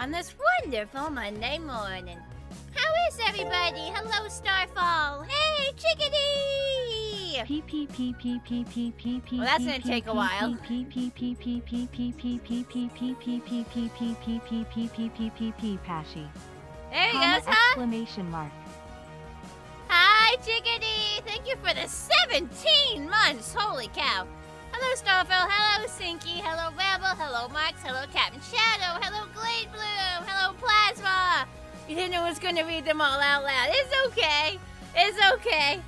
on this wonderful Monday morning. How is everybody? Hello, Starfall. Hey, Chickadee! Well, that's gonna take a while. Pashy. There he goes, huh? Exclamation mark. Hi, Chickadee! Thank you for the 17 months! Holy cow! Hello, Starfell. Hello, Sinky. Hello, Rebel. Hello, Max. Hello, Captain Shadow. Hello, Glade Bloom. Hello, Plasma. You didn't know I was going to read them all out loud. It's okay. It's okay.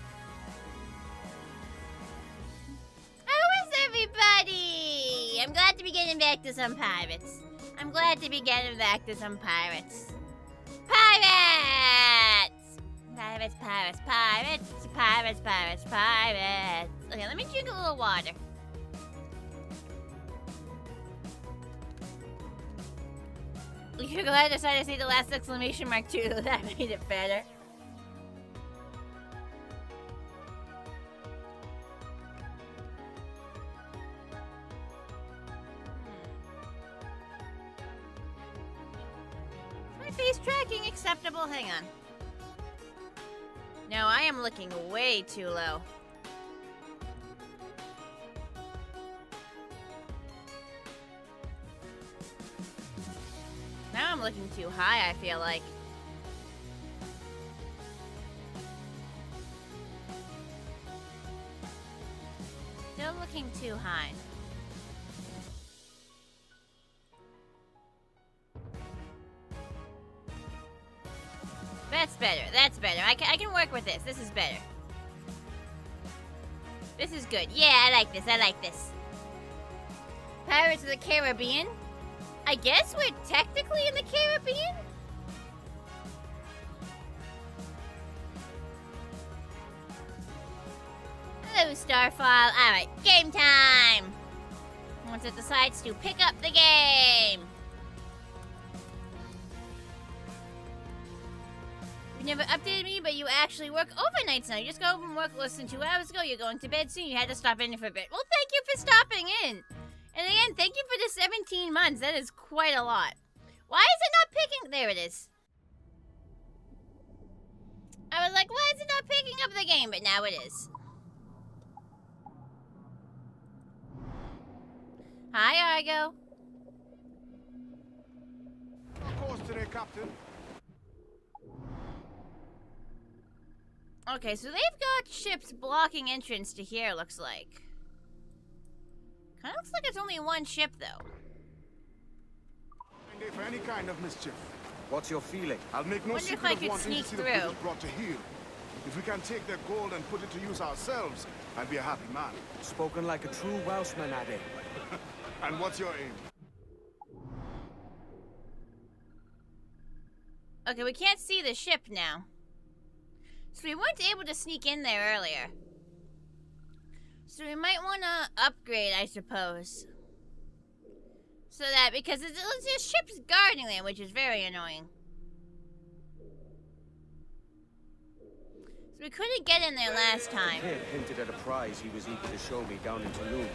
How is everybody? I'm glad to be getting back to some pirates. I'm glad to be getting back to some pirates. Pirates! Pirates, pirates, pirates, pirates, pirates, pirates. Okay, let me drink a little water. You're glad I decided to say the last exclamation mark too. That made it better. My Face tracking acceptable. Hang on. No, I am looking way too low. Now I'm looking too high, I feel like. Still looking too high. That's better. That's better. I can work with this. This is better. This is good. Yeah, I like this. I like this. Pirates of the Caribbean? I guess we're technically in the Caribbean? Hello, Starfall. Alright, game time! Once it decides to pick up the game. You never updated me, but you actually work overnights now. You just go home from work less than 2 hours ago. You're going to bed soon. You had to stop in for a bit. Well, thank you for stopping in. And again, thank you for the 17 months. That is quite a lot. Why is it not picking? There it is. I was like, why is it not picking up the game? But now it is. Hi, Argo. Of course today, Captain. Okay, so they've got ships blocking entrance to here, looks like. Kinda looks like it's only one ship, though. For any kind of mischief. What's your feeling? I'll make no Wonder if secret I of could wanting sneak to see the through. British brought to heel. If we can take their gold and put it to use ourselves, I'd be a happy man. Spoken like a true Welshman, Addy. And what's your aim? Okay, we can't see the ship now. So we weren't able to sneak in there earlier. So we might want to upgrade, I suppose. So that, because it's just ships guarding there, which is very annoying. So we couldn't get in there last time. Kid hinted at a prize he was eager to show me down in Tulum.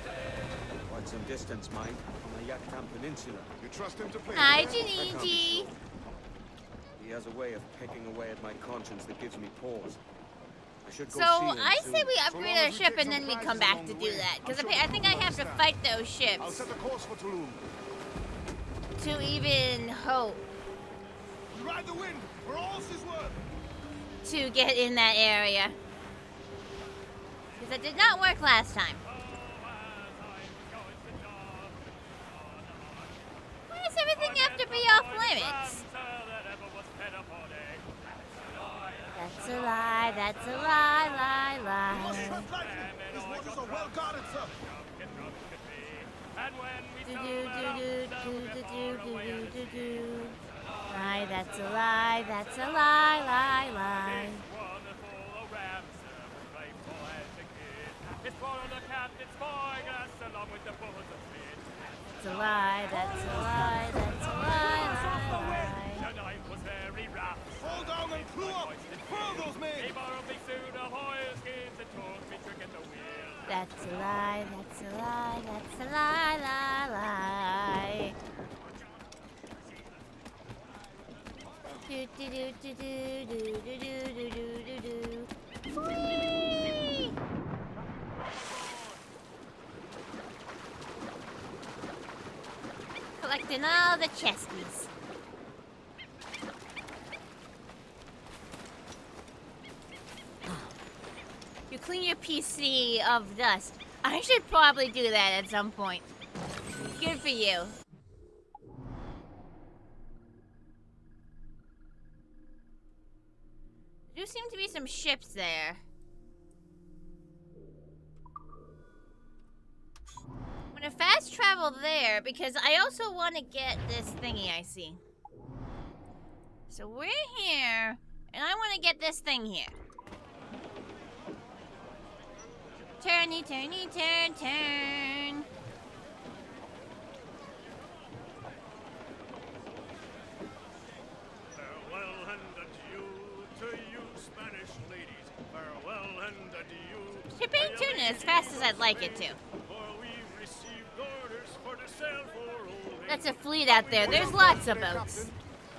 Quite some distance, mind, on the Yucatan Peninsula. You trust him to play? Hi, I can't be Janiji. sure. He has a way of pecking away at my conscience that gives me pause. I should go So see him I soon. say we So upgrade long our as we ship take and then some we come prizes back along to the do way, that. Because I'm I sure think I people have to understand. fight those I'll ships set a course for Tulum. to even hope We ride the wind for all she's worth. to get in that area. Because that did not work last time. Why does everything have to be off limits? That's a lie, that's a lie, lie, You must lie. tread lightly. These waters are well guarded, sir. Do do do do do do do do do do. Lie, that's a lie, that's a lie, lie, lie. It's a lie, that's a lie, that's a lie, lie, lie. Fall down and crew up. Furl those men. That's a lie, that's a lie, that's a lie, lie, lie. Do do do do do do do do do do do. Whee! Collecting all the chesties. You clean your PC of dust. I should probably do that at some point. Good for you. There do seem to be some ships there. I'm gonna fast travel there because I also want to get this thingy I see. So we're here, and I want to get this thing here. Turny, turny, turn, turn. Farewell and adieu to you, Spanish ladies. Farewell and adieu. Ship ain't turning as fast as I'd like it to. For we've received orders for the sail for old That's a fleet out there. There's lots of boats.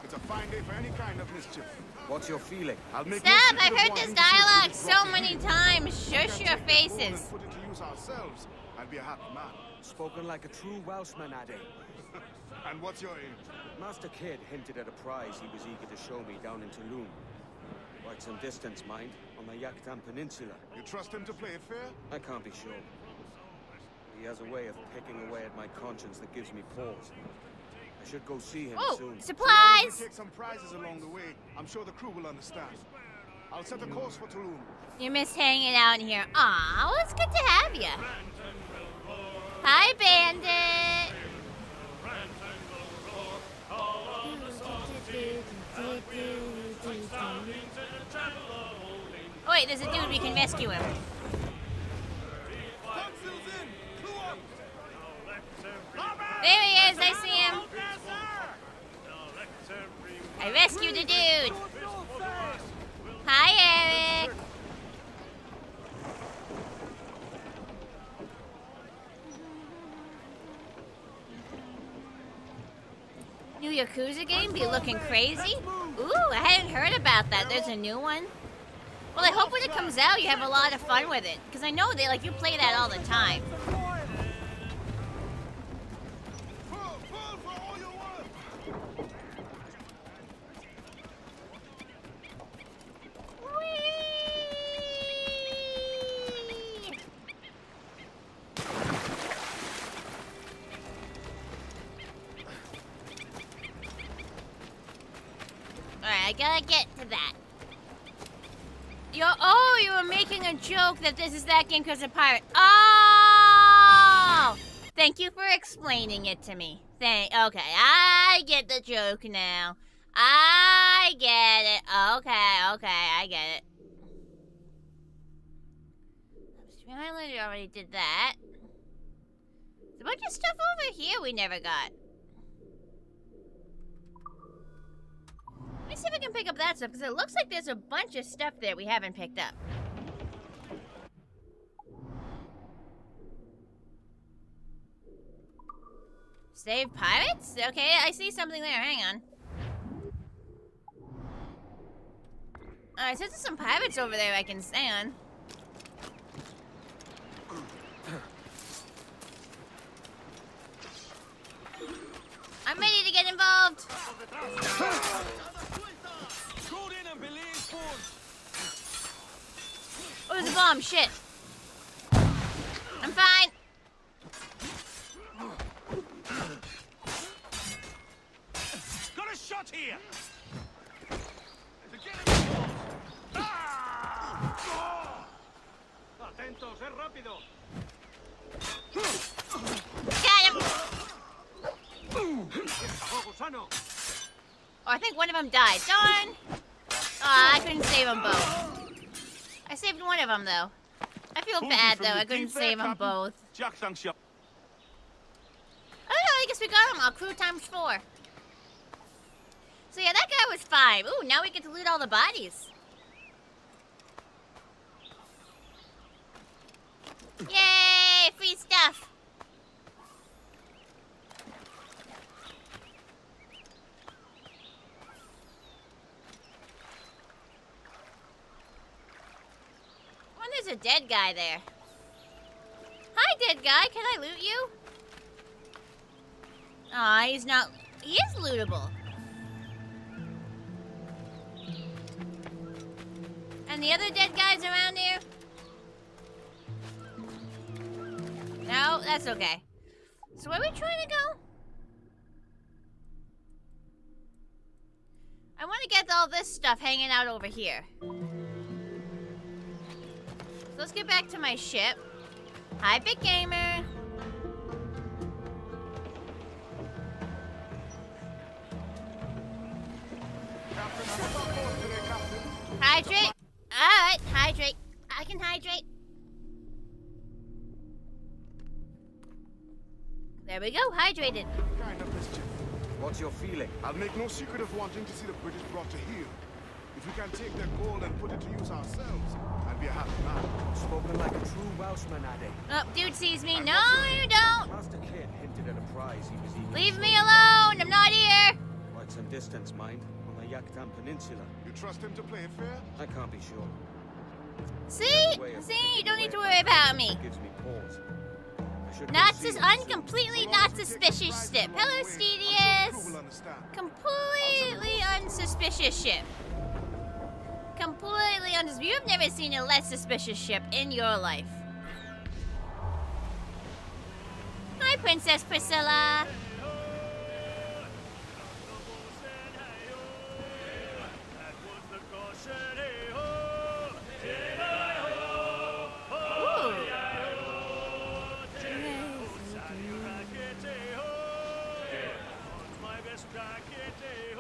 The It's a fine day for any kind of mischief. What's your feeling? I'll make Stop! no I've secret of heard wanting this to see the dialogue British so brought to many heel. times. If we Shush can your take their gold faces. and put it to use ourselves, I'll be a happy man. Spoken like a true Welshman, Addy. And what's your aim? Master Kid hinted at a prize he was eager to show me down in Tulum. Quite some distance, mind, on the Yucatan Peninsula. You trust him to play it fair? I can't be sure. He has a way of picking away at my conscience that gives me pause. I should go see him Oh, soon. So long as supplies! we take some prizes along the way, I'm sure the crew will understand. I'll set a course for Tulum. You miss hanging out in here. Aw, well, it's good to have you. Hi, Bandit. Oh, wait, there's a dude. We can rescue him. There he is. I see him. I rescued a dude. Hi, Eric. New Yakuza game be looking crazy? Ooh, I hadn't heard about that. There's a new one. Well, I hope when it comes out, you have a lot of fun with it. Because I know that, like, you play that all the time. Whee! Alright, I gotta get to that. You were making a joke that this is that game because of pirate. Oh! Thank you for explaining it to me. Okay, I get the joke now. I get it. Okay, I get it. Island already did that. There's a bunch of stuff over here we never got. Let me see if I can pick up that stuff, because it looks like there's a bunch of stuff there we haven't picked up. Save pirates? Okay, I see something there. Hang on. Alright, so there's some pirates over there I can stay on. I'm ready to get involved. Oh, there's a bomb. Shit. I'm fine. Got a shot here! Atentos, rápido! Got him. Gusano! Oh, I think one of them died. Darn. Oh, I couldn't save them both. I saved one of them, though. I feel bad, though. I couldn't save them both. Jack thanks you. Oh, no, I guess we got them all. Crew times 4. So, yeah, that guy was 5. Ooh, now we get to loot all the bodies. Yay! Free stuff. Oh, there's a dead guy there. Hi, dead guy. Can I loot you? Aw, he's not... He is lootable. And the other dead guys around here? No, that's okay. So where are we trying to go? I want to get all this stuff hanging out over here. So let's get back to my ship. Hi, Big Gamer. Hydrate. Alright, hydrate. I can hydrate. There we go, hydrated. Kind of mischief. What's your feeling? I'll make no secret of wanting to see the British brought to heel. If we can take their gold and put it to use ourselves, I'll be a happy man. Spoken like a true Welshman, Addy. Oh, dude sees me. No, you don't. Master Kid hinted at a prize he was eager to Leave show me alone. I'm not here. Quite some distance, mind, on the Yucatan Peninsula. You trust him to play it fair? I can't be sure. See? See? You don't need to worry about me. Gives me pause. I should Not concede completely not suspicious ship. Hello, Stadius. Completely unsuspicious ship. Completely unsuspicious. You've never seen a less suspicious ship in your life. Hi, Princess Priscilla. Ooh.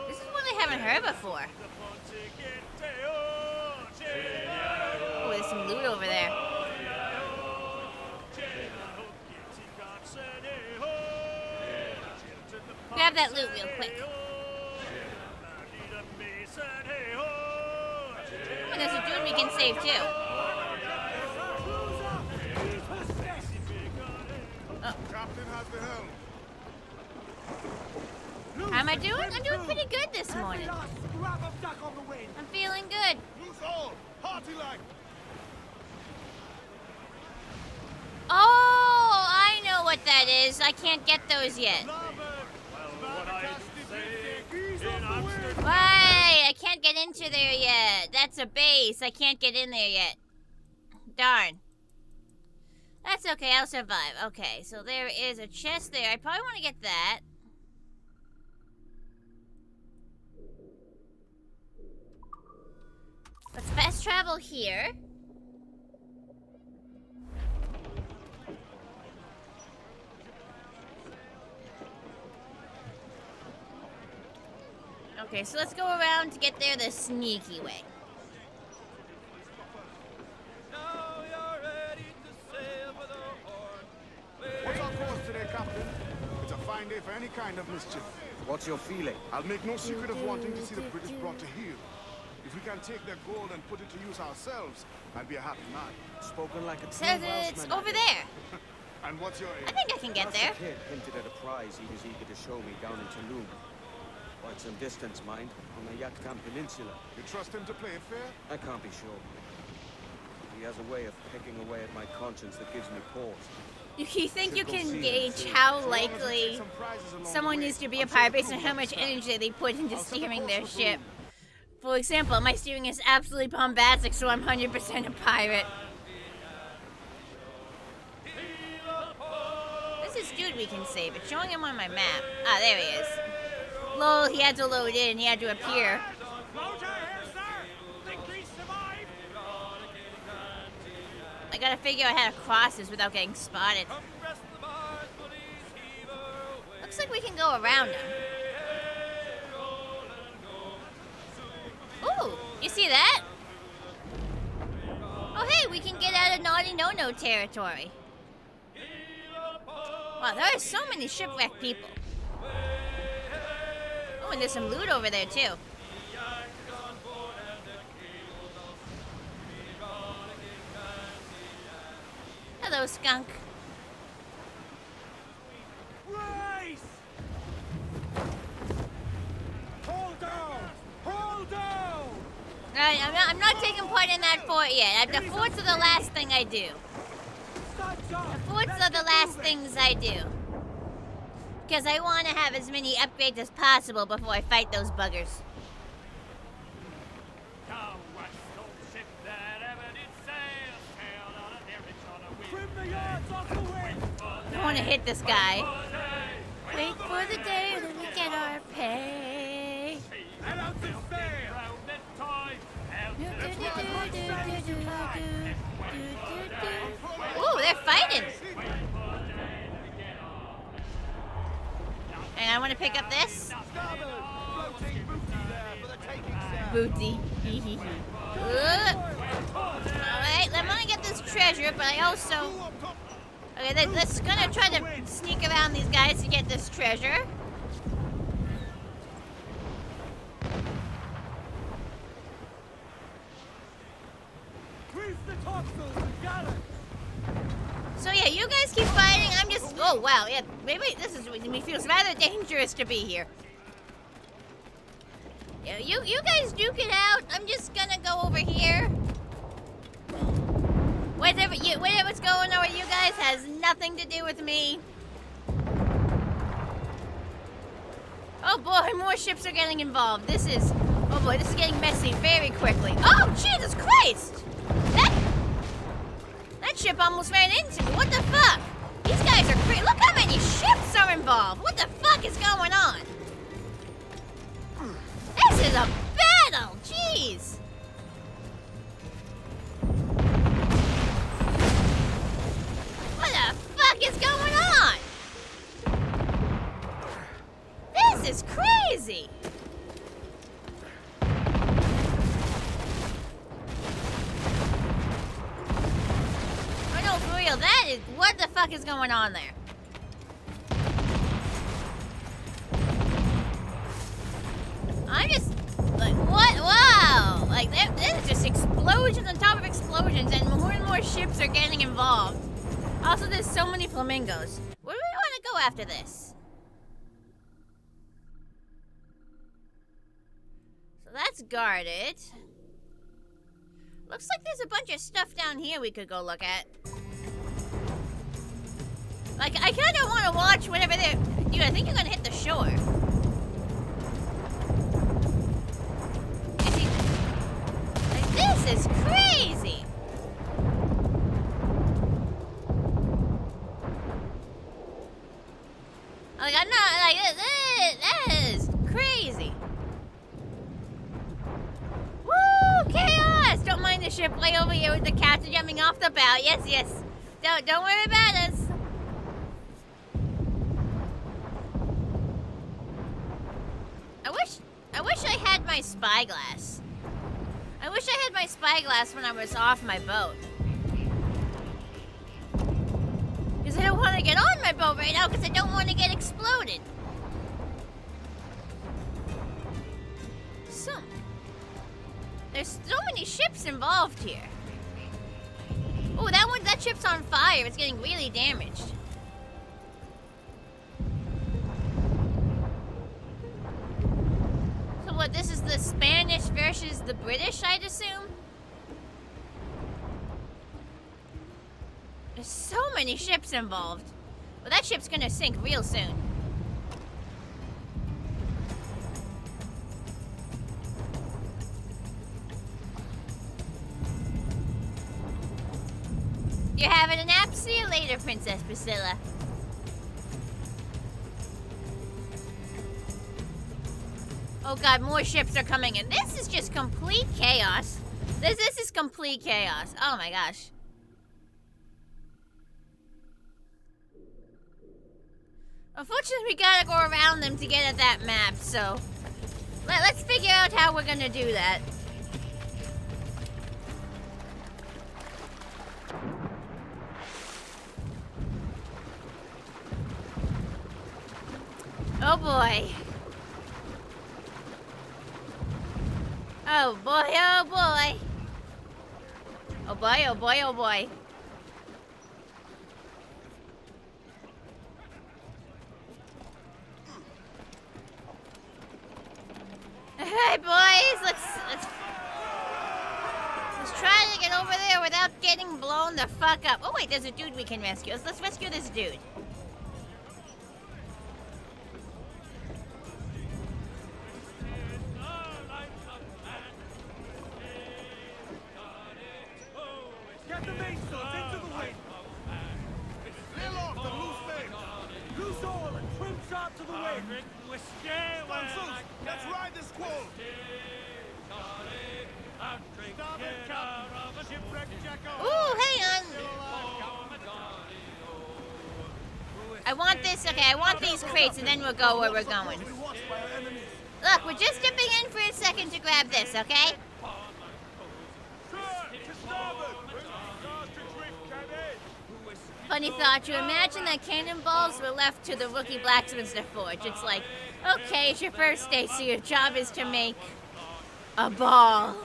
This is one I haven't heard before. Oh, there's some loot over there. Grab that loot real quick. Oh, there's a dude we can save too. Oh. Captain has the helm. How am I doing? I'm doing pretty good this morning. I'm feeling good. Loose all. Hearty like. Oh, I know what that is. I can't get those yet. Right, I can't get into there yet. That's a base. I can't get in there yet. Darn. That's okay, I'll survive. Okay, so there is a chest there. I probably want to get that. Let's fast travel here. Okay, so let's go around to get there the sneaky way. What's our course today, Captain? It's a fine day for any kind of mischief. What's your feeling? I'll make no secret of wanting to see the British brought to heel. If we can take their gold and put it to use ourselves, I'd be a happy man. Spoken like a true Says Welshman, it's I over guess. there. And what's your aim? I think I can get there. The kid hinted at a prize he was eager to show me down in Tulum. Quite some distance, mind, on the Yucatan Peninsula. You trust him to play it fair? I can't be sure. He has a way of picking away at my conscience that gives me pause. You think you can gauge how likely someone needs to be a pirate based on how much energy they put into steering their ship? For example, my steering is absolutely bombastic, so I'm 100% a pirate. This is dude we can save. It's showing him on my map. Ah, there he is. Lol, he had to load in. He had to appear. I gotta figure out how to cross this without getting spotted. Looks like we can go around him. Ooh, you see that? Oh hey, we can get out of Naughty No-No territory. Wow, there are so many shipwrecked people. Oh, and there's some loot over there too. Hello, skunk. Race! Hold down! Hold down! Alright, I'm not taking part in that fort yet. The forts are the last thing I do. The forts are the last things I do. Because I want to have as many upgrades as possible before I fight those buggers. I want to hit this guy. Wait for the day that we get our pay. Ooh, they're fighting. And I want to pick up this. Booty. Alright, I'm gonna get this treasure, but I also... Okay, let's gonna try to sneak around these guys to get this treasure. So yeah, you guys keep fighting. I'm just... Oh, wow. Yeah, maybe this is... It feels rather dangerous to be here. You guys duke it out. I'm just gonna go over here. Whatever's going on with you guys has nothing to do with me. Oh boy, more ships are getting involved. This is getting messy very quickly. Oh, Jesus Christ! That ship almost ran into me. What the fuck? These guys are crazy. Look how many ships are involved. What the fuck is going on? This is a battle. Jeez. What the fuck is going on? This is crazy. I know for real, that is, what the fuck is going on there? I'm just, like, what? Wow! Like, there's just explosions on top of explosions, and more ships are getting involved. Also, there's so many flamingos. Where do we want to go after this? So that's guarded. Looks like there's a bunch of stuff down here we could go look at. Like, I kind of want to watch whatever they're... Dude, I think you're going to hit the shore. This is crazy! Like, I'm not, like, that is crazy. Woo! Chaos! Don't mind the ship way over here with the captain jumping off the bow. Yes, yes. Don't worry about us. I wish I had my spyglass. I wish I had my spyglass when I was off my boat. Because I don't want to get on my boat right now because I don't want to get exploded. So, there's so many ships involved here. Oh, that ship's on fire. It's getting really damaged. So what, this is the Spanish versus the British, I'd assume? There's so many ships involved. Well, that ship's gonna sink real soon. You're having a nap? See you later, Princess Priscilla. Oh god, more ships are coming in. This is just complete chaos. This is complete chaos. Oh my gosh. Unfortunately, we gotta go around them to get at that map, so... Let's figure out how we're gonna do that. Oh boy. Oh boy, oh boy. Oh boy, oh boy, oh boy. Alright boys, let's try to get over there without getting blown the fuck up. Oh wait, there's a dude we can rescue. Let's rescue this dude. Get the main swords into the wind! Clear off the loose bait! Loose all and trim sharp to the wind! Sponsors, let's ride this squall! Starboard captain! Shipwreck Jacko! Ooh, hang on! I want this, okay, I want these crates and then we'll go where we're going. Look, we're just dipping in for a second to grab this, okay? Funny thought, you imagine that cannonballs were left to the rookie blacksmiths to forge. It's like, okay, it's your first day, so your job is to make a ball.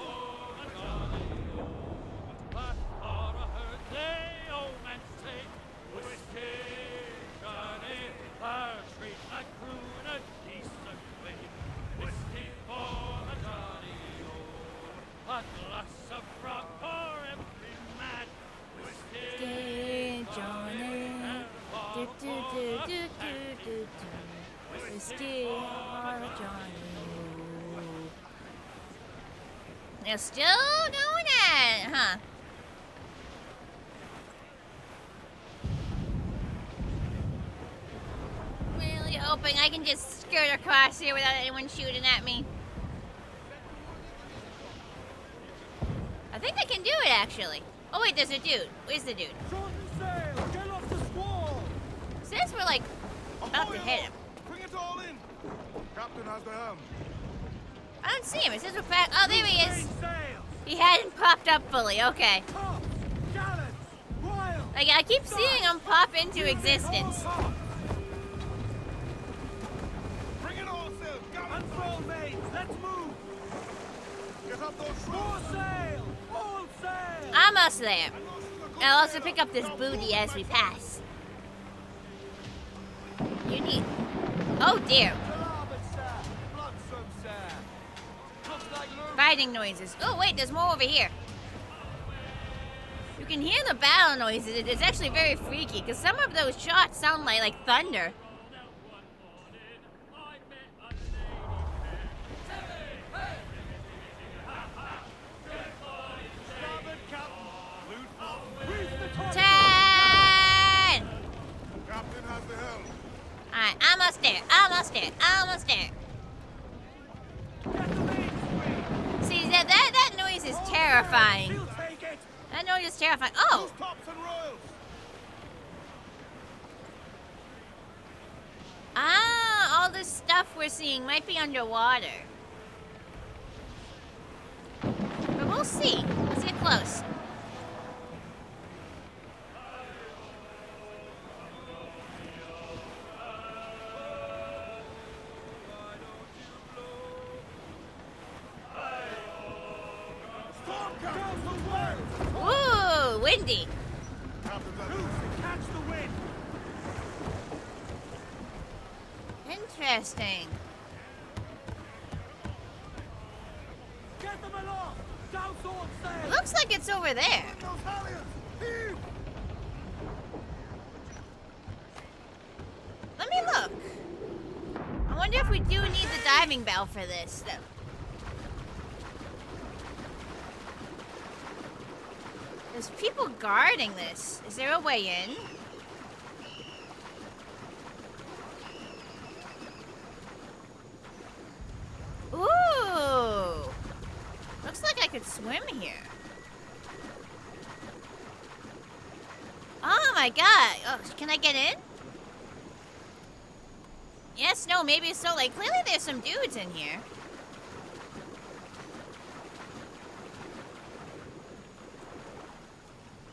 still march on you. They're still going at it, huh? Really hoping I can just skirt across here without anyone shooting at me. I think I can do it, actually. Oh, wait, there's a dude. Where's the dude? Shorten sail! Get off the squall! Since we're, like, about to hit him. Bring it all in. Captain has the helm. I don't see him. It says we're back. Oh, there he is. Sails! He hadn't popped up fully. Okay. Tops! Gallants! Royals! Like, I keep seeing him pop into existence. Bring it all, sail. Unfurl mains! Let's move! Get up those More shrouds. sail! All sail! Almost there. I'll also pick up this booty as we pass. You need... Oh, dear. Fighting noises. Oh, wait, there's more over here. You can hear the battle noises. It's actually very freaky, because some of those shots sound like thunder. Turn! Captain has the helm. Alright, almost there, almost there, almost there. See, that noise is terrifying. We'll take it! That noise is terrifying. Oh! Loose tops and royals. Ah, all this stuff we're seeing might be underwater. But we'll see. Let's get close. Ooh, windy. Captain's at the Loose helm. and catch the wind! Interesting. Get them aloft! Douse all sail! Looks like it's over there. Those halyards. Heave. Let me look. I wonder if we do need the diving bell for this, though. There's people guarding this. Is there a way in? Ooh! Looks like I could swim here. Oh my god! Oh, can I get in? Yes, no, maybe so. Like, clearly there's some dudes in here.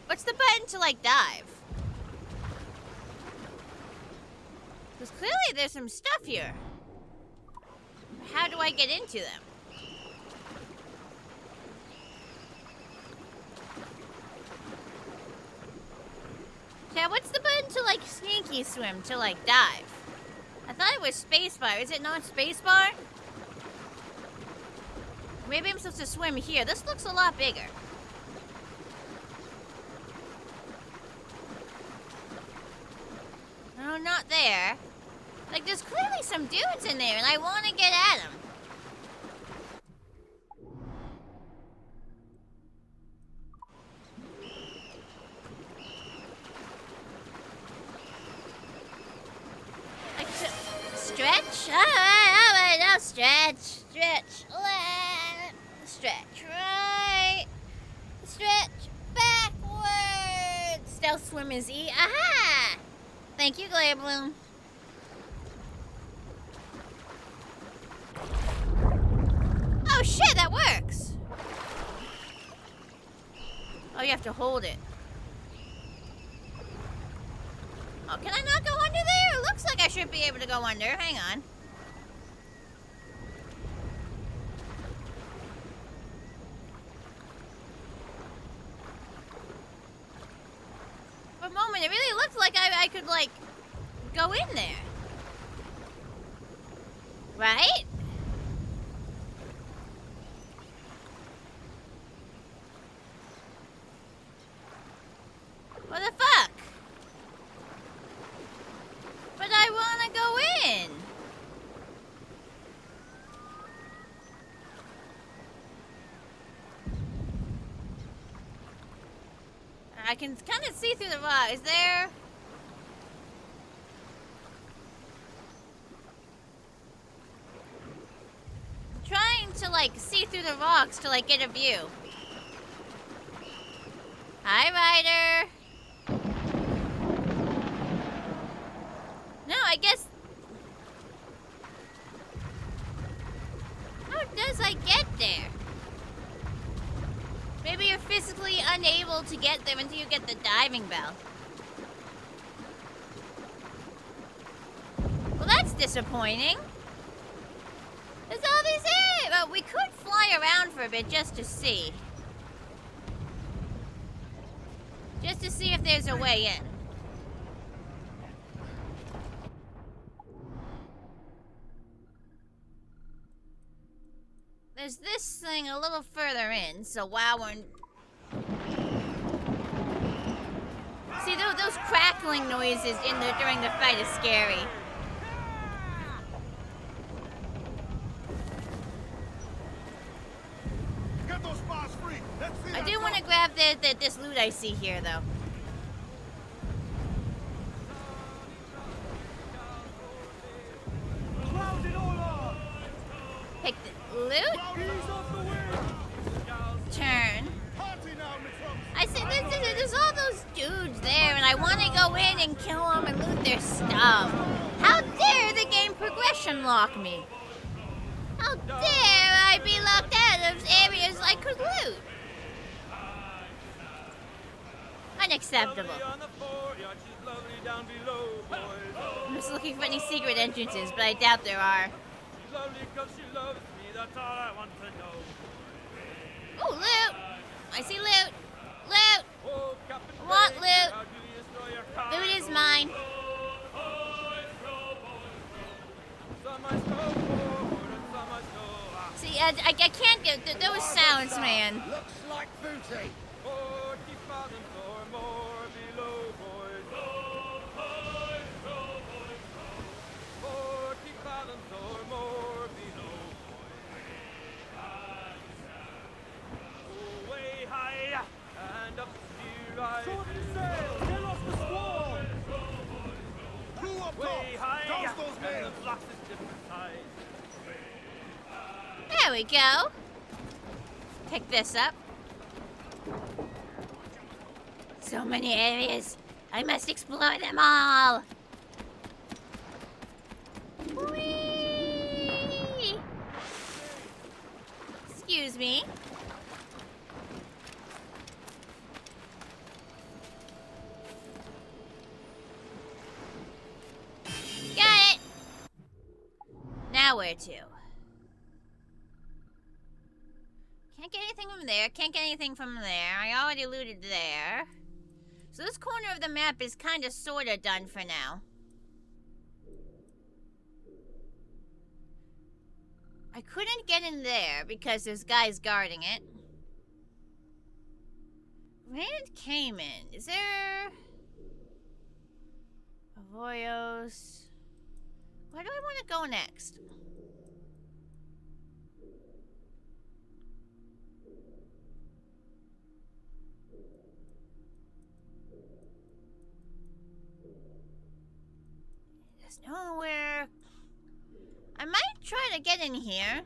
What's the button to, like, dive? Because clearly there's some stuff here. How do I get into them? Yeah, what's the button to, like, sneaky swim, to, like, dive? I thought it was spacebar. Is it not spacebar? Maybe I'm supposed to swim here. This looks a lot bigger. No, not there. Like, there's clearly some dudes in there, and I want to get at them. Like, stretch? Alright, now stretch. Stretch left. Stretch right. Stretch backwards. Stealth swim is E. Aha! Thank you, Glare Bloom. Oh shit, that works! Oh, you have to hold it. Oh, can I not go under there? It looks like I should be able to go under. Hang on. For a moment, it really looked like I could, like, go in there. Right? What the fuck? But I wanna go in. I can kind of see through the rock. Is there? I'm trying to like see through the rocks to like get a view. Hi, Ryder. No, I guess. How does I get there? Maybe you're physically unable to get there until you get the diving bell. Well, that's disappointing. There's all these areas. Well, we could fly around for a bit just to see. Just to see if there's a way in. There's this thing a little further in, so while we're... See, those crackling noises during the fight is scary. Get those spots free. Let's see. I do want to grab this loot I see here, though. Close it all off. Pick the loot. Ease off the wheel. Turn. Party now, Miss Rose. I said there's all those dudes there, and I want to go in and kill them and loot their stuff. How dare the game progression lock me? How dare I be locked out of areas I could loot? Unacceptable. I'm just looking for any secret entrances, but I doubt there are. Oh, loot! I see loot! Loot! I want loot! Loot is mine. See, I can't get those sounds, man. Looks like booty. 40,000 or more below, boys. 40,000 or more below, boys. Way high and up the rise. Short the sail, get off the squall. Crew up Way top. high Douse those and nails. the blocks is different size. There we go. Pick this up. So many areas. I must explore them all. Whee! Excuse me. Got it. Now where to? Can't get anything from there. Can't get anything from there. I already looted there. So this corner of the map is kind of sort of done for now. I couldn't get in there because there's guys guarding it. Rand came in. Is there... Arroyos... Where do I want to go next? There's nowhere... I might try to get in here.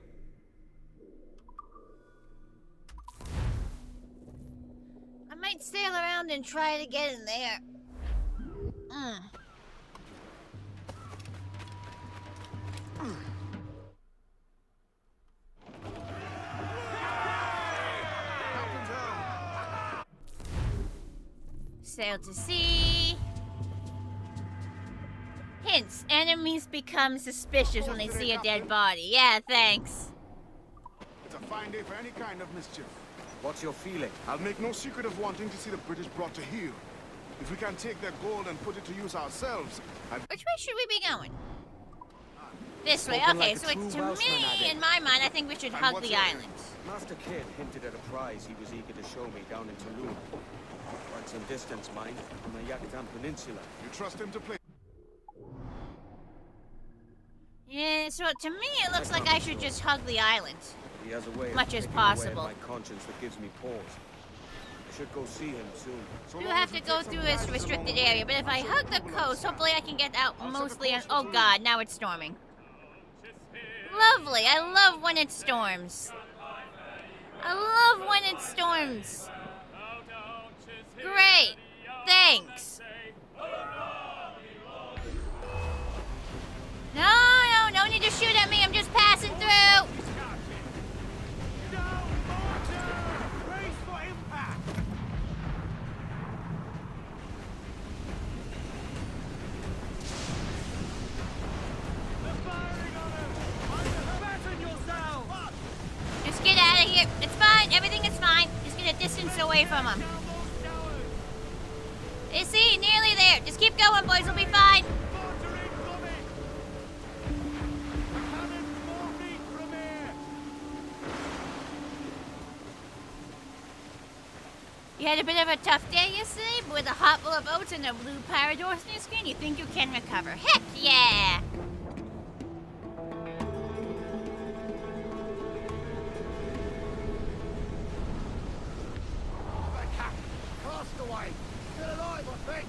I might sail around and try to get in there. Sail to sea. Hints, enemies become suspicious when they see a dead body. Yeah, thanks. It's a fine day for any kind of mischief. What's your feeling? I'll make no secret of wanting to see the British brought to heel. If we can take their gold and put it to use ourselves, and Which way should we be going? This way. Spoken Okay, like a so it's true to Welshman, me, Addy. in my mind, I think we should And hug what's the your island. Master Kid hinted at a prize he was eager to show me down in Tulum. Quite some distance, mind, on the Yucatan Peninsula. you trust him to play. Yeah, so to me, it looks like I should just hug the island. He has a way Much of as picking away at possible. my conscience that gives me pause. I Should go see him soon. So We long have as we to go take some through this prizes restricted along the way, area, but if I I'm hug sure the people coast, outside. hopefully I can get out I'll set the mostly on. course Oh for god, now it's storming. Lovely. I love when it storms. I love when it storms. Great. Thanks. No need to shoot at me. I'm just passing through. Down, mortar! Brace for impact! They're firing on him! Fasten yourself! Just get out of here. It's fine. Everything is fine. Just get a distance away from them. Down those towers! You see, nearly there. Just keep going, boys. We'll be fine. Mortar incoming! Cannon 4 feet from here! You had a bit of a tough day yesterday, but with a hot bowl of oats and a blue Parador on your screen, you think you can recover. Heck yeah! Castaway! Still alive, I think!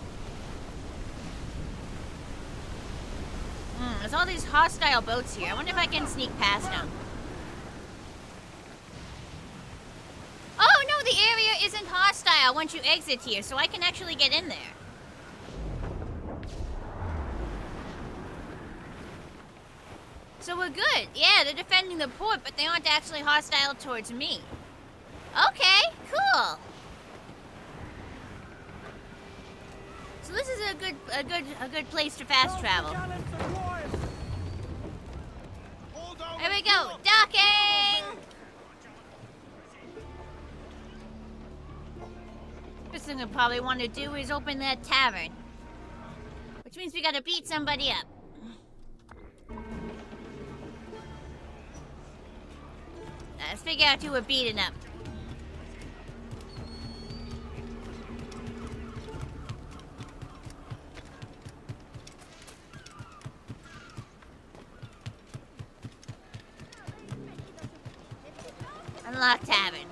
There's all these hostile boats here. I wonder if I can sneak past them. Oh no, the area isn't hostile once you exit here, so I can actually get in there. So we're good. Yeah, they're defending the port, but they aren't actually hostile towards me. Okay, cool. So this is a good place to fast travel. Gallants and warriors! Hold down There the we go. fort. Docking! First thing we probably want to do is open that tavern. Which means we gotta beat somebody up. Let's figure out who we're beating up. Unlock tavern.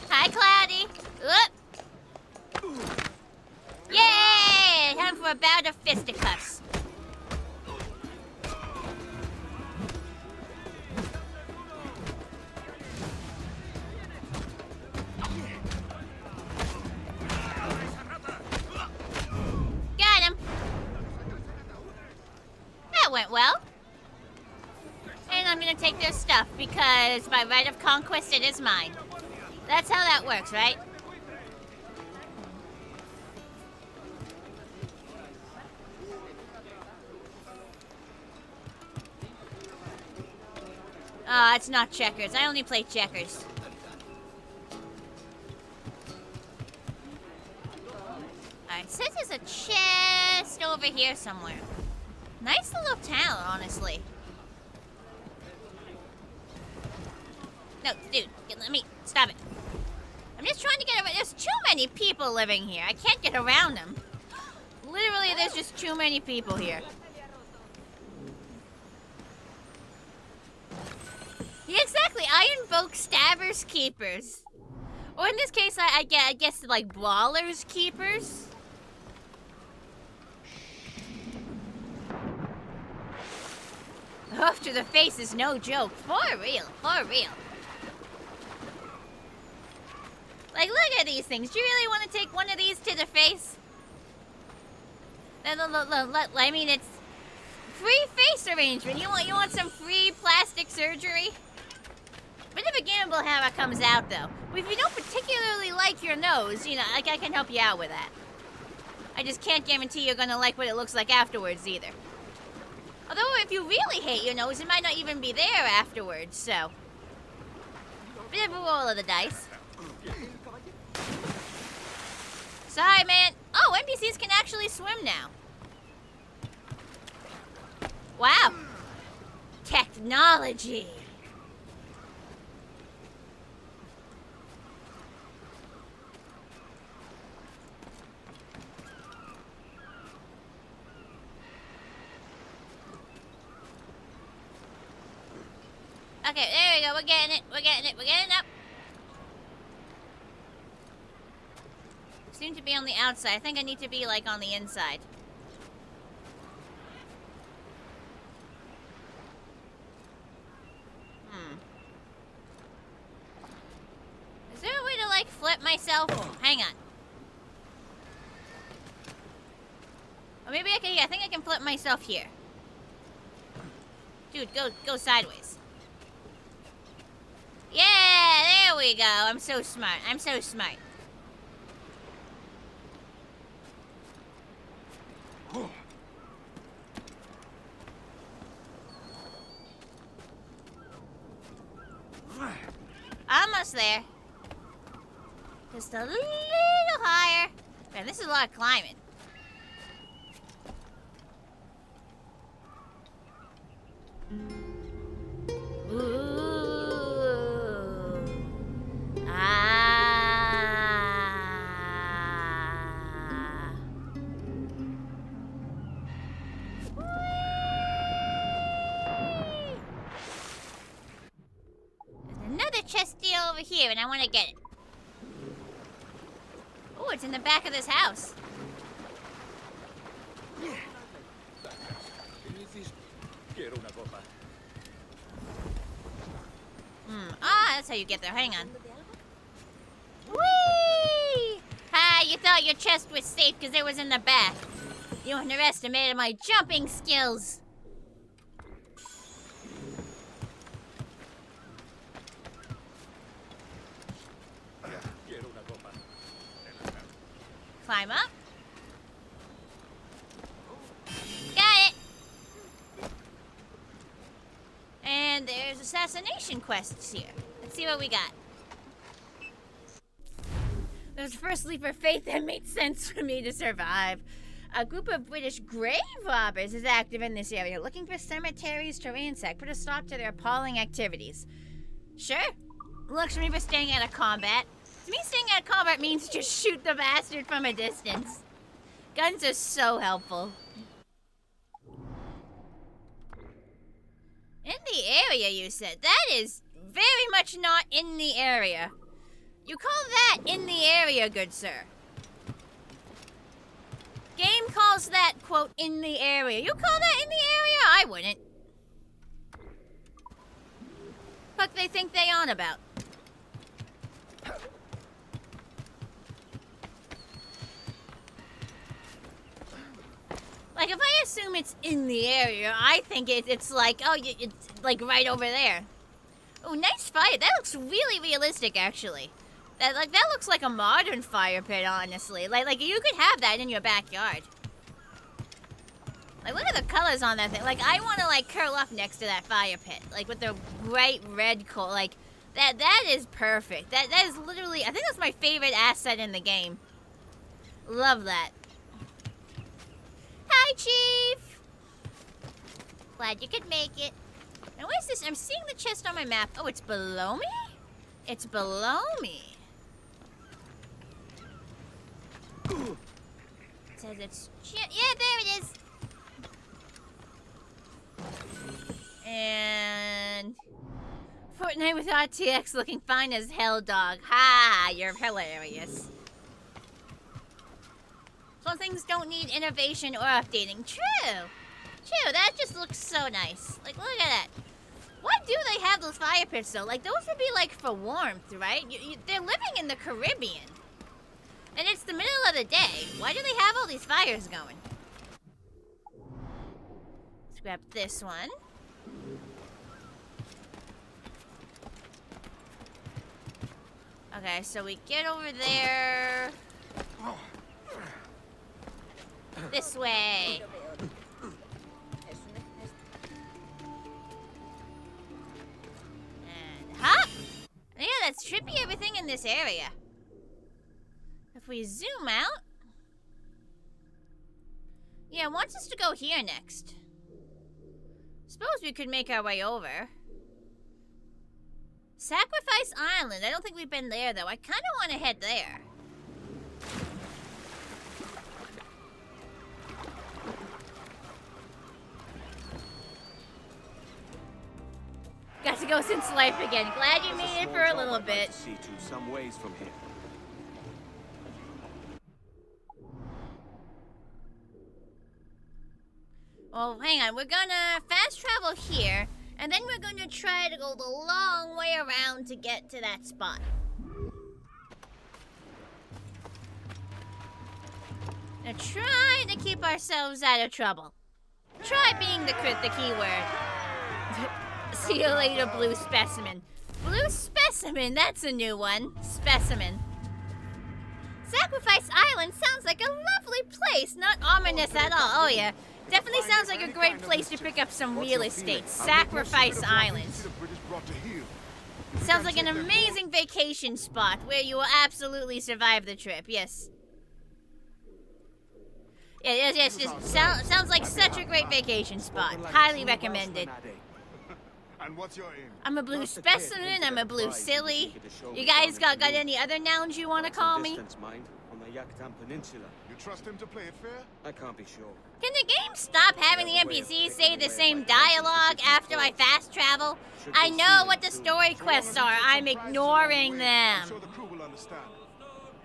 Hi, Cloudy. Whoop. Yay! Time for a bout of fisticuffs. Got him. That went well. And I'm gonna take their stuff because by right of conquest it is mine. That's how that works, right? Oh, it's not checkers. I only play checkers. Alright, says there's a chest over here somewhere. Nice little town, honestly. No, dude, let me, stop it. I'm just trying to get around. There's too many people living here. I can't get around them. Literally, there's just too many people here. Yeah, exactly. I invoke stabbers keepers. Or in this case, I guess like brawlers keepers. Off to the face is no joke. For real, for real. Like, look at these things. Do you really want to take one of these to the face? I mean, it's free face arrangement. You want some free plastic surgery? Bit of a gamble how it comes out, though. If you don't particularly like your nose, you know, I can help you out with that. I just can't guarantee you're gonna like what it looks like afterwards, either. Although, if you really hate your nose, it might not even be there afterwards, so. Bit of a roll of the dice. Sorry, man. Oh, NPCs can actually swim now. Wow. Technology. Okay, there we go. We're getting it. We're getting it. We're getting up. seem to be on the outside. I think I need to be, like, on the inside. Is there a way to, like, flip myself? Hang on. Or maybe I can, yeah, I think I can flip myself here. Dude, go sideways. Yeah, there we go. I'm so smart. I'm so smart. Almost there. Just a little higher. Man, this is a lot of climbing. Ooh. Ah. Whee! There's another chest deal over here, and I want to get it. Oh, it's in the back of this house. Ah, that's how you get there. Hang on. Whee! Ha, you thought your chest was safe because it was in the back. You underestimated my jumping skills. Climb up. Got it. And there's assassination quests here. Let's see what we got. There's first leap of faith that made sense for me to survive. A group of British grave robbers is active in this area, looking for cemeteries to ransack. Put a stop to their appalling activities. Sure. Looks for me for staying out of combat. To me, staying out of combat means just shoot the bastard from a distance. Guns are so helpful. In the area, you said? That is very much not in the area. You call that in the area, good sir. Game calls that, quote, in the area. You call that in the area? I wouldn't. Fuck they think they on about? Like, if I assume it's in the area, I think it's like, oh, it's like right over there. Oh, nice fire. That looks really realistic, actually. That looks like a modern fire pit, honestly. Like you could have that in your backyard. Like, look at the colors on that thing. Like, I want to, like, curl up next to that fire pit. Like, with the bright red coal. Like, that is perfect. That is literally, I think that's my favorite asset in the game. Love that. Hi, Chief! Glad you could make it. Now, what is this? I'm seeing the chest on my map. Oh, it's below me? It's below me. It says it's... Yeah, there it is. And... Fortnite with RTX looking fine as hell, dog. Ha! You're hilarious. Some things don't need innovation or updating. True. True, that just looks so nice. Like, look at that. Why do they have those fire pits, though? Like, those would be, like, for warmth, right? They're living in the Caribbean. And it's the middle of the day. Why do they have all these fires going? Let's grab this one. Okay, so we get over there. This way. And hop! Yeah, that's trippy everything in this area. If we zoom out... Yeah, it wants us to go here next. Suppose we could make our way over. Sacrifice Island. I don't think we've been there, though. I kind of want to head there. Got to go since life again. Glad you made it for a little bit. See to some ways from here. Oh, hang on. We're gonna fast travel here, and then we're gonna try to go the long way around to get to that spot. Now try to keep ourselves out of trouble. Try being the keyword. See you later, Blue Specimen. Blue Specimen, that's a new one. Specimen. Sacrifice Island sounds like a lovely place, not ominous at all. Oh yeah, definitely sounds like a great place to pick up some real estate. Sacrifice Island. Sounds like an amazing vacation spot where you will absolutely survive the trip, yes. Yeah, yes. Sounds like such a great vacation spot. Highly recommended. And what's your aim? I'm a blue specimen, I'm a blue silly. You guys got any other nouns you want to call me? On the Yucatan Peninsula. You trust him to play it fair? I can't be sure. Can the game stop having the NPCs say the same dialogue after I fast travel? I know what the story quests are. I'm ignoring them. I'm sure the crew will understand.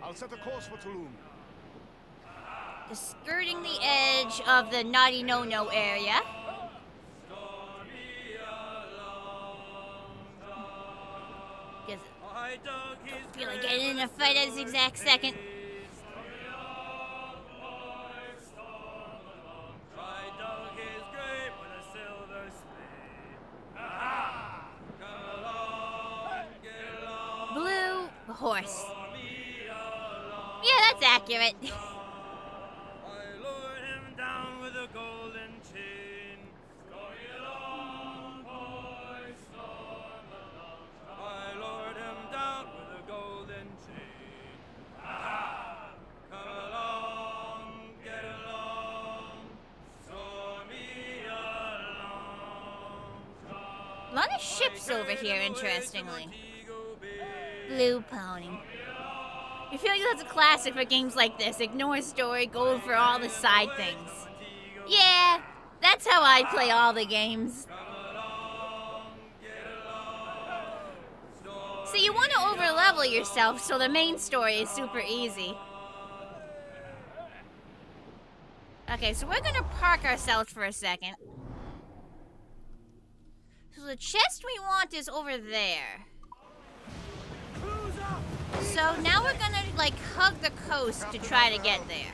I'll set a course for Tulum. Skirting the edge of the naughty no-no area. Don't feel like getting in a fight at this exact second. Blue horse. Yeah, that's accurate. I lured him down with a golden chain. I lured him down with a golden chain. Come along, get along, store me along. A lot of ships over here, interestingly. Blue pony. I feel like that's a classic for games like this. Ignore story, go for all the side things. Yeah, that's how I play all the games. So you want to overlevel yourself so the main story is super easy. Okay, so we're gonna park ourselves for a second. So the chest we want is over there. So now we're gonna like hug the coast to try to get there.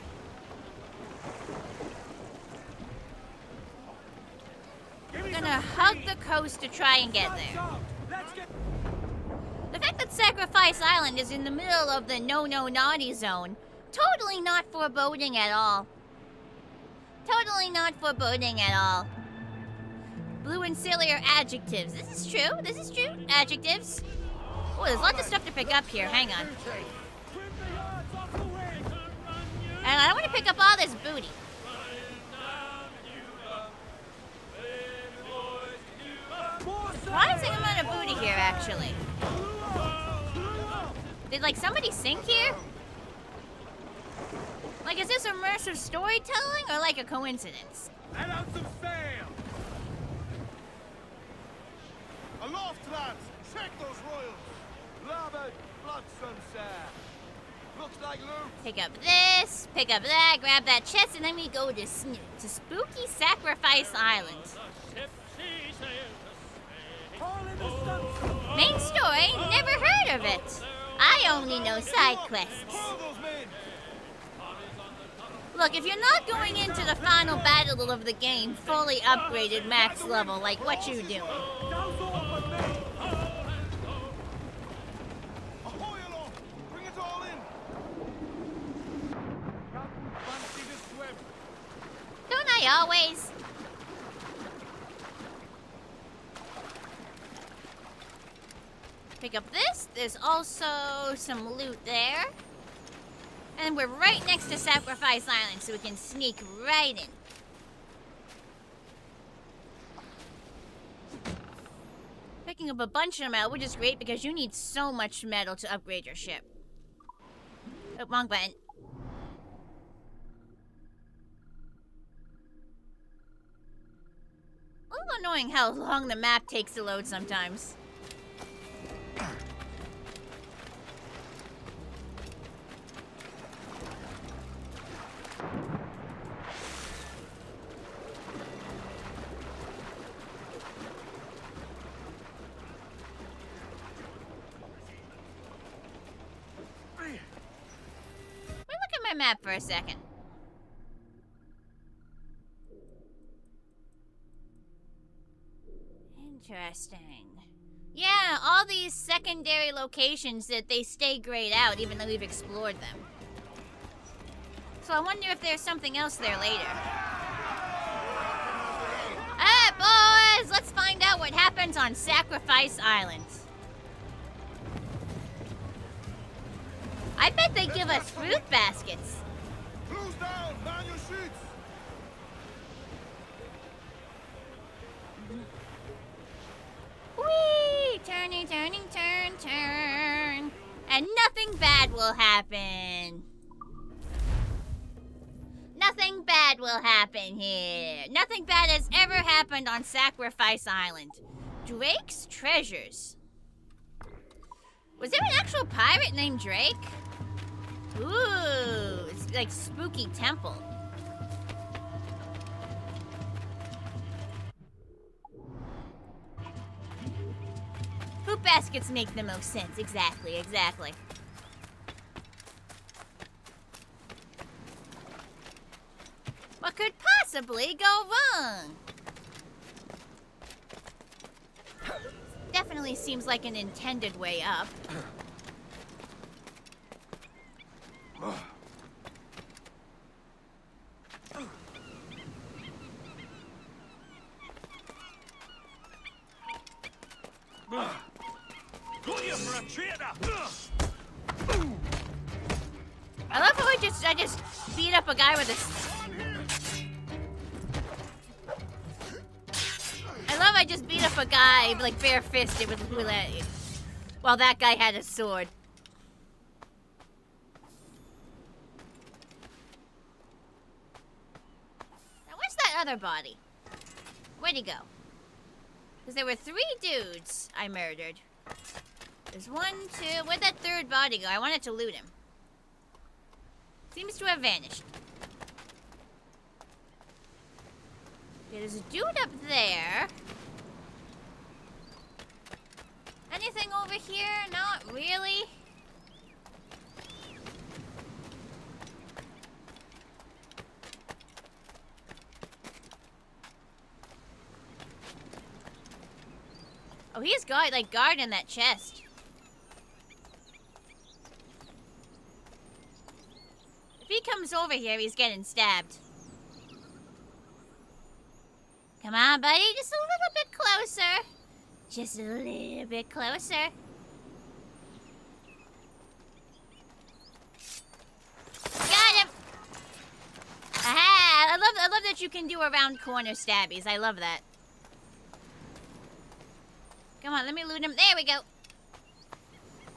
We're gonna hug the coast to try and get there. The fact that Sacrifice Island is in the middle of the no-no naughty zone, totally not foreboding at all. Totally not foreboding at all. Blue and silly are adjectives. This is true. This is true. Adjectives. Oh, there's lots of stuff to pick up here. Hang on. And I want to pick up all this booty. Surprising amount of booty here, actually. Did, like, somebody sink here? Like, is this immersive storytelling or, like, a coincidence? Let out some sail! Aloft, lads! Check those royals! Larboard, blood sunset. Looks like loot. Pick up this, pick up that, grab that chest, and then we go to Spooky Sacrifice Island. Main story? Never heard of it. I only know side quests. Look, if you're not going into the final battle of the game fully upgraded max level, like what you doing? Don't I always? Pick up this. There's also some loot there. And we're right next to Sacrifice Island, so we can sneak right in. Picking up a bunch of metal, which is great because you need so much metal to upgrade your ship. Oh, wrong button. A little annoying how long the map takes to load sometimes. map for a second. Interesting. Yeah, all these secondary locations that they stay grayed out even though we've explored them. So I wonder if there's something else there later. Alright, boys! Let's find out what happens on Sacrifice Island. I bet they give us fruit baskets. Close down! Man your sheets! Whee! Turning, turning, turn, turn. And nothing bad will happen. Nothing bad will happen here. Nothing bad has ever happened on Sacrifice Island. Drake's Treasures. Was there an actual pirate named Drake? Ooh, it's like spooky temple. Fruit baskets make the most sense. Exactly, exactly. What could possibly go wrong? Definitely seems like an intended way up. I love how I just beat up a guy with I just beat up a guy like bare-fisted with while that guy had a sword. Now where's that other body? Where'd he go? Because there were 3 dudes I murdered. There's 1, 2. Where'd that third body go? I wanted to loot him. Seems to have vanished. Okay, there's a dude up there. Anything over here? Not really. Oh, he's got like guarding that chest. If he comes over here, he's getting stabbed. Come on, buddy, just a little bit closer. Just a little bit closer. Got him! Aha! I love that you can do around corner stabbies. I love that. Come on, let me loot him. There we go.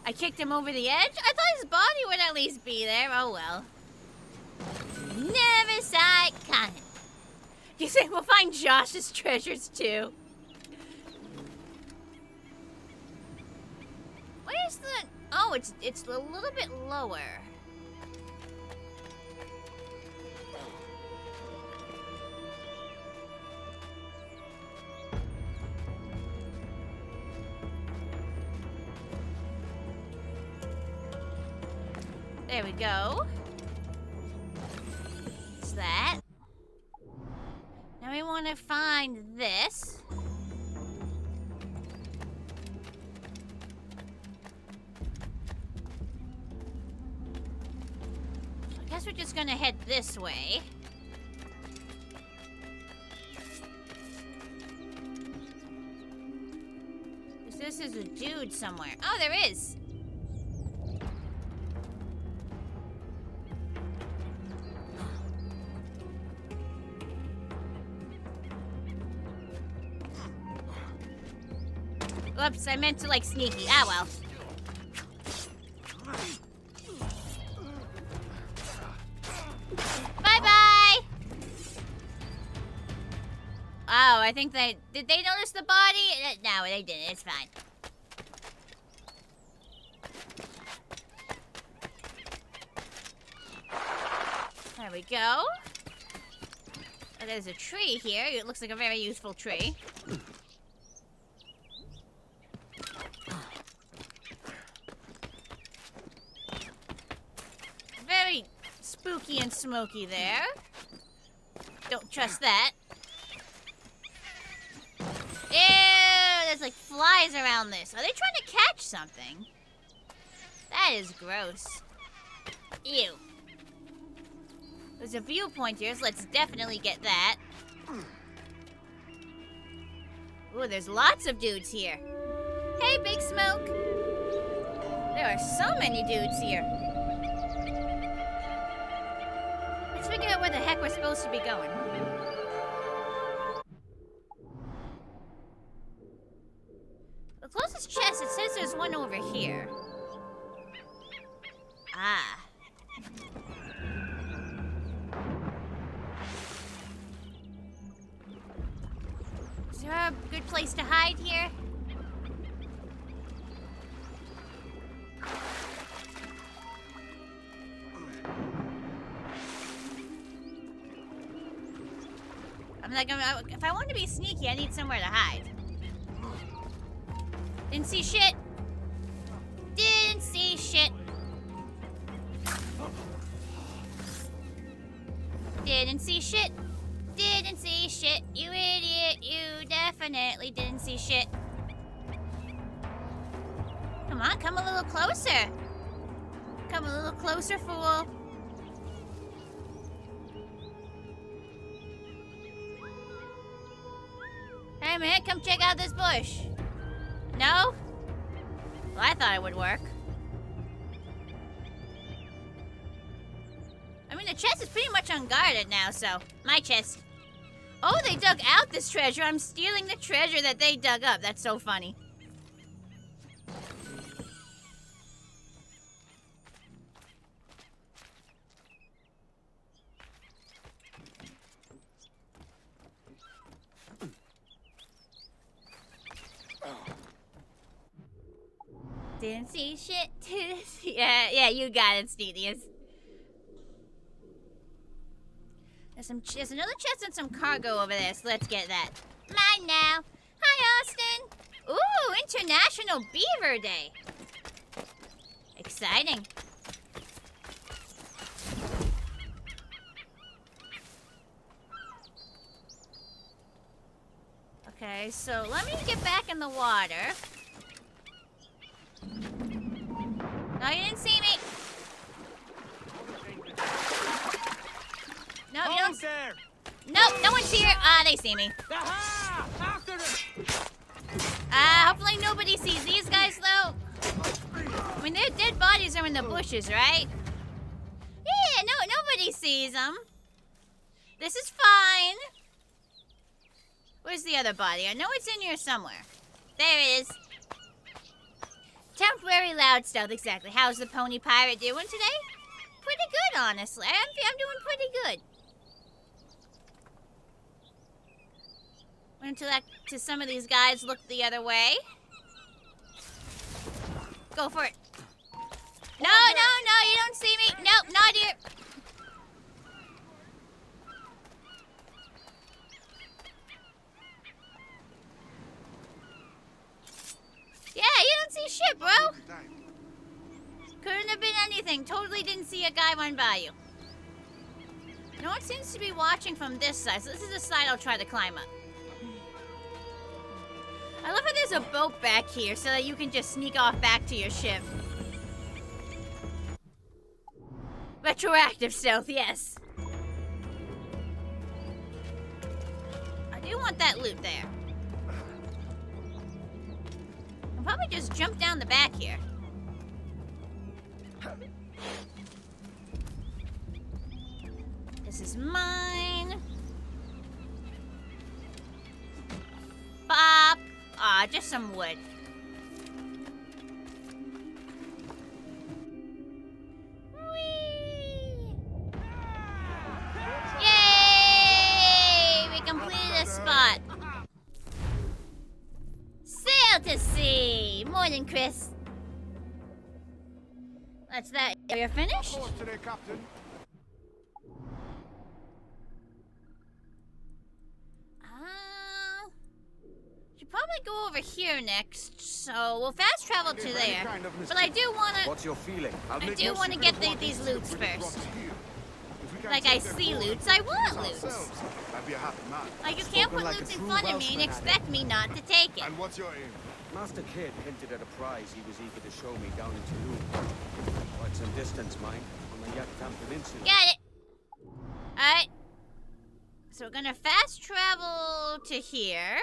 I kicked him over the edge. I thought his body would at least be there. Oh well. Never saw it coming. You think we'll find Josh's treasures too? Where's the... Oh, it's a little bit lower. There we go. It's that. Now we want to find this. I guess we're just gonna head this way. Because this is a dude somewhere. Oh, there is. Oops, I meant to like sneaky. Ah, well. Bye-bye! Oh, I think did they notice the body? No, they didn't. It's fine. There we go. Oh, there's a tree here. It looks like a very useful tree. spooky and smoky there. Don't trust that. Ew, there's like flies around this. Are they trying to catch something? That is gross. Ew. There's a viewpoint here, so let's definitely get that. Ooh, there's lots of dudes here. Hey, Big Smoke. There are so many dudes here. Let's figure out where the heck we're supposed to be going. The closest chest, it says there's one over here. Ah. Is there a good place to hide here? If I want to be sneaky, I need somewhere to hide. Didn't see shit. Didn't see shit. Didn't see shit. Didn't see shit. You idiot. You definitely didn't see shit. Come on, come a little closer. Come a little closer, fool. Hey man, come check out this bush. No? Well, I thought it would work. I mean, the chest is pretty much unguarded now, so... My chest. Oh, they dug out this treasure. I'm stealing the treasure that they dug up. That's so funny. Didn't see shit. Yeah, you got it, Stedius. There's another chest and some cargo over there, so let's get that. Mine now. Hi, Austin. Ooh, International Beaver Day. Exciting. Okay, so let me get back in the water. No, you didn't see me. No, you don't. There. Nope, no one's here. Ah, they see me. Aha! After them. Hopefully nobody sees these guys, though. I mean, their dead bodies are in the bushes, right? Yeah, no, nobody sees them. This is fine. Where's the other body? I know it's in here somewhere. There it is. Temporary loud stealth, exactly. How's the pony pirate doing today? Pretty good, honestly. I'm doing pretty good. Went to some of these guys look the other way. Go for it. No, you don't see me. Nope, not here. Yeah, you don't see shit, bro. Couldn't have been anything. Totally didn't see a guy run by you. No one seems to be watching from this side, so this is the side I'll try to climb up. I love how there's a boat back here so that you can just sneak off back to your ship. Retroactive stealth, yes. I do want that loot there. I'll probably just jump down the back here. This is mine. Bop. Ah, just some wood. Whee! Yay! We completed a spot. Sail to sea. Morning, Chris. That's that. You're finished? Of course today, Captain. Should probably go over here next, so we'll fast travel to there. But I do wanna. What's your feeling? I do want to get these loots first. can Like take I their see gold loots, and I put it to want use loots. ourselves, I'd be a happy man. Like you can't put Spoken like loots a in true front of me and Welshman, expect me not to take it. And what's your aim? Master Kid hinted at a prize he was eager to show me down in Tulum. Quite some distance, mind, on the Yucatan Peninsula. Got it. Alright. So we're gonna fast travel to here.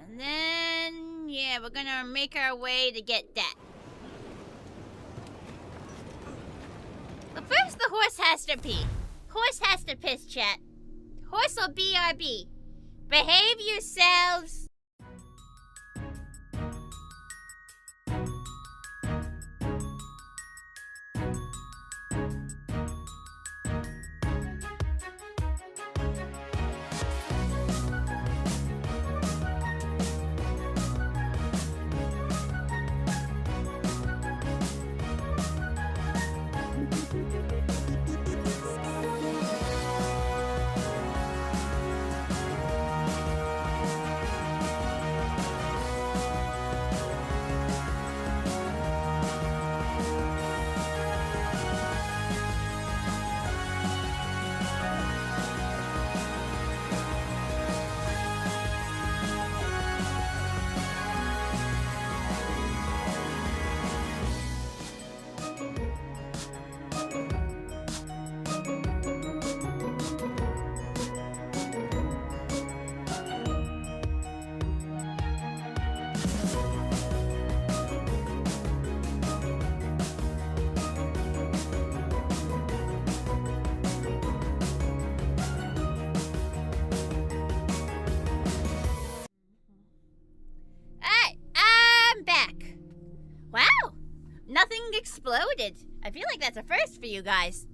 And then, yeah, we're gonna make our way to get that. But first, the horse has to pee. Horse has to piss, chat. Horse will BRB. Behave yourselves. Nothing exploded. I feel like that's a first for you guys.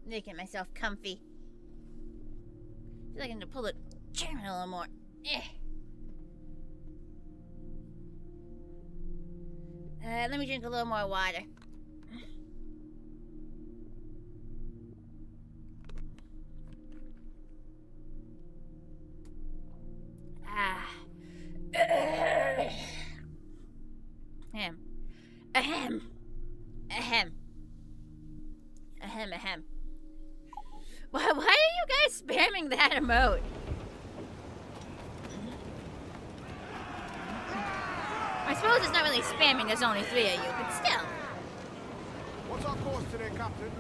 Making myself comfy. Feel like I need to pull the chair in a little more. Let me drink a little more water. Ahem. Why are you guys spamming that emote? I suppose it's not really spamming, there's only 3 of you, but still. What's our course today, Captain?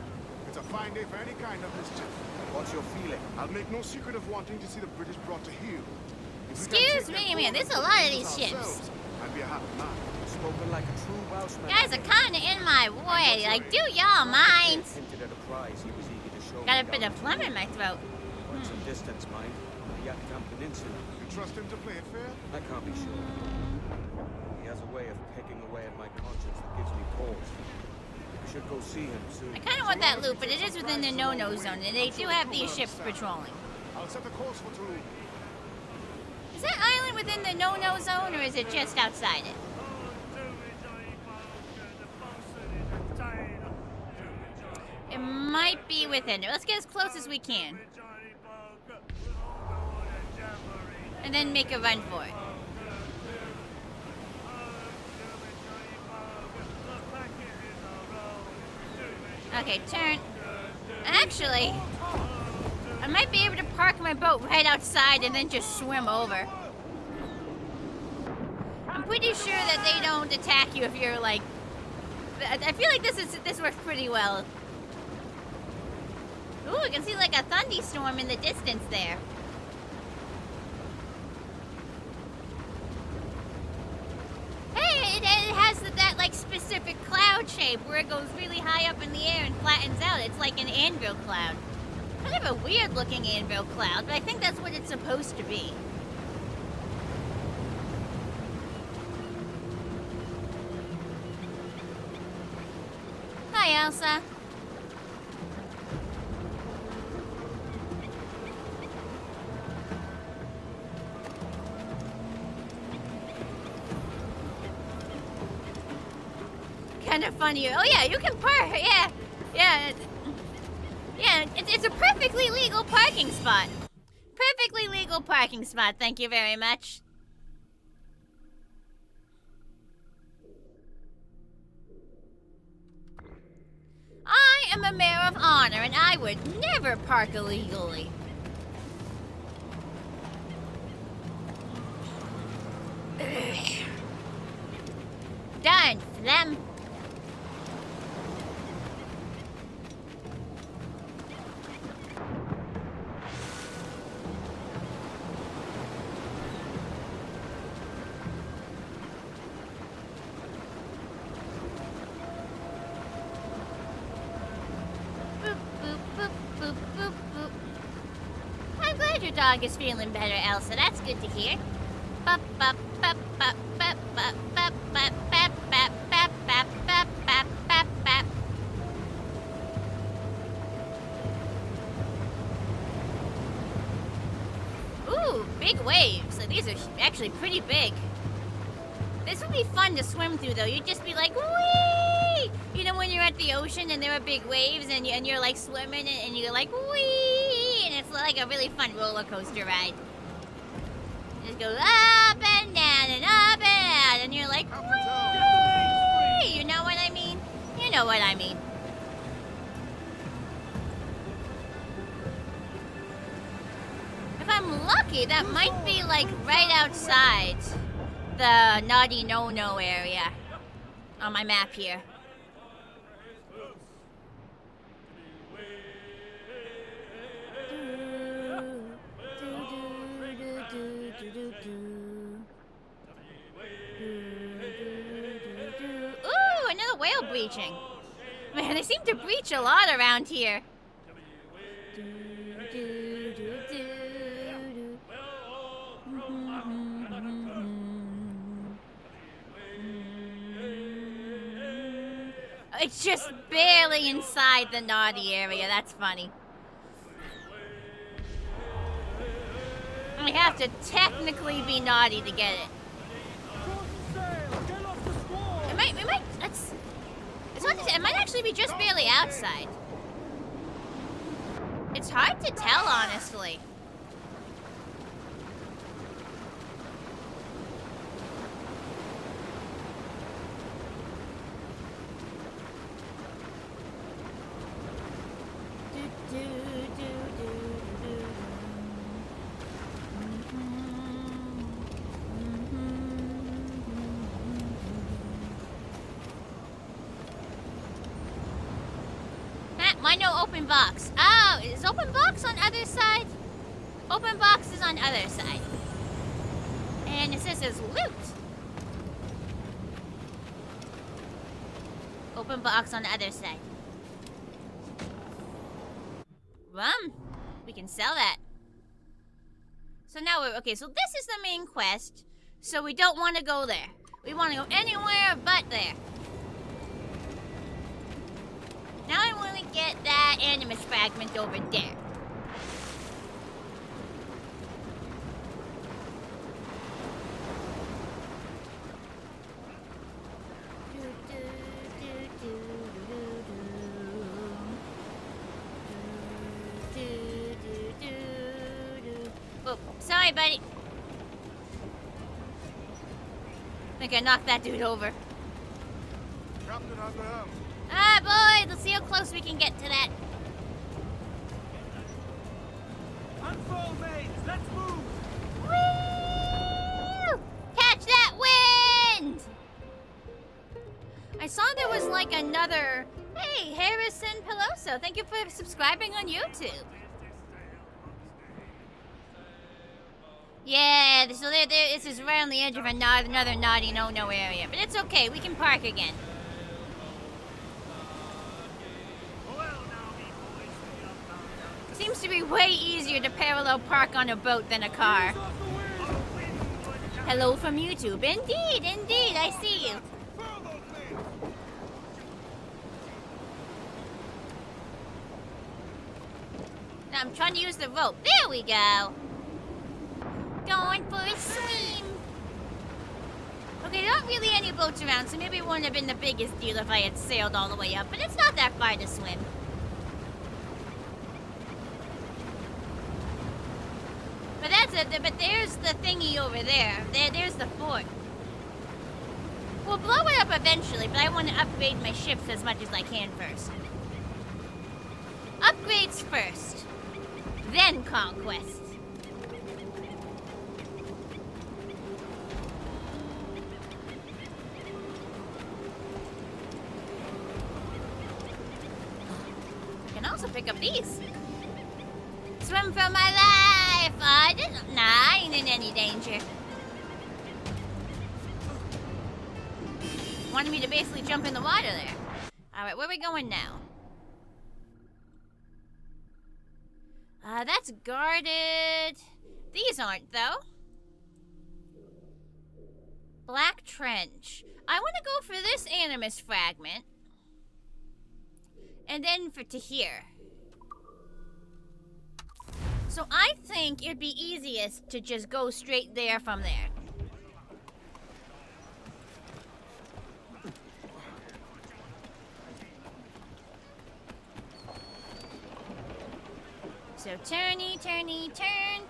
It's a fine day for any kind of mischief. What's your feeling? I'll make no secret of wanting to see the British brought to heel. If we can Excuse take me, their man, gold there's a and lot of put it to these use ships. ourselves, I'd be a happy man. Spoken like a true Welshman. You guys are kinda in my way. Like, do y'all mind? Hinted at a prize he was eager to show me Got a down bit of in phlegm in Tulum. my throat. Quite some distance, mind, on the Yucatan Peninsula. You trust him to play it fair? I can't be sure. He has a way of pecking away at my conscience that gives me pause. We should go see him soon. I kinda want that loop, but it is within the no-no zone, and they do have these ships patrolling. I'll set the course for Tulum. Is that island within the no-no zone, or is it just outside it? It might be within it. Let's get as close as we can. And then make a run for it. Okay, turn. Actually, I might be able to park my boat right outside and then just swim over. I'm pretty sure that they don't attack you if you're like... I feel like this works pretty well. Ooh, I can see like a thunderstorm in the distance there. Hey, it has that like specific cloud shape where it goes really high up in the air and flattens out. It's like an anvil cloud. Kind of a weird looking anvil cloud, but I think that's what it's supposed to be. Hi, Elsa. Kind of funny. Oh yeah, you can park. Yeah. It's a perfectly legal parking spot. perfectly legal parking spot, thank you very much. I am a mayor of honor, and I would never park illegally. Ugh. Done, Flem. I'm glad your dog is feeling better, Elsa. That's good to hear. Ooh, big waves. So these are actually pretty big. This would be fun to swim through, though. You'd just be like, whee! You know when you're at the ocean and there are big waves and you're like swimming and you're like, whee! And it's like a really fun roller coaster ride. You just go up and down and up and out and you're like, whee! You know what I mean? You know what I mean. If I'm lucky, that might be like right outside the naughty no-no area on my map here. Ooh, another whale breaching. Man, they seem to breach a lot around here. It's just barely inside the naughty area. That's funny. I have to technically be naughty to get it. It might actually be just barely outside. It's hard to tell, honestly. Why no open box? Oh, is open box on other side? Open box is on other side. And it says loot. Open box on the other side. We can sell that. So now we're, okay, so this is the main quest. So we don't want to go there. We want to go anywhere but there. Now I want to get that animus fragment over there. Oh, sorry, buddy. I think I knocked that dude over. Captain has the helm. Ah, boy, let's see how close we can get to that. Unfold, mates. Let's move. Woo! Catch that wind! I saw there was like another... Hey, Harrison Peloso, thank you for subscribing on YouTube. Yeah, so this is right on the edge of another naughty no-no area. But it's okay, we can park again. Seems to be way easier to parallel park on a boat than a car. Hello from YouTube. Indeed, indeed, I see you. Now I'm trying to use the rope. There we go. Going for a swim. Okay, there aren't really any boats around, so maybe it wouldn't have been the biggest deal if I had sailed all the way up, but it's not that far to swim. but there's the thingy over there. There's the fort. We'll blow it up eventually, but I want to upgrade my ships as much as I can first. Upgrades first, then conquest. I can also pick up these. Swim for my life! I ain't in any danger. Wanted me to basically jump in the water there. Alright, where are we going now? That's guarded. These aren't, though. Black Trench. I want to go for this Animus fragment. And then to here. So I think it'd be easiest to just go straight there from there. So turny, turny, turn,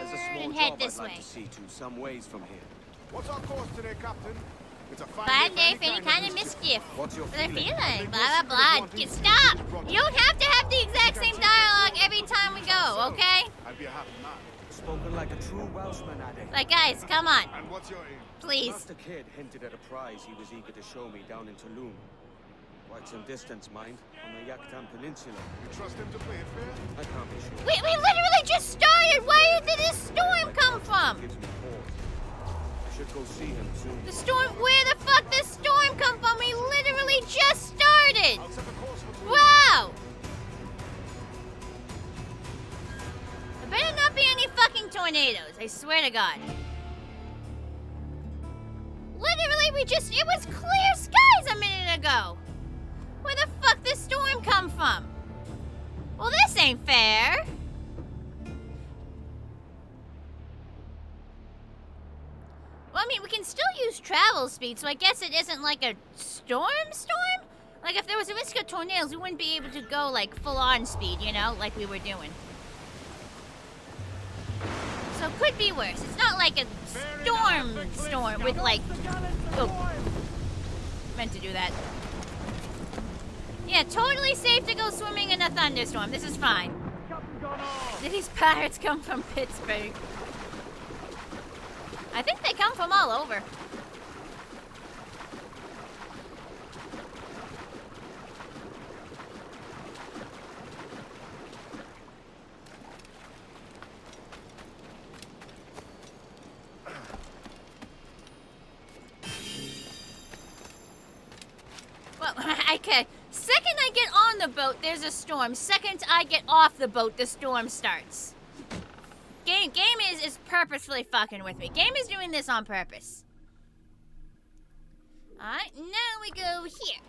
There's a small and head job this I'd way. like to see to some ways from here. What's our course today, Captain? It's a Fine day for any kind of mischief. What's your What a feeling? feeling. Blah, blah, blah. Stop! You don't have to have the exact same dialogue every time we go, okay? I'd be a happy man. Spoken like a true Welshman, Addy. Like, guys, come on. And what's your aim? Please. Master Kid hinted at a prize he was eager to show me down in Tulum. Quite some distance, mind, on the Yucatan Peninsula. You trust him to play it fair? I can't be sure. We literally just started. Where did this storm come from? Gives me pause. I should go see him soon. The storm, where the fuck this storm come from? We literally just started. I'll set a course for Wow. There better not be any fucking tornadoes. I swear to God. Literally, it was clear skies a minute ago. Where the fuck this storm come from? Well, this ain't fair. Well, I mean, we can still use travel speed, so I guess it isn't like a storm? Like, if there was a risk of tornadoes, we wouldn't be able to go, like, full-on speed, you know, like we were doing. So it could be worse. It's not like a storm with, like... Oh. Meant to do that. Yeah, totally safe to go swimming in a thunderstorm. This is fine. These pirates come from Pittsburgh. I think they come from all over. Well, okay. Second I get on the boat, there's a storm. Second I get off the boat, the storm starts. Game is purposefully fucking with me. Game is doing this on purpose. Alright, now we go here.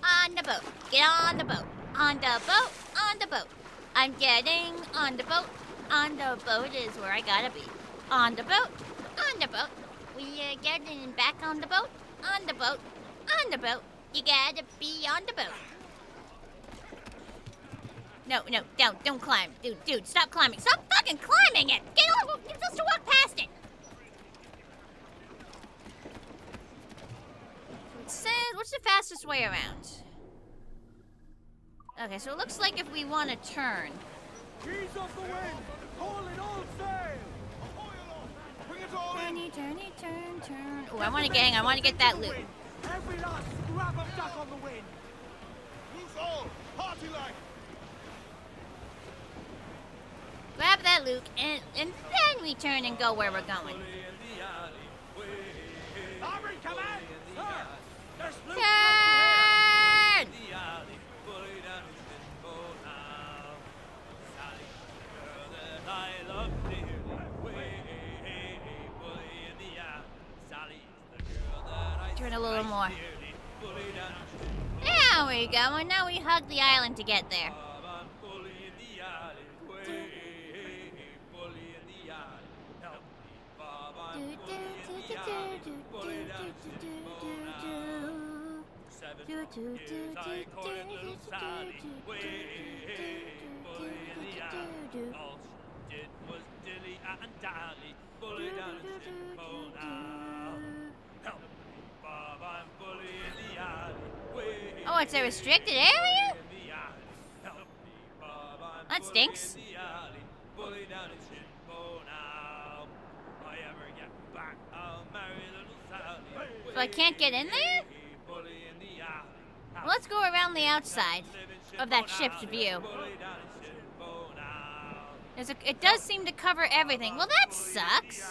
On the boat. Get on the boat. On the boat. On the boat. I'm getting on the boat. On the boat is where I gotta be. On the boat. On the boat. We are getting back on the boat. On the boat. On the boat. You gotta be on the boat. No, don't climb. Dude, stop climbing. Stop fucking climbing it! Get on! You're supposed to walk past it! It says, what's the fastest way around? Okay, so it looks like if we want to turn. Ease off the wind! Haul it all sail! Bring it all in! Turn. Oh, I want to get that loot. Every last scrap of duck on the wind! Loose all! Party like! Grab that loot, and then we turn and go where we're going. Aubrey, come in! Sir! There's loot! Turn! Turn a little more. There we go, and now we hug the island to get there. Do, do, do, do, I do, courted do, little do, Sally. do, Way, bully in the eye. do, do. All she did was dilly and dally. Bully down and shimbo now. Help me, Bob, I'm bully in the alley. Way, Oh, it's a restricted area? in the alley. Help me, Bob, I'm That bully stinks. in the alley. Bully down and shimbo now. If I ever get back, I'll marry little Sally. So I can't get in there? Bully in the alley. Well, let's go around the outside of that ship's view. It does seem to cover everything. Well, that sucks.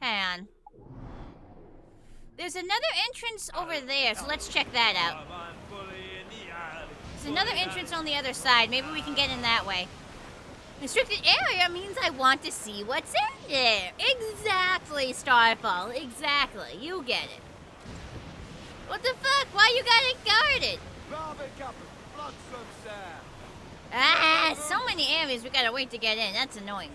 Hang on. There's another entrance over there, so let's check that out. There's another entrance on the other side. Maybe we can get in that way. Restricted area means I want to see what's in there. Exactly, Starfall. Exactly. You get it. What the fuck? Why you got it guarded? Ah, so many areas we gotta wait to get in. That's annoying.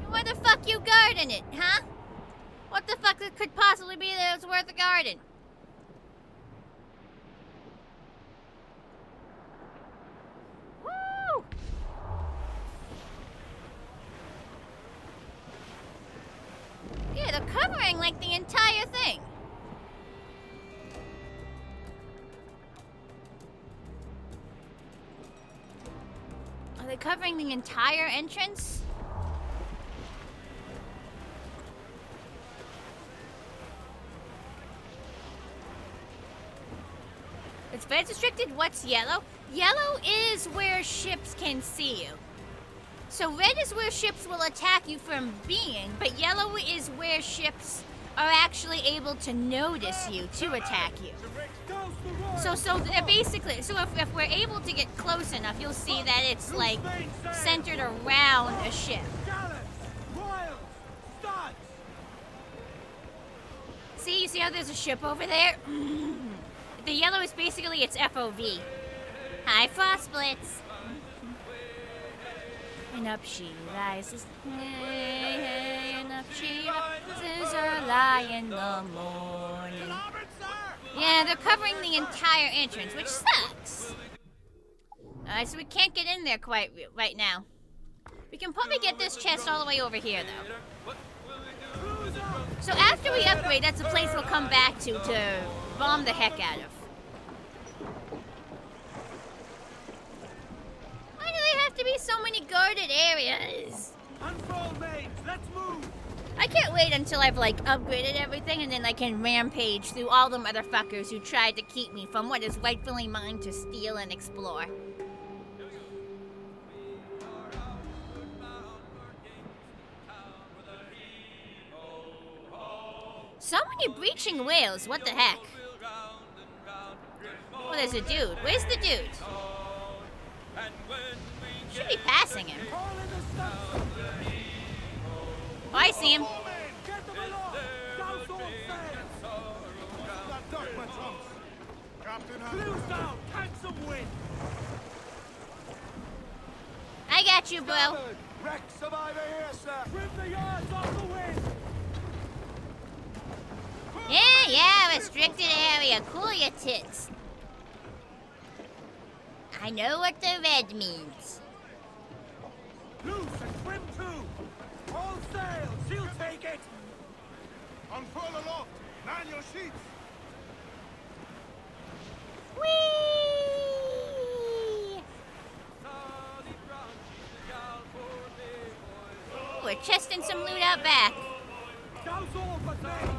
Why the fuck you guarding it, huh? What the fuck could possibly be that's worth a guarding? Woo! Yeah, they're covering like the entire thing. Are they covering the entire entrance? It's very restricted. What's yellow? Yellow is where ships can see you. So red is where ships will attack you from being, but yellow is where ships are actually able to notice you to attack you. So they're basically, so if we're able to get close enough, you'll see that it's like centered around a ship. See, you see how there's a ship over there? The yellow is basically its FOV. Hi, Frost Splits. And up she rises. And up she rises early in the morning. Yeah, they're covering the entire entrance, which sucks. Alright, so we can't get in there quite right now. We can probably get this chest all the way over here, though. So after we upgrade, that's a place we'll come back to bomb the heck out of. Why do they have to be so many guarded areas? Unfold mains, let's move! I can't wait until I've like upgraded everything and then I can rampage through all the motherfuckers who tried to keep me from what is rightfully mine to steal and explore. So many breaching whales, what the heck? Oh, there's a dude. Where's the dude? Should be passing him. Oh, I see him. I got you, bro. Wreck survivor here, sir. Trim the yards off the wind! Yeah, restricted area. Cool your tits. I know what the red means. Loose and trim too! All sails, she'll take it! Unfurl aloft. Man your sheets. Whee! Ooh, we're chesting some loot out back.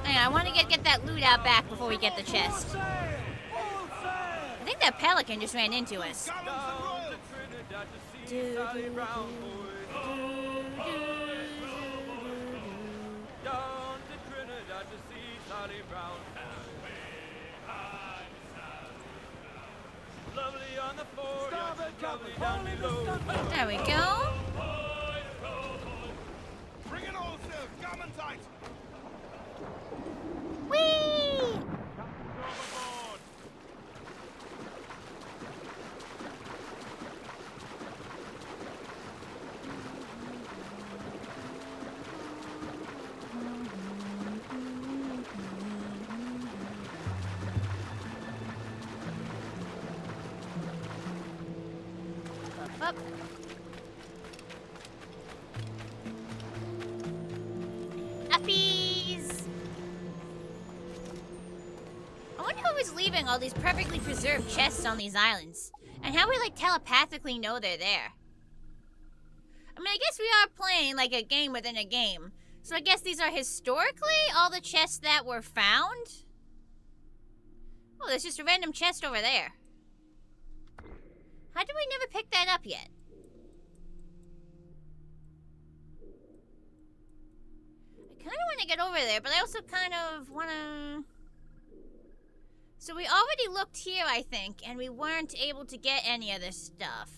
Hang on, I want to get that loot out back before we get the chest. I think that pelican just ran into us. There we go. Bring it all, sir. Gammon tight. Whee! up. Uppies! I wonder who is leaving all these perfectly preserved chests on these islands. And how we, like, telepathically know they're there. I mean, I guess we are playing, like, a game within a game. So I guess these are historically all the chests that were found? Oh, there's just a random chest over there. How did we never pick that up yet? I kind of want to get over there, but I also kind of want to... So we already looked here, I think, and we weren't able to get any of this stuff.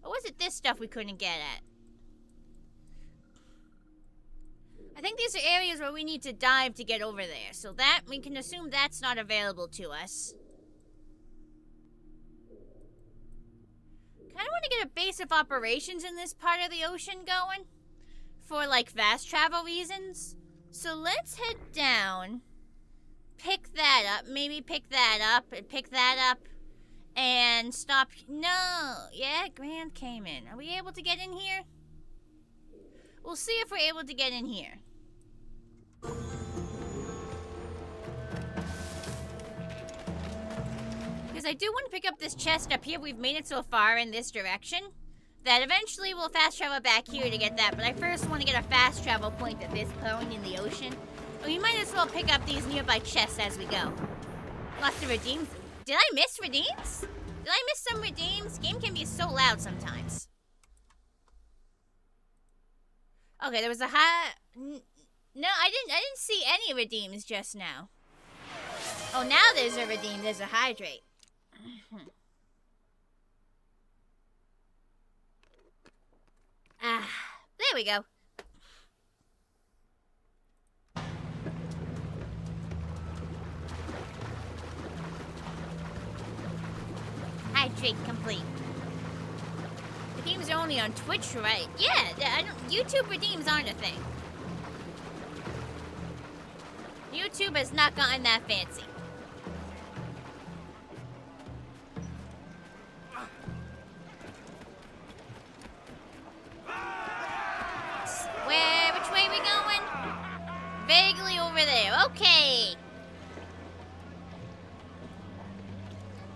Or was it this stuff we couldn't get at? I think these are areas where we need to dive to get over there. So that, we can assume that's not available to us. Kind of want to get a base of operations in this part of the ocean going. For, like, fast travel reasons. So let's head down. Pick that up. Maybe pick that up. And pick that up. And stop. No. Yeah, Grand Cayman. Are we able to get in here? We'll see if we're able to get in here. Because I do want to pick up this chest up here. We've made it so far in this direction that eventually we'll fast travel back here to get that. But I first want to get a fast travel point at this point in the ocean. We might as well pick up these nearby chests as we go. Lots of redeems. Did I miss redeems? Did I miss some redeems? Game can be so loud sometimes. Okay, there was a high... No, I didn't see any redeems just now. Oh, now there's a redeem. There's a hydrate. Ah, there we go. Hydrate complete. Redeems are only on Twitch, right? Yeah, YouTube redeems aren't a thing. YouTube has not gotten that fancy. Which way are we going? Vaguely over there. Okay.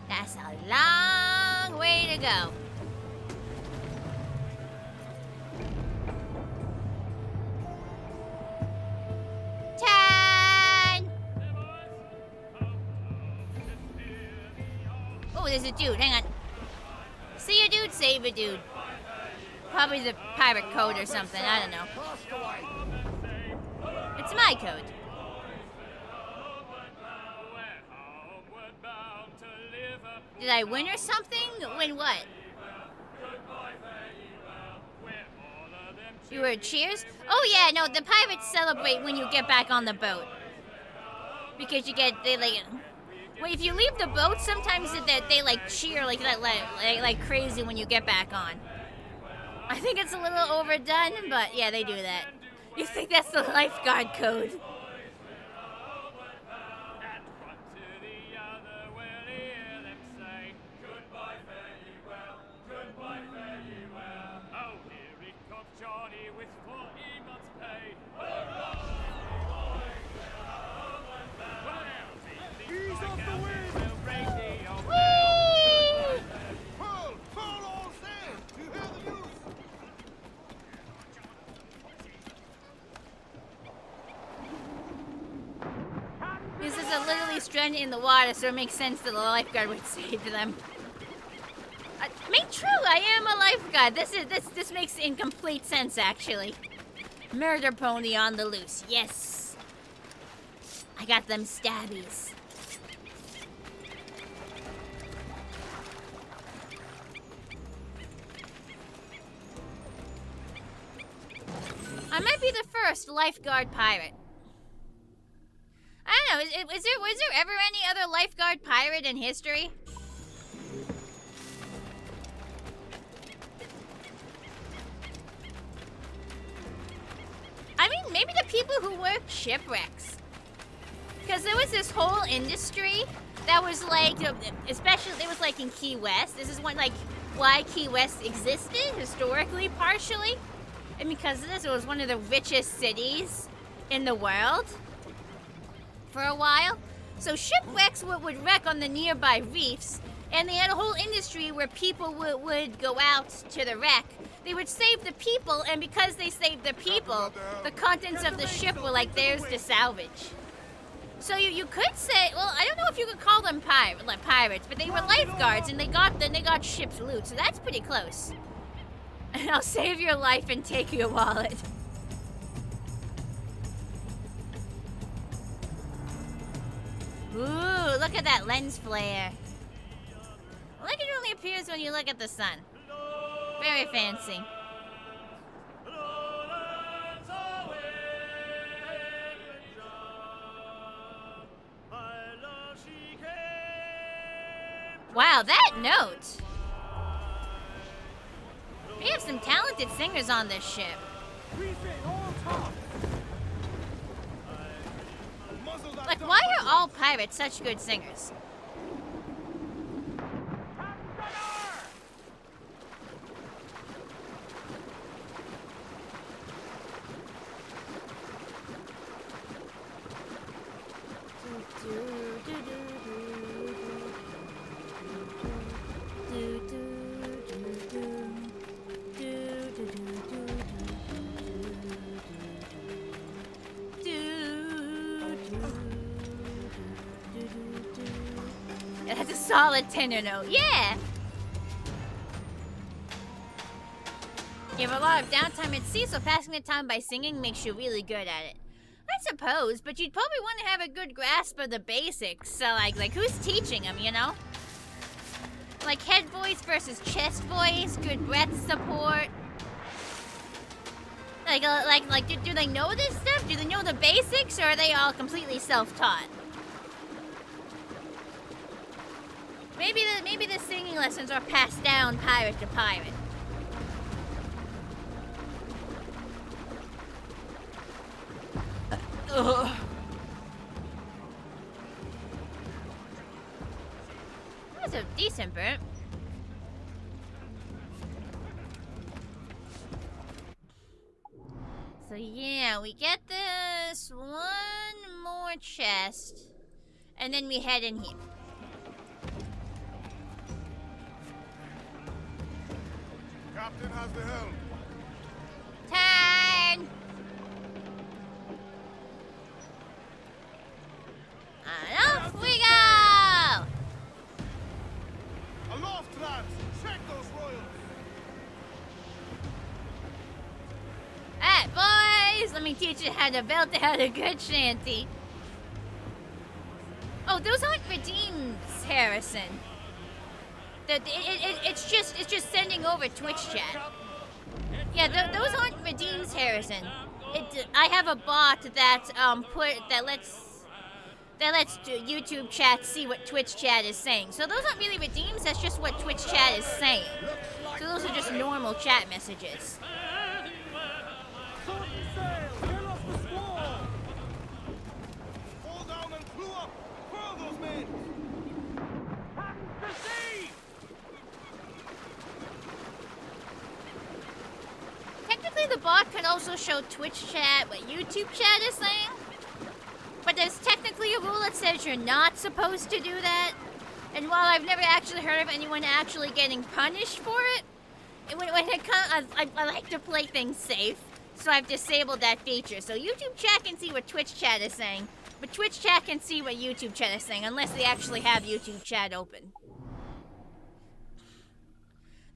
That's a long way to go. Oh, there's a dude. Hang on. See a dude, save a dude. Probably the pirate code or something. I don't know. It's my code. Did I win or something? Win what? You were cheers? Oh yeah, no, the pirates celebrate when you get back on the boat. Because you get, well, if you leave the boat, sometimes they like cheer like crazy when you get back on. I think it's a little overdone, but yeah, they do that. You think that's the lifeguard code? This is literally stranded in the water, so it makes sense that the lifeguard would save them. I mean, true, I am a lifeguard. This makes incomplete sense, actually. Murder pony on the loose, yes. I got them stabbies. I might be the first lifeguard pirate. I don't know, was there ever any other lifeguard pirate in history? I mean, maybe the people who worked shipwrecks. Because there was this whole industry that was like, especially, it was like in Key West. This is one, like, why Key West existed historically, partially. And because of this, it was one of the richest cities in the world for a while. So shipwrecks would wreck on the nearby reefs, and they had a whole industry where people would go out to the wreck. They would save the people, and because they saved the people, the contents of the ship were like theirs to salvage. So you could say, well, I don't know if you could call them pirates, but they were lifeguards, and they got ship's loot, so that's pretty close. And I'll save your life and take your wallet. Ooh, look at that lens flare. Like it only appears when you look at the sun. Very fancy. Wow, that note! We have some talented singers on this ship. Like, why are all pirates such good singers? It has a solid tenor note. Yeah! You have a lot of downtime at sea, so passing the time by singing makes you really good at it. I suppose, but you'd probably want to have a good grasp of the basics. So, like who's teaching them, you know? Like head voice versus chest voice, good breath support. Do they know this stuff? Do they know the basics, or are they all completely self-taught? Maybe the singing lessons are passed down pirate to pirate. Ugh. That was a decent burp. So yeah, we get this one more chest, and then we head in here. Captain has the helm. Turn! And off we go! Aloft, lads! Check those royals! Alright, boys! Let me teach you how to belt out a good shanty. Oh, those aren't redeems, Harrison. It's just sending over Twitch chat. Yeah, those aren't redeems, Harrison. I have a bot that lets YouTube chat see what Twitch chat is saying. So those aren't really redeems. That's just what Twitch chat is saying. So those are just normal chat messages. Fall down and clue up! Furl those men! Technically, the bot can also show Twitch chat what YouTube chat is saying. But there's technically a rule that says you're not supposed to do that. And while I've never actually heard of anyone actually getting punished for it, when it comes, I like to play things safe. So I've disabled that feature. So YouTube chat can see what Twitch chat is saying, but Twitch chat can see what YouTube chat is saying, unless they actually have YouTube chat open.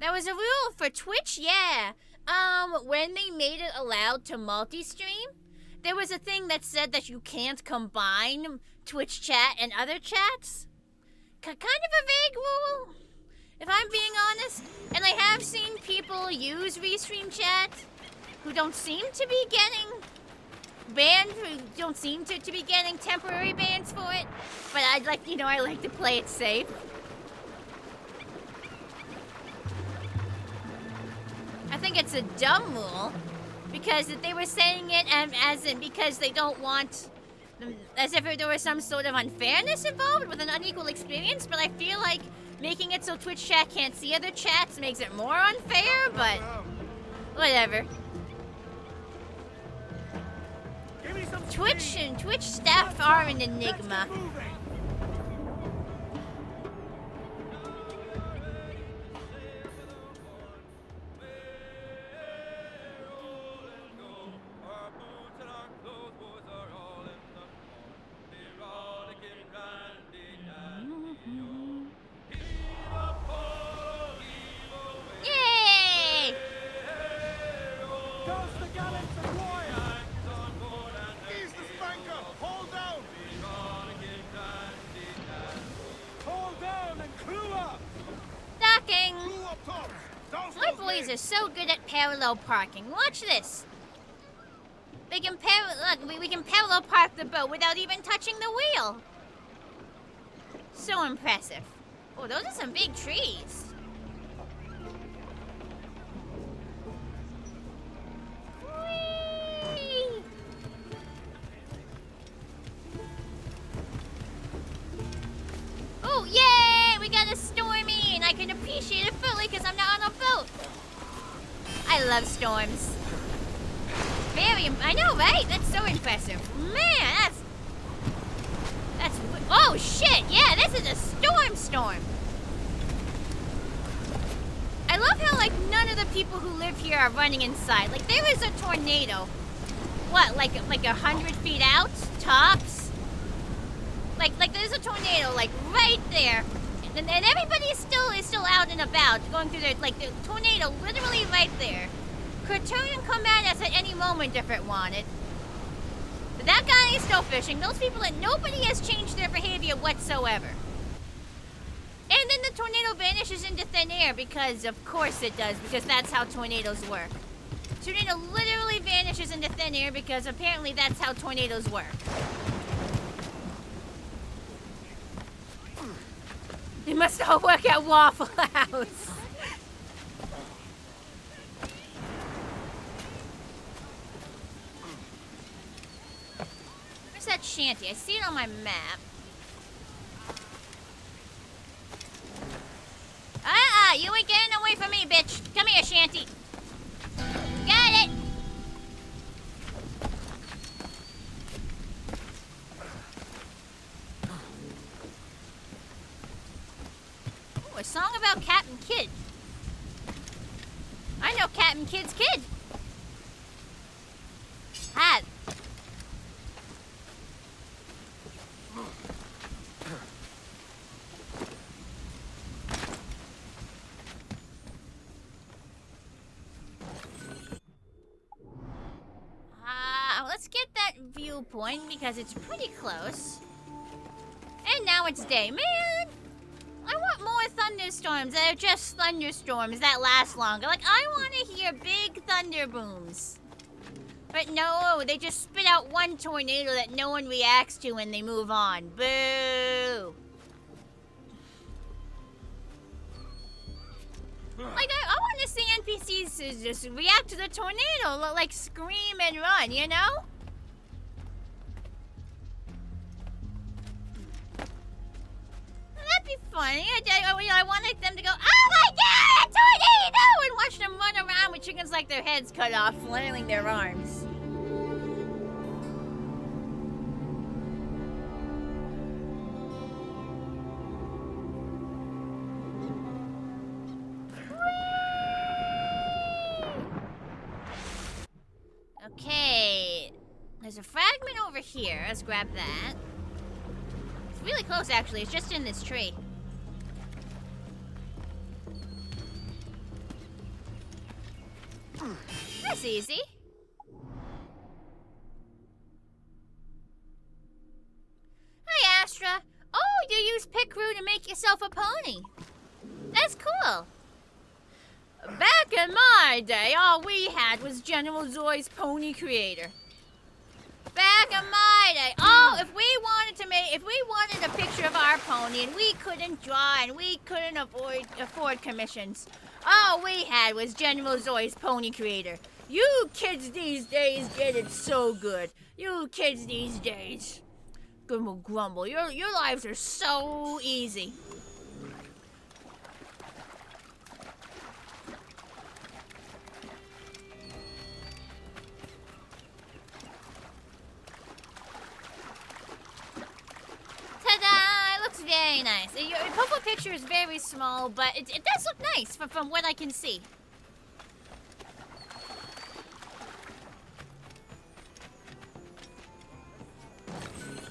There was a rule for Twitch, yeah. When they made it allowed to multi-stream, there was a thing that said that you can't combine Twitch chat and other chats. Kind of a vague rule, if I'm being honest. And I have seen people use Restream chat who don't seem to be getting banned, who don't seem to be getting temporary bans for it. But I like to play it safe. I think it's a dumb rule, because they were saying it because they don't want, as if there was some sort of unfairness involved with an unequal experience. But I feel like Making it so Twitch chat can't see other chats makes it more unfair, but whatever. Give me some Twitch and Twitch staff are an enigma. Yay! Goes the gallant warrior. Ease the spanker! Hold down! Hold down and clue up. Docking! Glue up top! Douse My those boys men. are so good at parallel parking. Watch this. They can we can parallel park the boat without even touching the wheel. So impressive. Oh, those are some big trees. Whee! Oh, yay! We got a Stormy, and I can appreciate it fully because I'm not on a boat. I love storms. I know, right? That's so impressive. Man, oh shit, yeah, this is a storm. I love how, like, none of the people who live here are running inside. Like, there is a tornado. What, like 100 feet out? Tops? Like there's a tornado, like, right there. And everybody is still out and about, going through their, like, the tornado literally right there. Could turn and come at us at any moment if it wanted. But that guy is still fishing. Those people, that nobody has changed their behavior whatsoever. And then the tornado vanishes into thin air because, of course it does, because that's how tornadoes work. Tornado literally vanishes into thin air because apparently that's how tornadoes work. They must all work at Waffle House. Where's that shanty? I see it on my map. You ain't getting away from me, bitch. Come here, shanty. Got it. Ooh, a song about Captain Kidd. I know Captain Kidd's kid. Hat. Let's get that viewpoint because it's pretty close. And now it's day. Man, I want more thunderstorms that are just thunderstorms that last longer. Like, I want to hear big thunder booms. But no, they just spit out one tornado that no one reacts to when they move on. Boo! Like, I want to see NPCs just react to the tornado, like scream and run, you know? That'd be funny. I wanted them to go, oh my god, a tornado! And watch them run around with chickens like their heads cut off, flailing their arms. Okay, there's a fragment over here. Let's grab that. It's really close, actually. It's just in this tree. That's easy. Hi, Astra. Oh, you use Pickroo to make yourself a pony. That's cool. Back in my day, all we had was General Zoi's Pony Creator. Back in my day, if we wanted a picture of our pony and we couldn't draw and we couldn't afford commissions, all we had was General Zoi's Pony Creator. You kids these days get it so good. You kids these days, grumble. Your lives are so easy. very nice. Your profile picture is very small, but it does look nice from what I can see.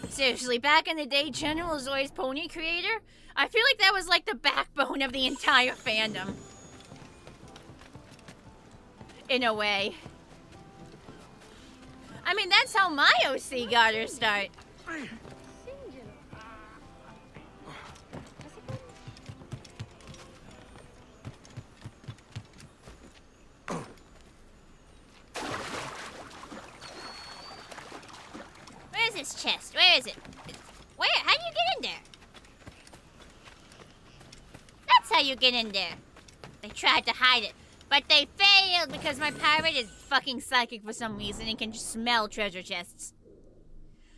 Seriously, back in the day, General Zoi's pony creator, I feel like that was like the backbone of the entire fandom. In a way. I mean, that's how my OC got her start. Where's this chest? Where is it? Where? How do you get in there? That's how you get in there. They tried to hide it, but they failed because my pirate is fucking psychic for some reason and can just smell treasure chests.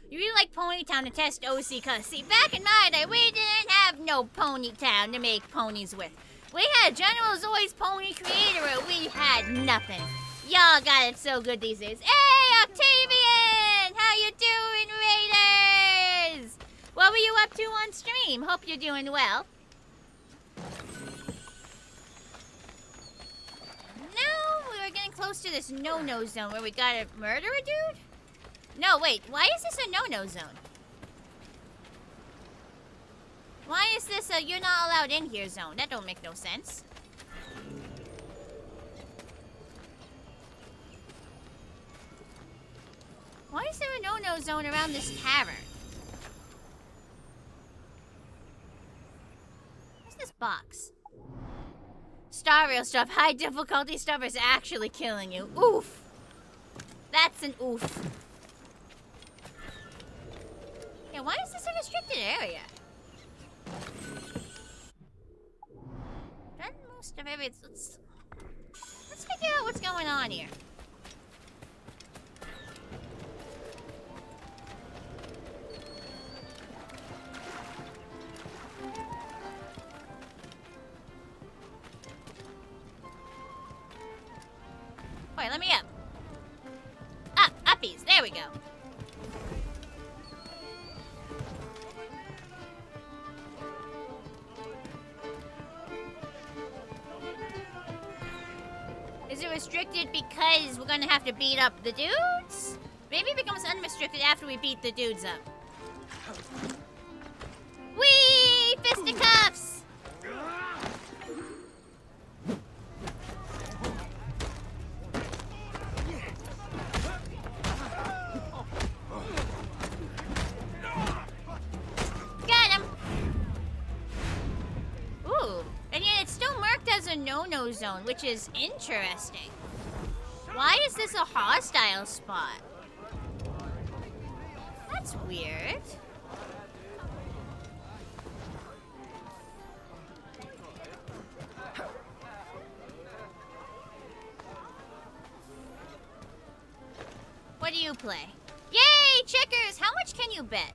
You really like Ponytown to test OC, cause see, back in my day, we didn't have no Ponytown to make ponies with. We had General Zoi's pony creator, and we had nothing. Y'all got it so good these days. Hey, Octavian! How you doing, Raiders? What were you up to on stream? Hope you're doing well. No, we were getting close to this no-no zone where we gotta murder a dude? No, wait, why is this a no-no zone? Why is this a you're not allowed in here zone? That don't make no sense. Why is there a no-no zone around this tavern? What's this box? Star Rail stuff. High difficulty stuff is actually killing you. Oof. That's an oof. Yeah, why is this a restricted area? Done most of it. Let's figure out what's going on here. Wait, let me up. Up, uppies. There we go. Is it restricted because we're gonna have to beat up the dudes? Maybe it becomes unrestricted after we beat the dudes up. Whee! Fisticuffs! Got him! Ooh, and yet it's still marked as a no-no zone, which is interesting. Why is this a hostile spot? That's weird. What do you play? Yay, checkers! How much can you bet?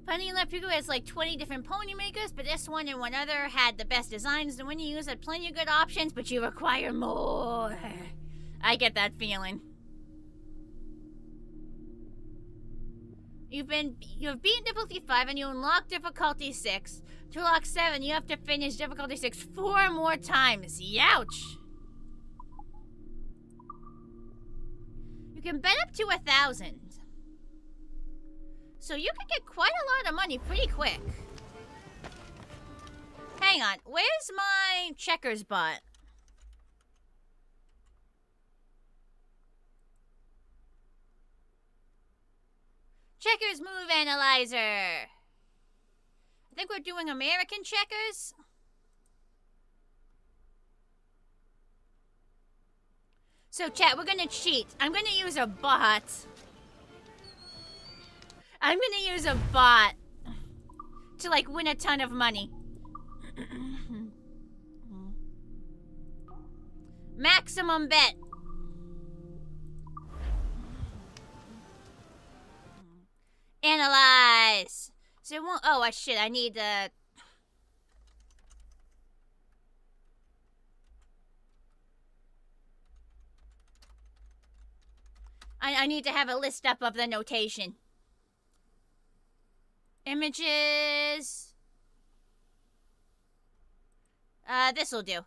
Funny enough, Pico has like 20 different pony makers, but this one and one other had the best designs. The one you use had plenty of good options, but you require more. I get that feeling. You have beaten difficulty 5 and you unlock difficulty 6. To unlock 7, you have to finish difficulty 6 4 more times. Youch! You can bet up to 1,000. So you can get quite a lot of money pretty quick. Hang on, where's my checkers bot? Checkers move analyzer. I think we're doing American checkers. So chat, we're gonna cheat. I'm gonna use a bot. I'm gonna use a bot to like win a ton of money. Maximum bet. Analyze. So it won't. Oh, shit. I need I need to have a list up of the notation. Images. This'll do.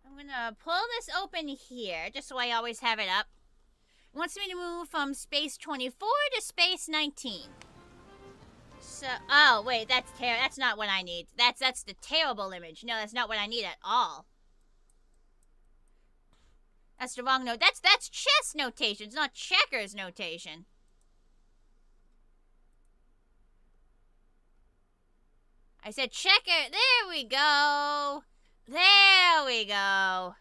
I'm gonna pull this open here, just so I always have it up. It wants me to move from space 24 to space 19. So, oh wait, that's not what I need. That's the terrible image. No, that's not what I need at all. That's the wrong note. That's chess notation. It's not checkers notation. I said checker. There we go. There we go.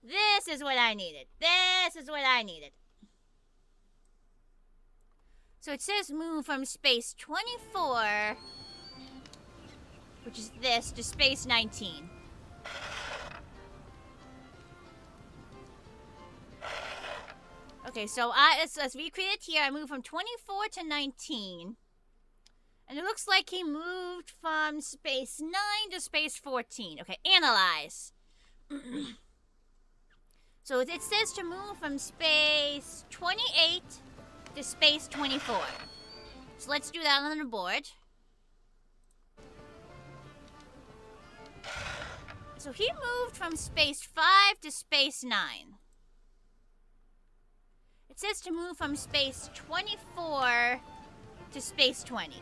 This is what I needed. This is what I needed. So it says move from space 24, which is this, to space 19. Okay, so let's recreate it here. I moved from 24 to 19. And it looks like he moved from space 9 to space 14. Okay, analyze. So it says to move from space 28 to space 24. So let's do that on the board. So he moved from space 5 to space 9. It says to move from space 24 to space 20.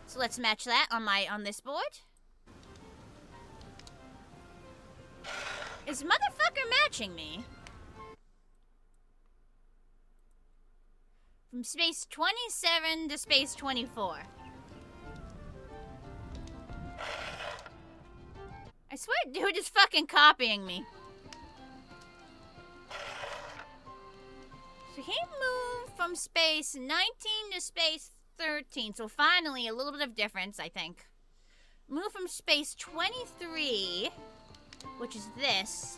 So let's match that on this board. Is motherfucker matching me? From space 27 to space 24. I swear dude is fucking copying me. So he moved from space 19 to space 13. So finally a little bit of difference, I think. Move from space 23, which is this,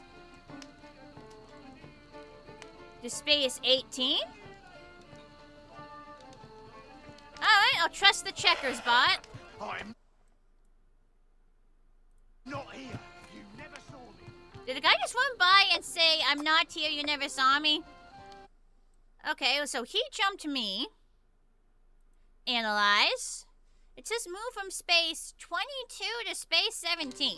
to space 18. Alright, I'll trust the checkers bot. I'm not here. You never saw me. Did a guy just run by and say, I'm not here, you never saw me? Okay, so he jumped me. Analyze. It says move from space 22 to space 17.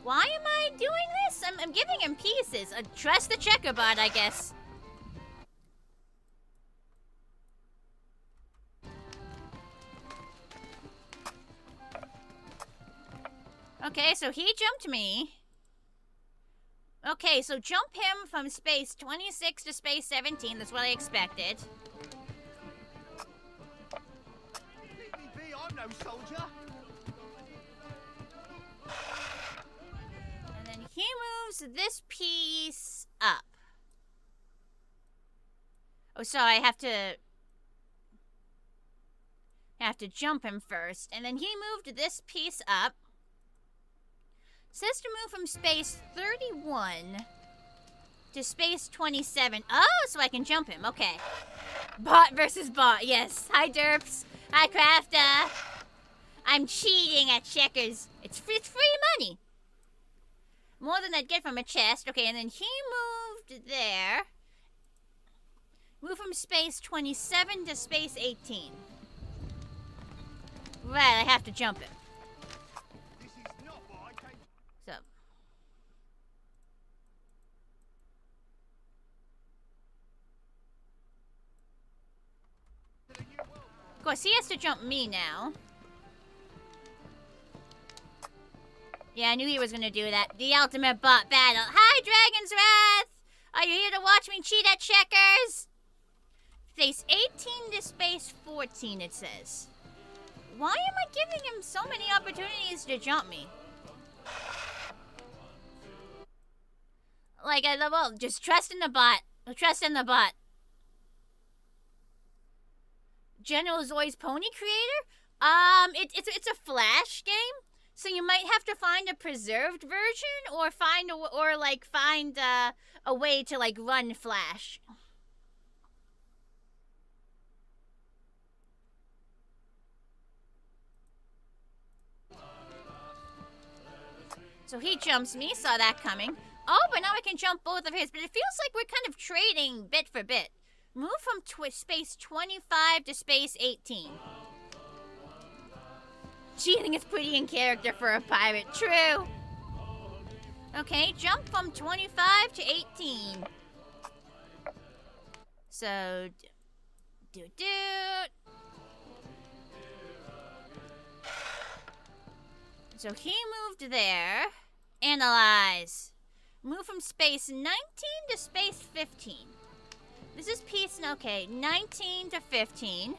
Why am I doing this? I'm giving him pieces. Trust the checker bot, I guess. Okay, so he jumped me. Okay, so jump him from space 26 to space 17. That's what I expected. Leave me be, I'm no soldier. And then he moves this piece up. Oh, so I have to jump him first. And then he moved this piece up. Says to move from space 31 to space 27. Oh, so I can jump him. Okay. Bot versus bot. Yes. Hi, Derps. Hi, Crafter. I'm cheating at checkers. It's free money. More than I'd get from a chest. Okay, and then he moved there. Move from space 27 to space 18. Right, I have to jump him. This is not what I came So. to the new world. Of course, he has to jump me now. Yeah, I knew he was gonna do that. The ultimate bot battle. Hi, Dragon's Wrath! Are you here to watch me cheat at checkers? Space 18 to space 14, it says. Why am I giving him so many opportunities to jump me? Like, well, just trust in the bot. Trust in the bot. General Zoi's Pony Creator? It's a Flash game, so you might have to find a preserved version, or find a way to like run Flash. So he jumps me, saw that coming. Oh, but now I can jump both of his. But it feels like we're kind of trading bit for bit. Move from space 25 to space 18. Cheating is pretty in character for a pirate. True. Okay, jump from 25 to 18. So, do. So he moved there. Analyze. Move from space 19 to space 15. This is piece, okay, 19 to 15.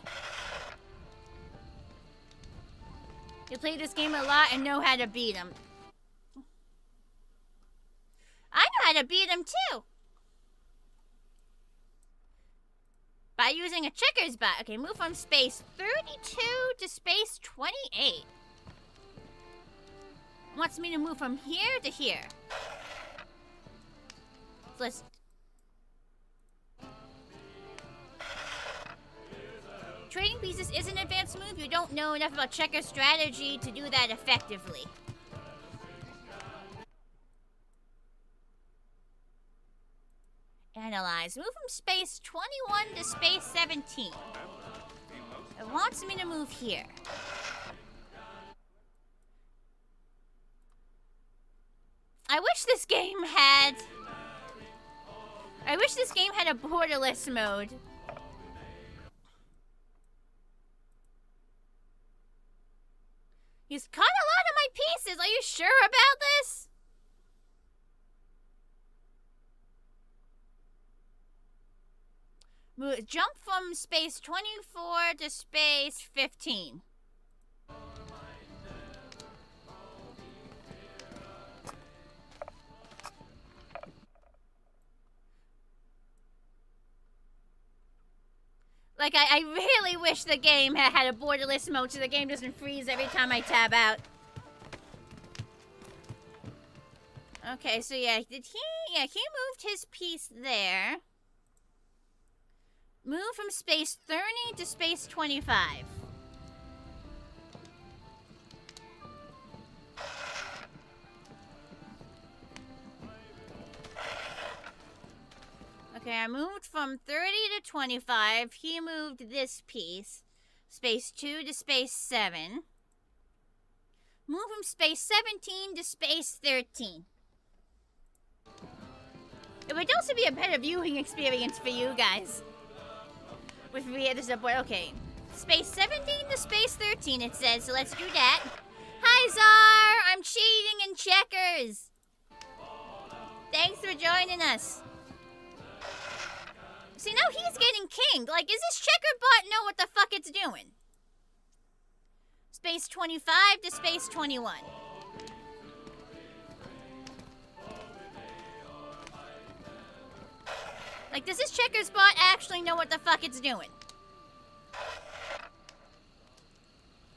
You play this game a lot and know how to beat him. I know how to beat him too. By using a checkers bot. Okay, move from space 32 to space 28. Wants me to move from here to here. So let's... Trading pieces is an advanced move. You don't know enough about checker strategy to do that effectively. Analyze. Move from space 21 to space 17. It wants me to move here. I wish this game had a borderless mode. He's cut a lot of my pieces. Are you sure about this? Jump from space 24 to space 15. Like, I really wish the game had a borderless mode so the game doesn't freeze every time I tab out. Okay, so yeah, he moved his piece there. Move from space 30 to space 25. Okay, I moved from 30 to 25. He moved this piece. Space 2 to space 7. Move from space 17 to space 13. It would also be a better viewing experience for you guys. With this board. Okay. Space 17 to space 13 it says, so let's do that. Hi Czar! I'm cheating in checkers! Thanks for joining us. See, now he's getting kinged. Like, is this checker bot know what the fuck it's doing? Space 25 to space 21. Like, does this checkers bot actually know what the fuck it's doing?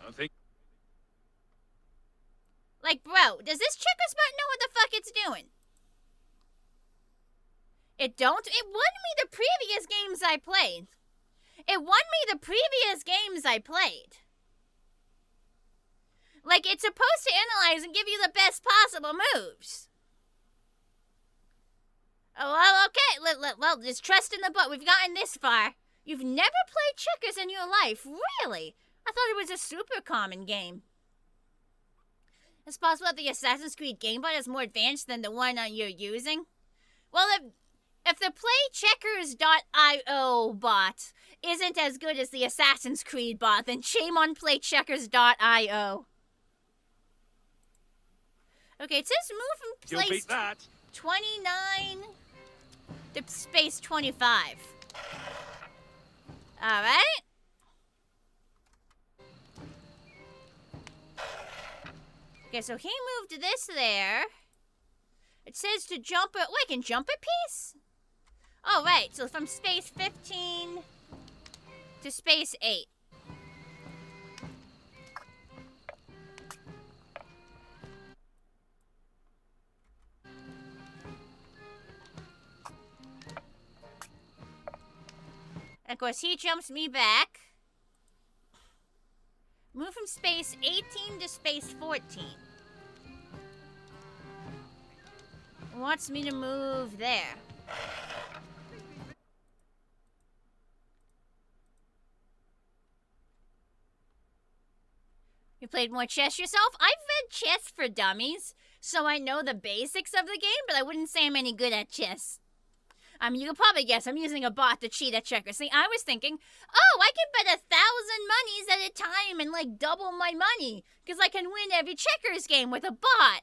I think. Like, bro, does this checkers bot know what the fuck it's doing? It won me the previous games I played. It won me the previous games I played. Like, it's supposed to analyze and give you the best possible moves. Oh, well, okay. Well, just trust in the bot. We've gotten this far. You've never played checkers in your life. Really? I thought it was a super common game. It's possible that the Assassin's Creed game bot is more advanced than the one you're using. Well, if the playcheckers.io bot isn't as good as the Assassin's Creed bot, then shame on playcheckers.io. Okay, it says move from place 29 to space 25. Alright. Okay, so he moved this there. It says to jump it. Wait, I can jump a piece? Oh, right. So from space 15 to space 8. And of course, he jumps me back. Move from space 18 to space 14. wants me to move there. You played more chess yourself? I've read Chess for Dummies, so I know the basics of the game, but I wouldn't say I'm any good at chess. I mean, you could probably guess I'm using a bot to cheat at checkers. See, I was thinking, oh, I can bet 1,000 monies at a time and, like, double my money, because I can win every checkers game with a bot.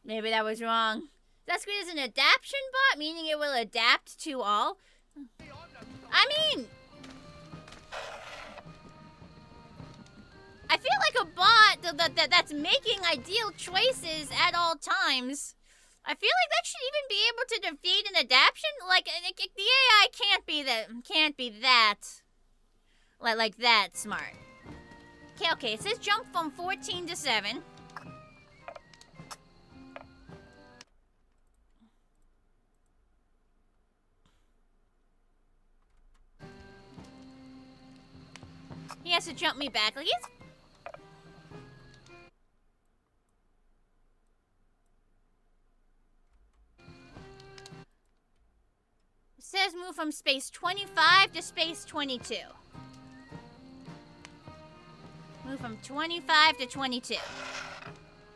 Maybe that was wrong. That's good as an adaption bot, meaning it will adapt to all. I mean, I feel like a bot that's making ideal choices at all times. I feel like that should even be able to defeat an adaptation. Like the AI can't be that like that smart. Okay. It says jump from 14 to 7. He has to jump me back. Like he's. It says move from space 25 to space 22. Move from 25 to 22.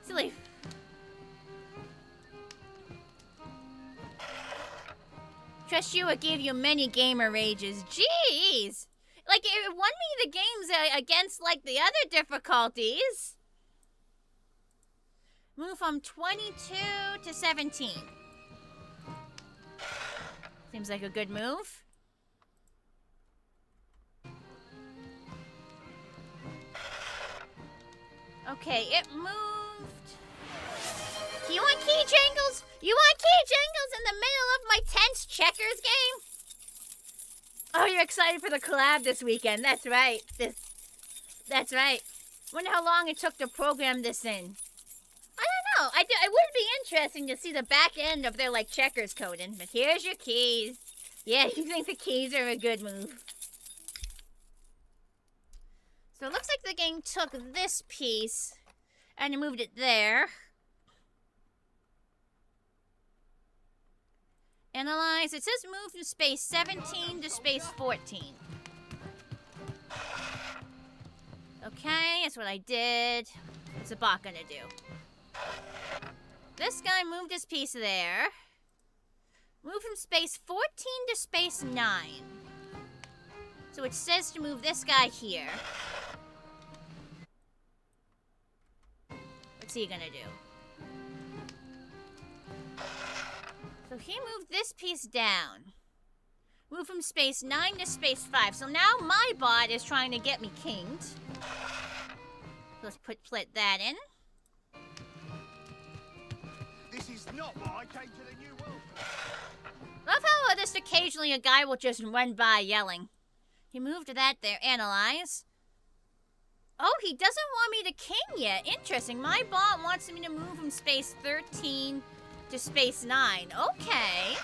Silly. Trust you, it gave you many gamer rages. Jeez! Like, it won me the games against, like, the other difficulties. Move from 22 to 17. Seems like a good move. Okay, it moved. You want key jangles? You want key jangles in the middle of my tense checkers game? Oh, you're excited for the collab this weekend. That's right. That's right. Wonder how long it took to program this in. I don't know. It would be interesting to see the back end of their, like, checkers coding. But here's your keys. Yeah, you think the keys are a good move. So it looks like the game took this piece and moved it there. Analyze. It says move from space 17 to space 14. Okay, that's what I did. What's the bot gonna do? This guy moved his piece there. Move from space 14 to space 9. So it says to move this guy here. What's he gonna do? So he moved this piece down. Move from space 9 to space 5. So now my bot is trying to get me kinged. Let's put that in. This is not what I came to the new world for. Love how just occasionally a guy will just run by yelling. He moved that there. Analyze. Oh, he doesn't want me to king yet. Interesting. My bot wants me to move from space 13 to space 9. Okay.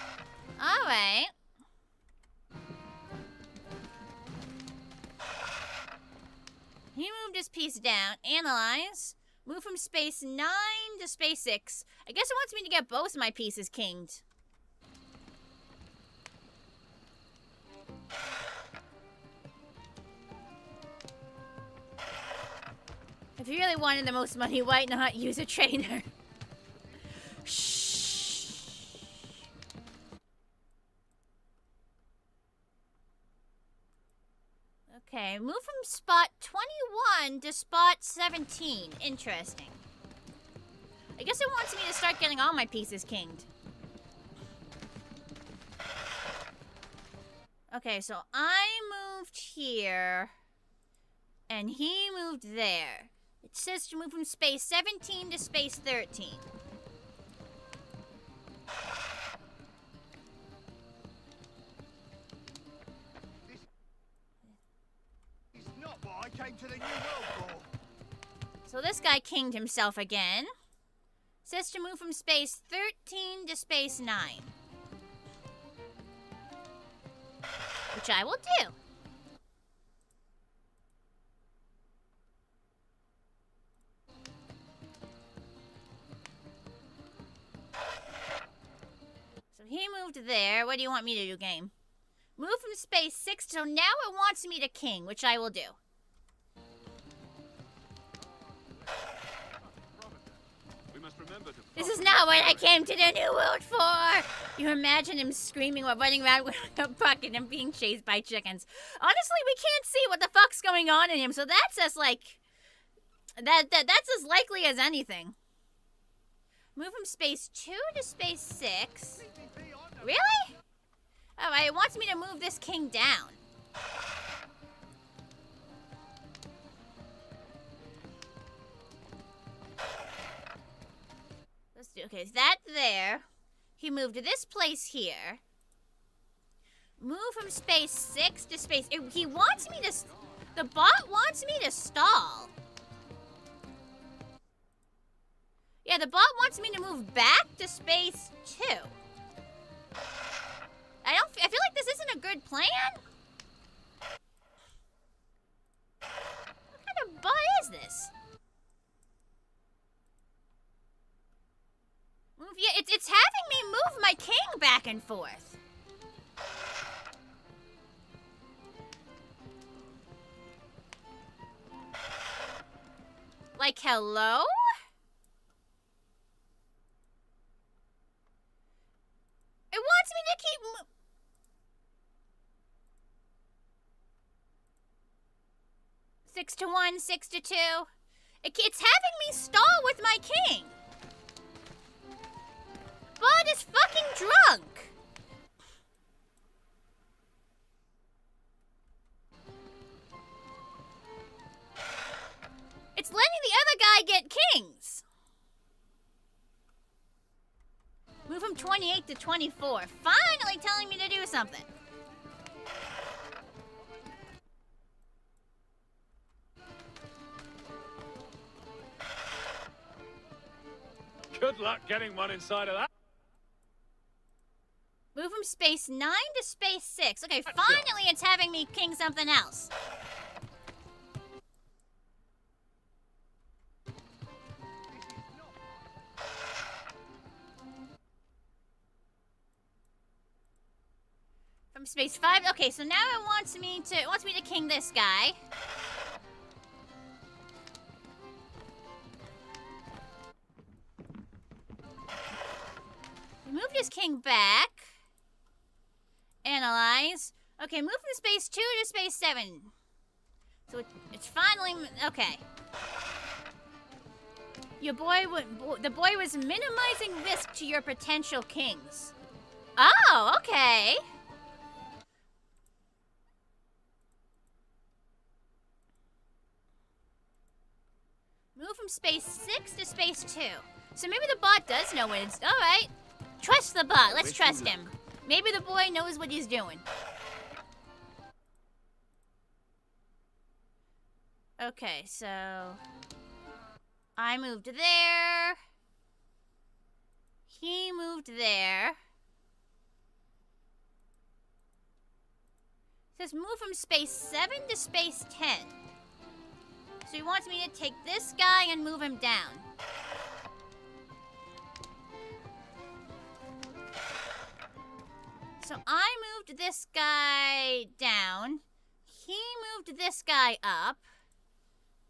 Alright. He moved his piece down. Analyze. Move from space 9 to space 6. I guess it wants me to get both my pieces kinged. If you really wanted the most money, why not use a trainer? Shh. Okay, move from spot 21 to spot 17. Interesting. I guess it wants me to start getting all my pieces kinged. Okay, so I moved here, and he moved there. It says to move from space 17 to space 13. This is not what I came to the new world for. So this guy kinged himself again. Says to move from space 13 to space 9. Which I will do. he moved there. What do you want me to do, game? Move from space 6, so now it wants me to king, which I will do. We must remember to This is not what I came to the New World for! You imagine him screaming while running around with a bucket and being chased by chickens. Honestly, we can't see what the fuck's going on in him, so that's as, like... That's as likely as anything. Move from space 2 to space 6. Really? Alright, it wants me to move this king down. Let's do, okay, is that there? He moved to this place here. Move from space 6 to space... he wants me to... The bot wants me to stall. Yeah, the bot wants me to move back to space 2. I feel like this isn't a good plan. What kind of bot is this? Move, yeah, it's having me move my king back and forth. Like, hello? It wants me to keep 6 to 1, 6 to 2. It's having me stall with my king. Bud is fucking drunk. It's letting the other guy get kings. Move from 28 to 24. Finally telling me to do something. Good luck getting one inside of that. Move from space 9 to space 6. Okay, finally it's having me king something else. From space 5. Okay, so now it wants me to king this guy. Move his king back. Analyze. Okay, move from space 2 to space 7. So it's finally okay. The boy was minimizing risk to your potential kings. Oh, okay. Move from space 6 to space 2. So maybe the bot does know what it's... Alright. Trust the bot. Let's trust him. Maybe the boy knows what he's doing. Okay, so... I moved there. He moved there. It says move from space 7 to space 10. So he wants me to take this guy and move him down. So I moved this guy down. He moved this guy up.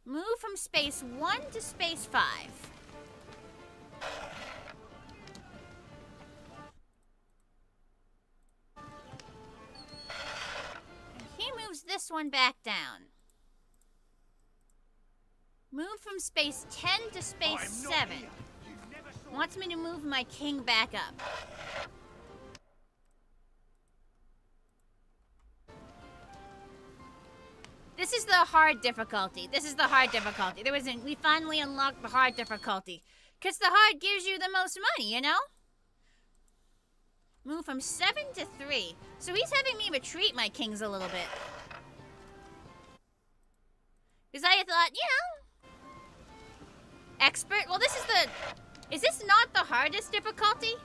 Move from space 1 to space 5. And he moves this one back down. Move from space 10 to space 7. Wants me to move my king back up. This is the hard difficulty. This is the hard difficulty. We finally unlocked the hard difficulty. Because the hard gives you the most money, you know? Move from 7 to 3. So he's having me retreat my kings a little bit. Because I thought, you know... Expert? Well, this is the... Is this not the hardest difficulty?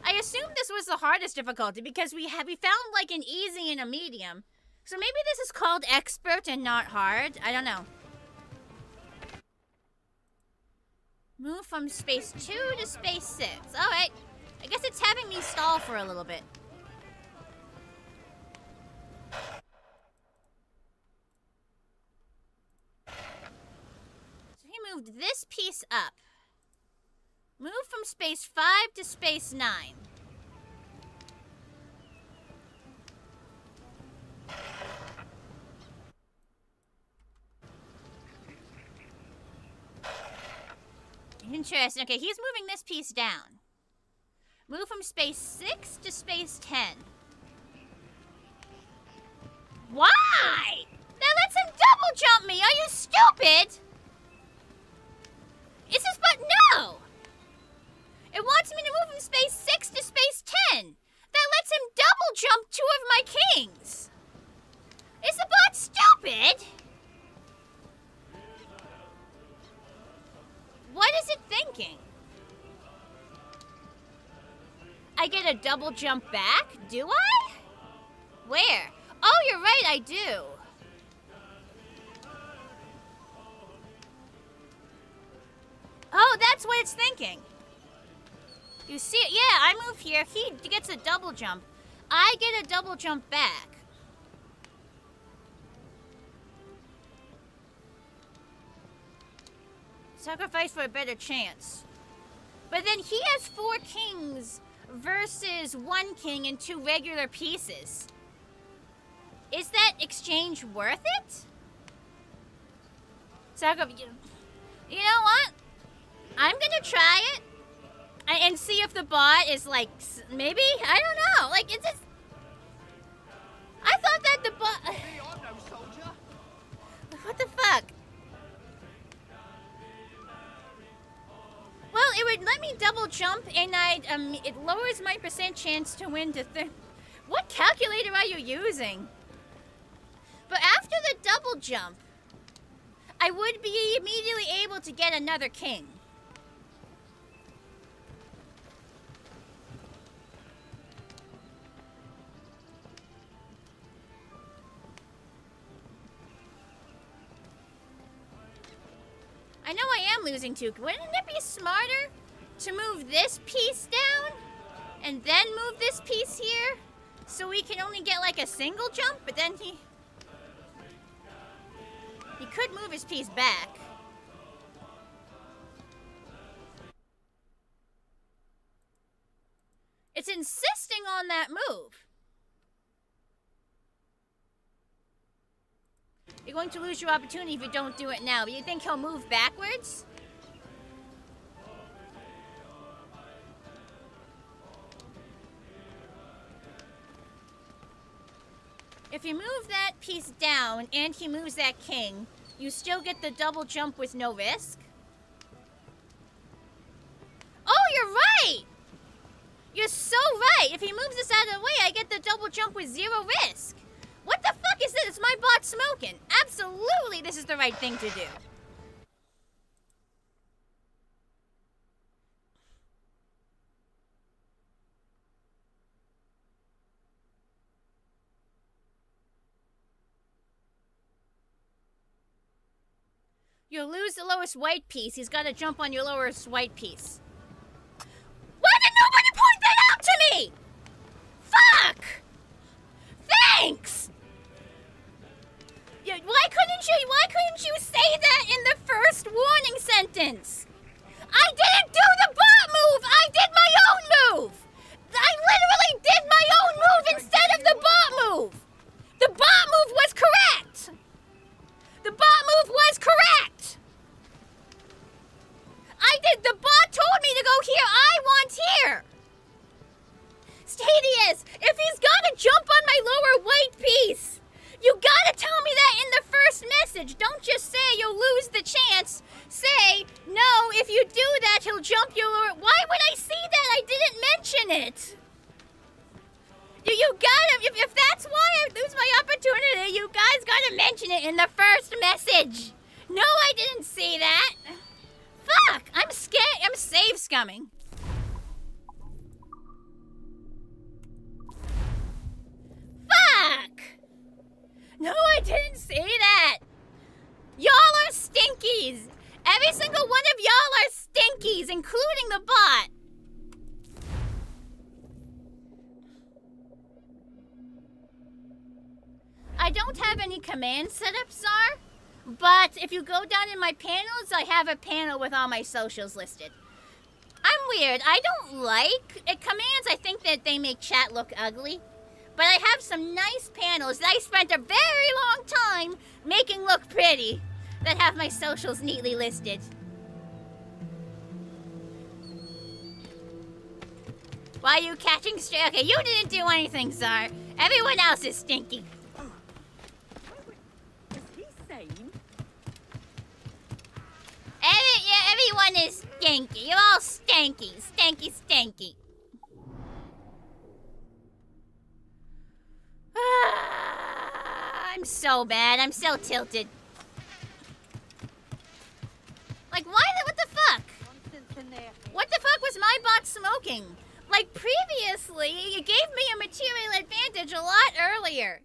I assume this was the hardest difficulty because we found like an easy and a medium. So maybe this is called expert and not hard. I don't know. Move from space 2 to space 6. Alright. I guess it's having me stall for a little bit. So he moved this piece up. Move from space 5 to space 9. Interesting. Okay, he's moving this piece down. Move from space 6 to space 10. Why? That lets him double jump me. Are you stupid? It says, but no. It wants me to move from space 6 to space 10. That lets him double jump 2 of my kings. Is the bot stupid? What is it thinking? I get a double jump back? Do I? Where? Oh, you're right, I do. Oh, that's what it's thinking. You see it? Yeah, I move here. He gets a double jump. I get a double jump back. Sacrifice for a better chance. But then he has 4 kings versus 1 king and 2 regular pieces. Is that exchange worth it? You know what? I'm gonna try it and see if the bot is like, maybe? I don't know. Like, it's just... I thought that the bot... What the fuck? Well, it would let me double jump, and it lowers my % chance to win to What calculator are you using? But after the double jump, I would be immediately able to get another king. I know I am losing 2. Wouldn't it be smarter to move this piece down and then move this piece here so we can only get like a single jump? But then he could move his piece back. It's insisting on that move. You're going to lose your opportunity if you don't do it now. But you think he'll move backwards? If you move that piece down and he moves that king, you still get the double jump with no risk. Oh, you're right! You're so right! If he moves this out of the way, I get the double jump with 0 risk. What the fuck is this? Is my bot smoking? Absolutely, this is the right thing to do. You'll lose the lowest white piece. He's got to jump on your lowest white piece. Why did nobody point that out to me? Fuck! Thanks! Why couldn't you say that in the first warning sentence? I didn't do the bot move! I did my own move! I literally did my own move instead of the bot move! The bot move was correct! The bot move was correct! The bot told me to go here, I want here! Stadius, if he's gotta jump on my lower white piece, you gotta tell me that in the first message. Don't just say you'll lose the chance. Say, no, if you do that, he'll jump your lower... Why would I see that? I didn't mention it. You gotta... If that's why I lose my opportunity, you guys gotta mention it in the first message. No, I didn't see that. Fuck, I'm scared. I'm save scumming. Fuck! No, I didn't see that. Y'all are stinkies. Every single one of y'all are stinkies, including the bot. don't have any command setups, Czar. But if you go down in my panels, I have a panel with all my socials listed. I'm weird. I don't like commands. I think that they make chat look ugly. But I have some nice panels that I spent a very long time making look pretty that have my socials neatly listed. Why are you catching straight? Okay, you didn't do anything, Czar. Everyone else is stinky. Is he sane? Everyone is stinky. You're all stanky. Stanky, stanky. I'm so bad. I'm so tilted. Like, why? What the fuck? What the fuck was my bot smoking? Like, previously, you gave me a material advantage a lot earlier.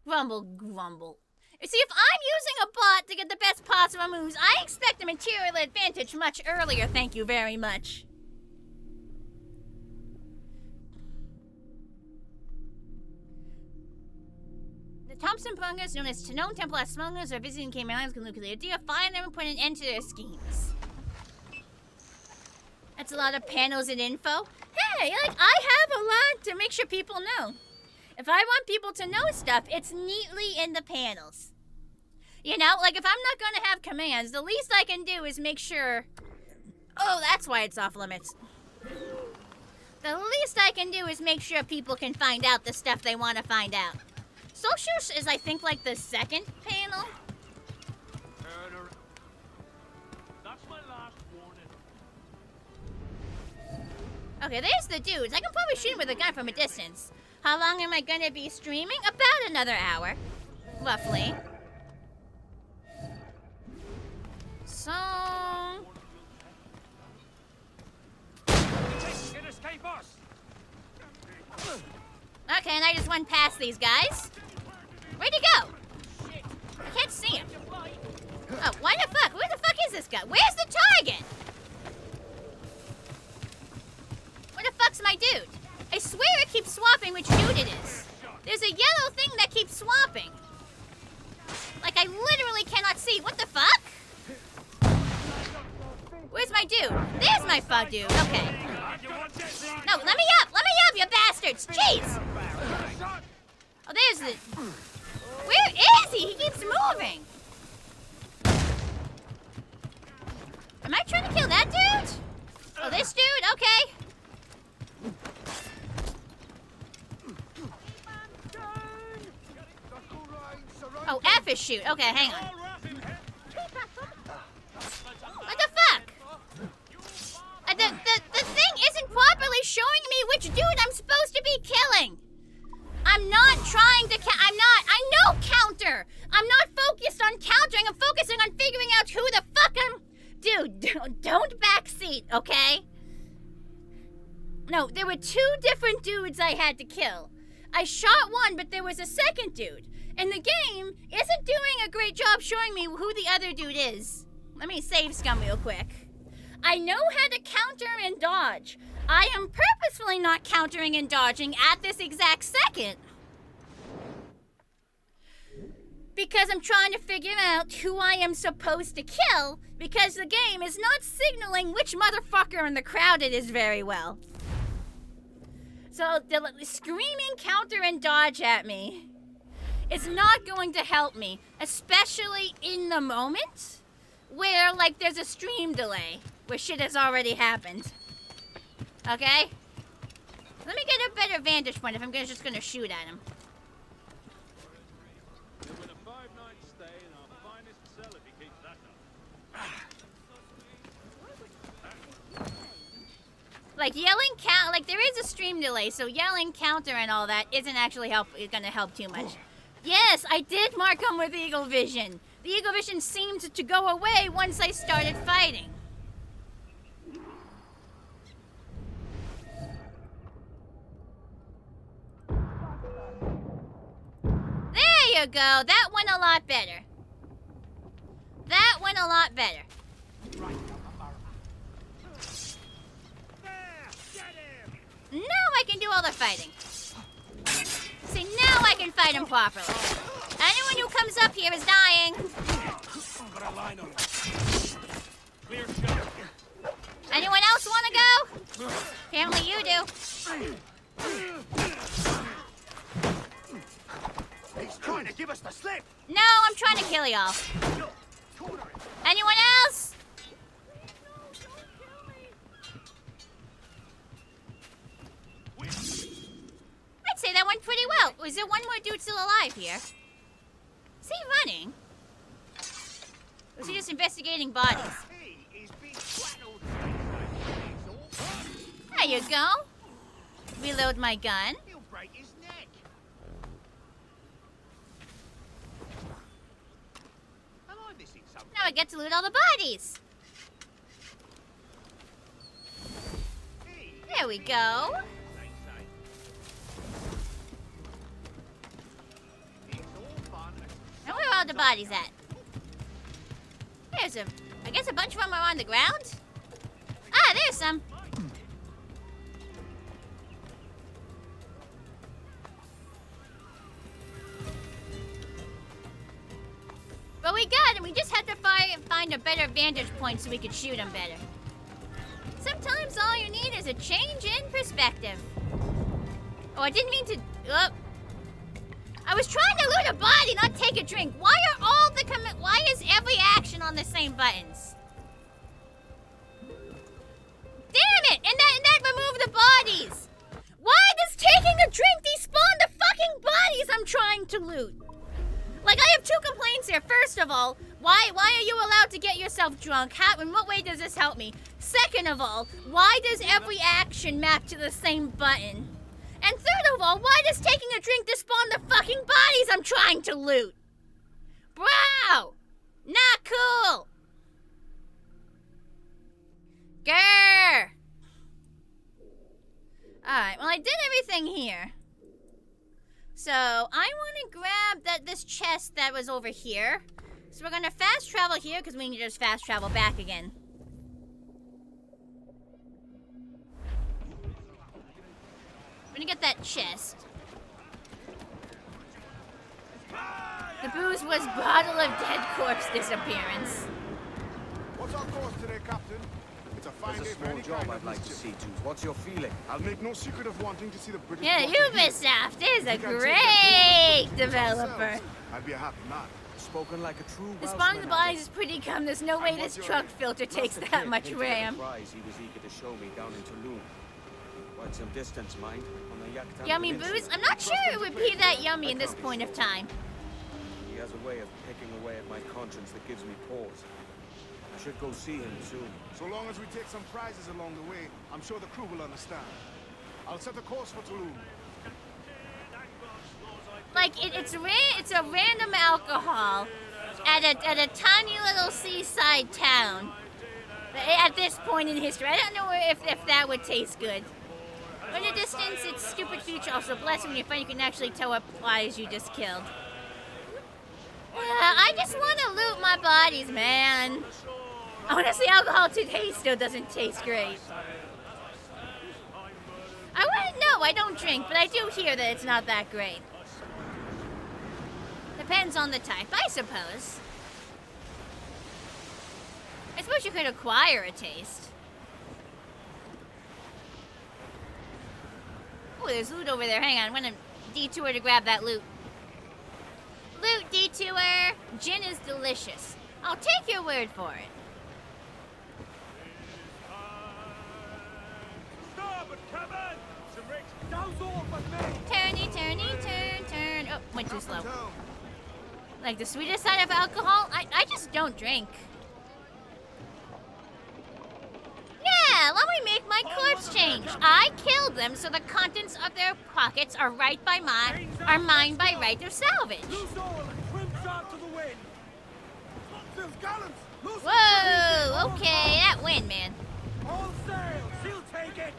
Grumble, grumble. You see, if I'm using a bot to get the best possible moves, I expect a material advantage much earlier, thank you very much. The Thompson Bungas, known as Tenone Temple as Smugglers, are visiting Cayman Islands with nuclear idea, find them and put an end to their schemes. That's a lot of panels and info. Hey, like, I have a lot to make sure people know. If I want people to know stuff, it's neatly in the panels. You know, like, if I'm not gonna have commands, the least I can do is make sure... Oh, that's why it's off limits. The least I can do is make sure people can find out the stuff they want to find out. Socials is, I think, like, the second panel. That's my last warning. Okay, there's the dudes. I can probably shoot him with a gun from a distance. How long am I gonna be streaming? About another hour, roughly. So... Can escape us. Okay, and I just went past these guys. Where'd he go? I can't see him. Oh, why the fuck? Where the fuck is this guy? Where's the target? Where the fuck's my dude? I swear it keeps swapping which dude it is. There's a yellow thing that keeps swapping. Like, I literally cannot see. What the fuck? Where's my dude? There's my fuck dude. Okay. No, let me up! Let me up, you bastards! Jeez! Oh, there's the... Where is he? He keeps moving. Am I trying to kill that dude? Oh, this dude? Okay. Oh, F is shoot. Okay, hang on. What the fuck? The thing isn't properly showing me which dude I'm supposed to be killing. I'm not trying to I know counter. I'm not focused on countering. I'm focusing on figuring out who the fuck I'm... Dude, don't backseat, okay? No, there were two different dudes I had to kill. I shot one, but there was a second dude. And the game isn't doing a great job showing me who the other dude is. Let me save scum real quick. I know how to counter and dodge. I am purposefully not countering and dodging at this exact second. Because I'm trying to figure out who I am supposed to kill, because the game is not signaling which motherfucker in the crowd it is very well. So the screaming counter and dodge at me is not going to help me, especially in the moment where, like, there's a stream delay, where shit has already happened. Okay? Let me get a better vantage point if I'm just gonna shoot at him. With a 5-night stay in our finest cell if he keeps that up. Like, yelling like, there is a stream delay, so yelling counter and all that isn't actually gonna help too much. Yes, I did mark him with Eagle Vision. The Eagle Vision seemed to go away once I started fighting. There you go. That went a lot better. That went a lot better. Now I can do all the fighting. See, now Now I can fight him properly. Anyone who comes up here is dying. Got a line on it. Clear shot. Anyone else want to go? Apparently you do. He's trying to give us the slip. No, I'm trying to kill y'all. Anyone else? I'd say that went pretty well. Was there one more dude still alive here? Is he running? Or is he just investigating bodies? There you go. Reload my gun. He'll break his neck. Am I missing something? Now I get to loot all the bodies. There we go. And where are all the bodies at? There's I guess a bunch of them are on the ground. Ah, there's some. But we got him. We just had to find a better vantage point so we could shoot him better. Sometimes all you need is a change in perspective. Oh, I didn't mean to... Oh. I was trying to loot a body, not take a drink. Why are all the why is every action on the same buttons? Damn it! And that removed the bodies. Why does taking a drink despawn the fucking bodies I'm trying to loot? Like, I have two complaints here. First of all, why are you allowed to get yourself drunk? How, in what way does this help me? Second of all, why does every action map to the same button? And third of all, why does taking a drink despawn the fucking bodies I'm trying to loot? Bro! Not cool! Grr! Alright, well I did everything here. So, I want to grab this chest that was over here. So we're going to fast travel here because we need to just fast travel back again. I'm going to get that chest. The booze was bottle of dead corpse disappearance. What's our course today, Captain? It's a fine There's day a for small any job kind I'd of like to mischief. see to. What's your feeling? I'll make no secret of wanting to see the British. Yeah, brought to heel. Ubisoft is a If we can take that great goal developer. ourselves, I'd be a happy man. Spoken like a true The spawn of Welshman, the I bodies guess. is pretty cum. There's no way And this what's truck your- filter takes Master that Kid much hinted at a RAM. prize he was eager to show me down in Tulum. Quite some distance, mind, on the Yucatan Yummy Peninsula. booze? I'm not sure it would be that yummy in this point of time. He has a way of picking away at my conscience that gives me pause. I should go see him soon. So long as we take some prizes along the way, I'm sure the crew will understand. I'll set a course for Tulum. Like, it's a random alcohol at a tiny little seaside town at this point in history. I don't know if that would taste good. In the distance, it's stupid future. Also, bless when you find you can actually tow up flies you just killed. I just want to loot my bodies, man. Honestly, alcohol today still doesn't taste great. I wouldn't know. I don't drink, but I do hear that it's not that great. Depends on the type, I suppose. I suppose you could acquire a taste. Oh, there's loot over there. Hang on, I'm gonna detour to grab that loot. Loot detour. Gin is delicious. I'll take your word for it. Starboard, Kevin! Some Rick, douse all but me! Turny, turny, turn. Oh, went too slow. Down. Like the sweetest side of alcohol? I just don't drink. Yeah, let me make my corpse change. I killed them, so the contents of their pockets are mine by right of salvage. Loose oil and trim sharp to the wind! Phil's gallants! Loose Whoa, okay, that win, man. all sail! She'll take it!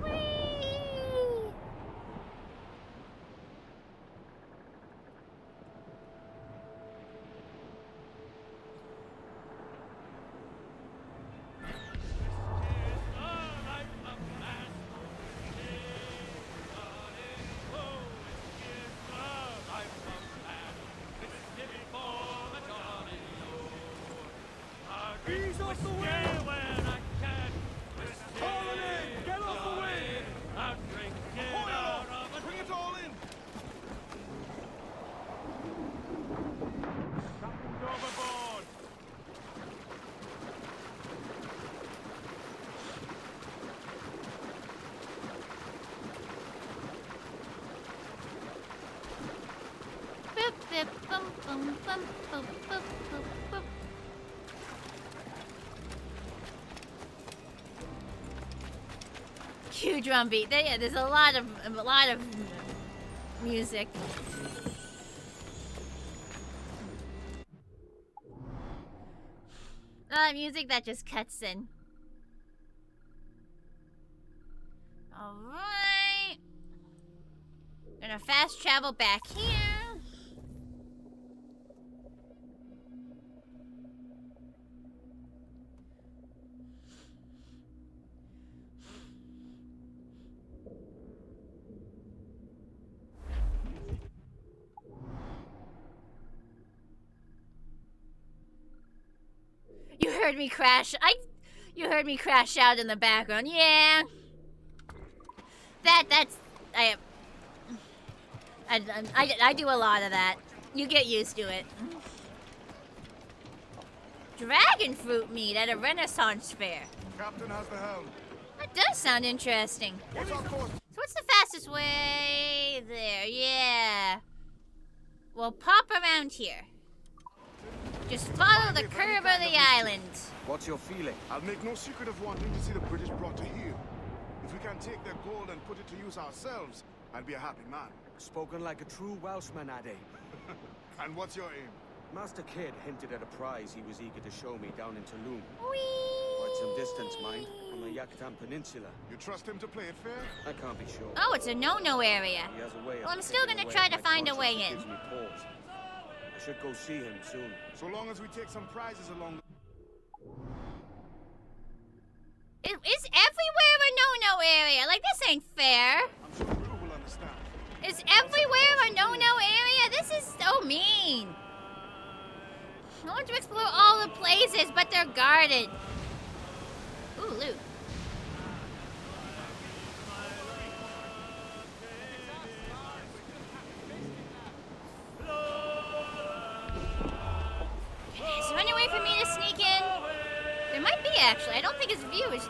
Whee! off the wind! Hauling in! Get off the wind! Hold it off! Bring it all in! Captain's overboard! Boop, boop, bum, bum, bum, boop, boop, boop, boop. Cue drum beat. Yeah, there's a lot of music. A lot of music that just cuts in. All right. Gonna fast travel back here. You heard me crash. You heard me crash out in the background. Yeah. I do a lot of that. You get used to it. Dragon fruit meat at a Renaissance fair. Captain has the helm. That does sound interesting. What's our course? So what's the fastest way there? Yeah. We'll pop around here. Just follow the curve of the island. What's your feeling? I'll make no secret of wanting to see the British brought to heel. If we can take their gold and put it to use ourselves, I'll be a happy man. Spoken like a true Welshman, Addy. And what's your aim? Master Kidd hinted at a prize he was eager to show me down in Tulum. Whee! Quite some distance, mind, on the Yucatan Peninsula. You trust him to play it fair? I can't be sure. Oh, it's a no-no area. He has a way Well, of I'm still taking gonna away try to my find a way conscience in. that gives me pause. I should go see him soon. So long as we take some prizes along. Is everywhere a no-no area? Like, this ain't fair. I'm sure Guru will understand. Is everywhere a no-no area? This is so mean. I want to explore all the places, but they're guarded. Ooh, loot. Okay, is there any way for me to sneak in? There might be, actually. I don't think his view is...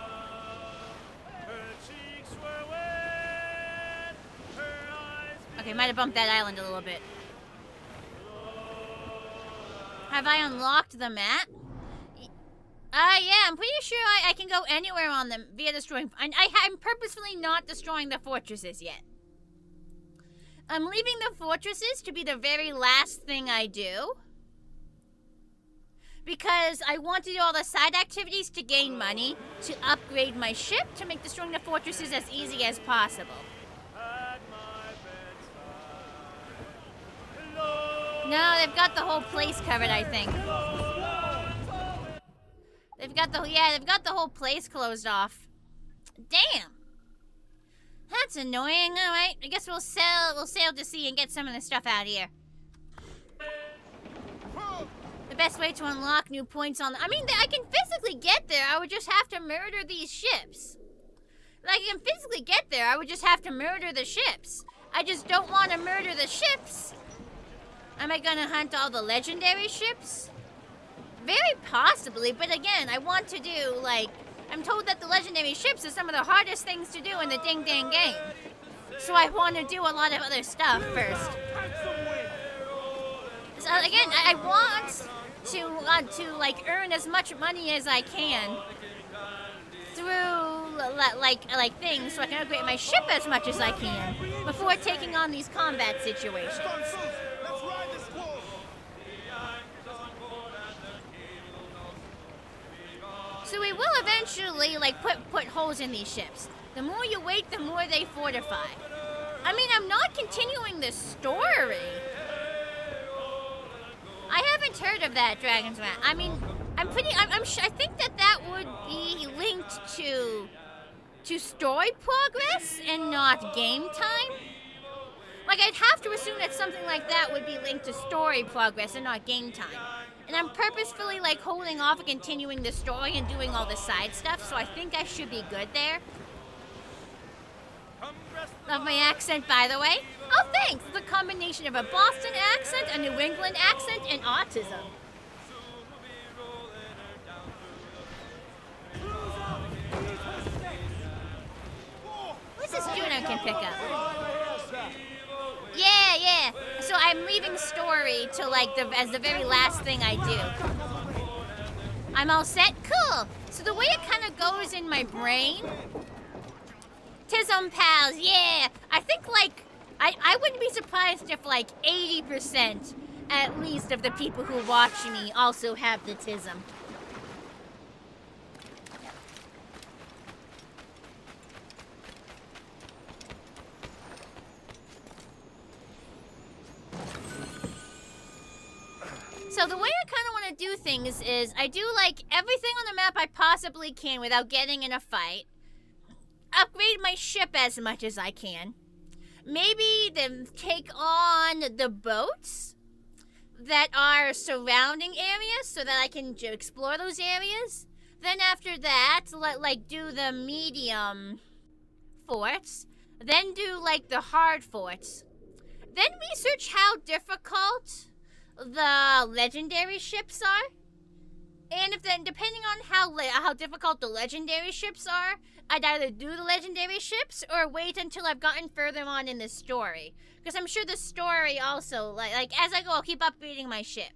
Okay, might have bumped that island a little bit. Have I unlocked the map? Yeah, I'm pretty sure I can go anywhere on them via destroying... I'm purposefully not destroying the fortresses yet. I'm leaving the fortresses to be the very last thing I do. Because I want to do all the side activities to gain money, to upgrade my ship, to make destroying the fortresses as easy as possible. No, they've got the whole place covered, I think. They've got the whole place closed off. Damn. That's annoying. All right, I guess we'll sail to sea and get some of the stuff out here. The best way to unlock new points on... I mean, I can physically get there. I would just have to murder these ships. Like, I can physically get there. I would just have to murder the ships. I just don't want to murder the ships. Am I gonna hunt all the legendary ships? Very possibly, but again, I want to do, like... I'm told that the legendary ships are some of the hardest things to do in the ding-dang game. So I want to do a lot of other stuff first. So again, I want to like earn as much money as I can through like things, so I can upgrade my ship as much as I can before taking on these combat situations. So we will eventually like put holes in these ships. The more you wait, the more they fortify. I mean, I'm not continuing the story. I haven't heard of that Dragon's Map. I mean, I think that would be linked to story progress and not game time. Like, I'd have to assume that something like that would be linked to story progress and not game time. And I'm purposefully, like, holding off and continuing the story and doing all the side stuff, so I think I should be good there. Love my accent, by the way. Oh, thanks! It's a combination of a Boston accent, a New England accent, and autism. What's this Juno can pick up? Yeah. So I'm leaving story to like as the very last thing I do. I'm all set? Cool. So the way it kind of goes in my brain, Tism pals, yeah. I think like, I wouldn't be surprised if like 80% at least of the people who watch me also have the Tism. So the way I kind of want to do things is I do like everything on the map I possibly can without getting in a fight. Upgrade my ship as much as I can. Maybe then take on the boats that are surrounding areas so that I can explore those areas. Then after that, like do the medium forts. Then do like the hard forts. Then research how difficult the legendary ships are, and if then depending on how difficult the legendary ships are, I'd either do the legendary ships or wait until I've gotten further on in the story, because I'm sure the story also like as I go I'll keep upgrading my ship.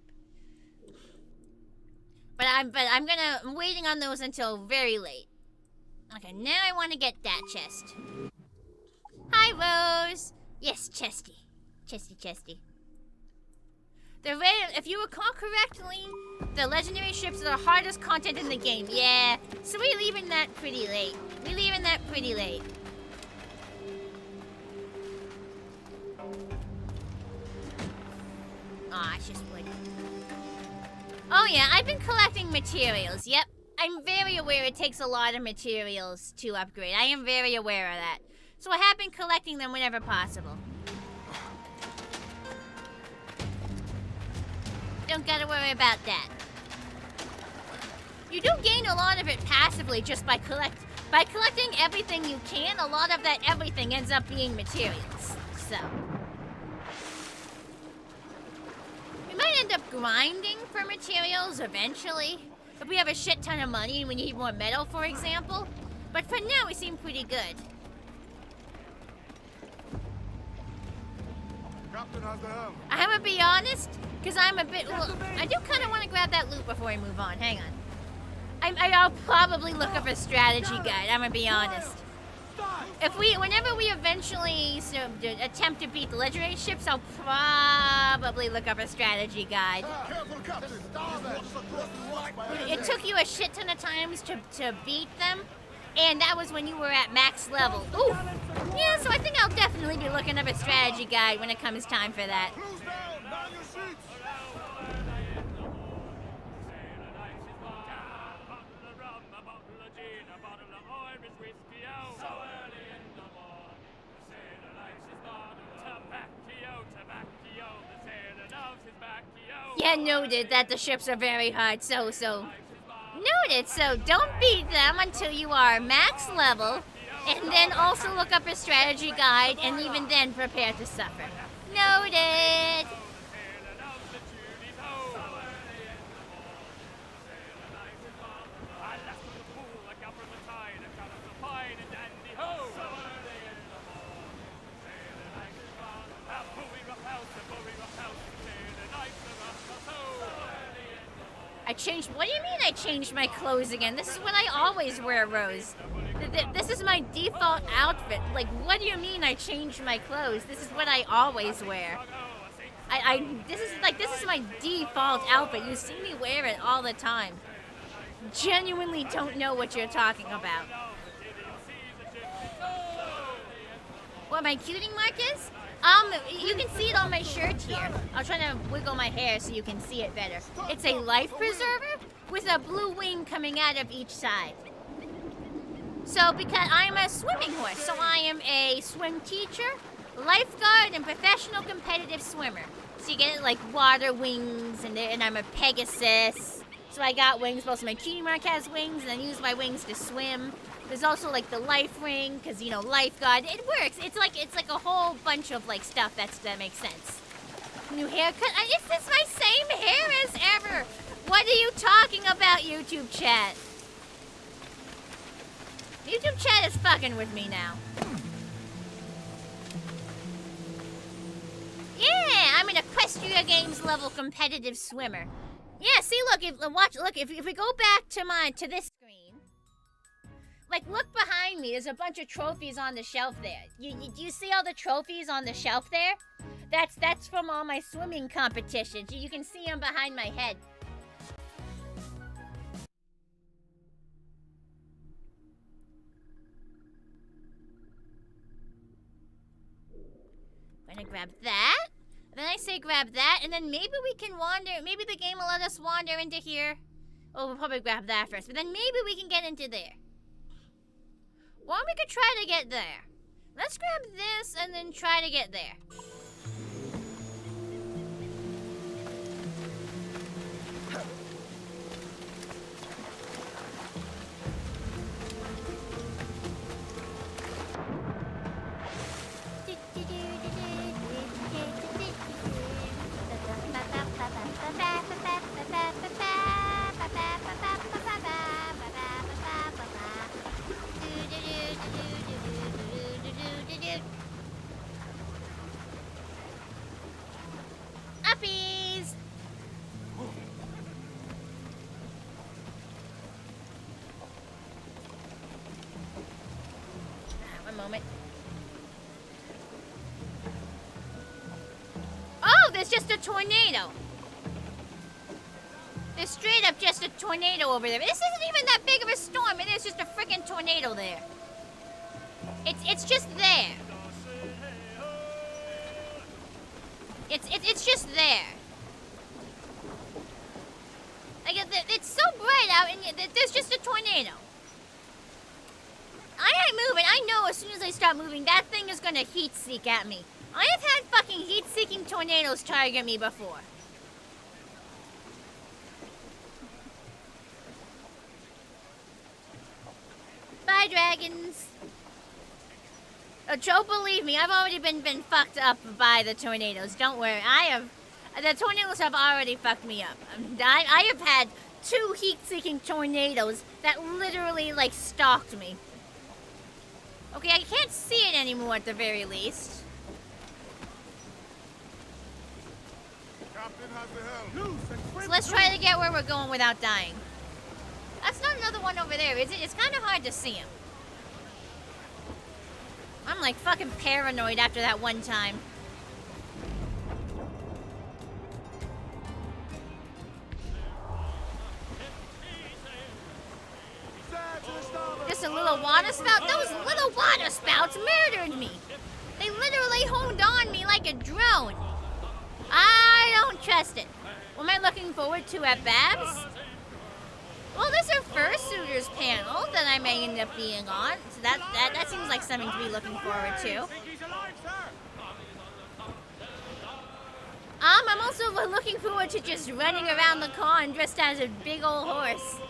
But I'm waiting on those until very late. Okay, now I want to get that chest. Hi Rose. Yes, Chesty. If you recall correctly, the legendary ships are the hardest content in the game. Yeah, so we're leaving that pretty late. Aw, it's just wood. Oh yeah, I've been collecting materials. Yep, I'm very aware it takes a lot of materials to upgrade. I am very aware of that. So I have been collecting them whenever possible. Don't gotta worry about that. You do gain a lot of it passively just by collecting everything you can. A lot of that everything ends up being materials. So we might end up grinding for materials eventually if we have a shit ton of money and we need more metal, for example. But for now, we seem pretty good. Captain has the helm. I'm gonna be honest, because I'm a bit... I do kind of want to grab that loot before we move on. Hang on. I'll probably look up a strategy guide. I'm gonna be honest. Whenever we eventually attempt to beat the legendary ships, I'll probably look up a strategy guide. Careful, Captain. It took you a shit ton of times to beat them, and that was when you were at max level. Ooh! Yeah, so I think I'll definitely be looking up a strategy guide when it comes time for that. Close down. Down your seats. Yeah, noted that the ships are very hard, so. Noted, so don't beat them until you are max level, and then also look up a strategy guide, and even then prepare to suffer. Noted! What do you mean I changed my clothes again? This is what I always wear, Rose. This is my default outfit. Like, what do you mean I changed my clothes? This is what I always wear. This is my default outfit. You see me wear it all the time. Genuinely don't know what you're talking about. What my cuting mark is? You can see it on my shirt here. I'll try to wiggle my hair so you can see it better. It's a life preserver with a blue wing coming out of each side. So because I'm a swimming horse, so I am a swim teacher, lifeguard and professional competitive swimmer. So you get like water wings, and I'm a Pegasus. So I got wings. Also, my cutie mark has wings, and I use my wings to swim. There's also like the life ring, because you know, lifeguard. It works. It's like a whole bunch of like stuff that makes sense. New haircut. Is this my same hair as ever? What are you talking about, YouTube chat? YouTube chat is fucking with me now. Yeah, I'm an Equestria Games level competitive swimmer. Yeah, see, look, if we go back to this screen, like, look behind me. There's a bunch of trophies on the shelf there. Do you see all the trophies on the shelf there? That's from all my swimming competitions. You can see them behind my head. I'm gonna grab that. And then I say grab that, and then maybe we can wander. Maybe the game will let us wander into here. Oh, we'll probably grab that first. But then maybe we can get into there. Or we could try to get there. Let's grab this and then try to get there. Uppies! One moment. Oh, there's just a tornado. There's straight up just a tornado over there. This isn't even that big of a storm. It is just a freaking tornado there. It's just there. It's just there. Like, it's so bright out, and there's just a tornado. I ain't moving. I know as soon as I start moving, that thing is gonna heat seek at me. I have had fucking heat-seeking tornadoes target me before. Bye, dragons. Oh, Joe, believe me, I've already been fucked up by the tornadoes. Don't worry, the tornadoes have already fucked me up. I have had 2 heat-seeking tornadoes that literally, like, stalked me. Okay, I can't see it anymore at the very least. Captain has the helm. So let's try to get where we're going without dying. That's not another one over there, is it? It's kind of hard to see him. I'm like fucking paranoid after that one time. Just a little water spout? Those little water spouts murdered me. They literally honed on me like a drone. I don't trust it. What am I looking forward to at Babs? Well, there's a fursuiters panel that I may end up being on. So that seems like something to be looking forward to. I'm also looking forward to just running around the con dressed as a big old horse.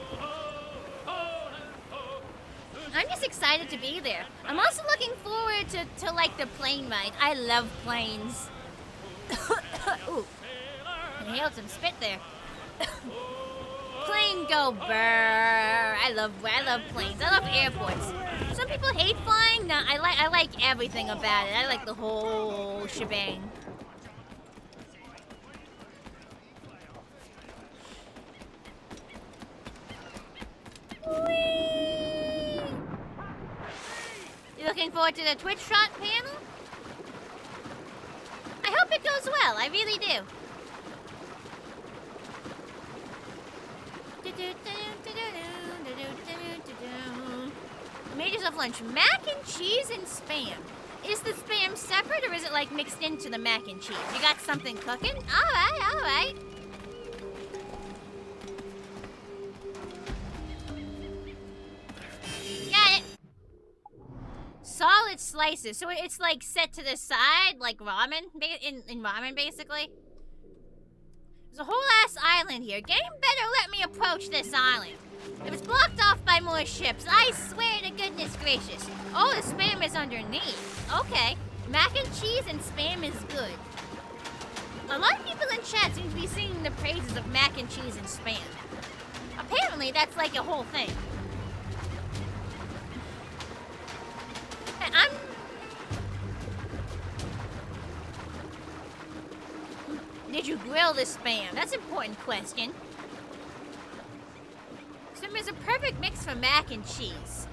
I'm just excited to be there. I'm also looking forward to like the plane ride. I love planes. Ooh, inhaled some spit there. Plane go brrr. I love planes. I love airports. Some people hate flying. No, I like everything about it. I like the whole shebang. Whee! You looking forward to the Twitch shot panel? I hope it goes well. I really do. Made yourself lunch. Mac and cheese and Spam. Is the Spam separate or is it like mixed into the mac and cheese? You got something cooking? Alright, alright. Got it. Solid slices. So it's like set to the side, like ramen, in ramen basically. There's a whole ass island here. Game better let me approach this island. If it's blocked off by more ships, I swear to goodness gracious. Oh, the spam is underneath. Okay. Mac and cheese and spam is good. A lot of people in chat seem to be singing the praises of mac and cheese and spam. Apparently, that's like a whole thing. And Did you grill the spam? That's an important question. Spam is a perfect mix for mac and cheese.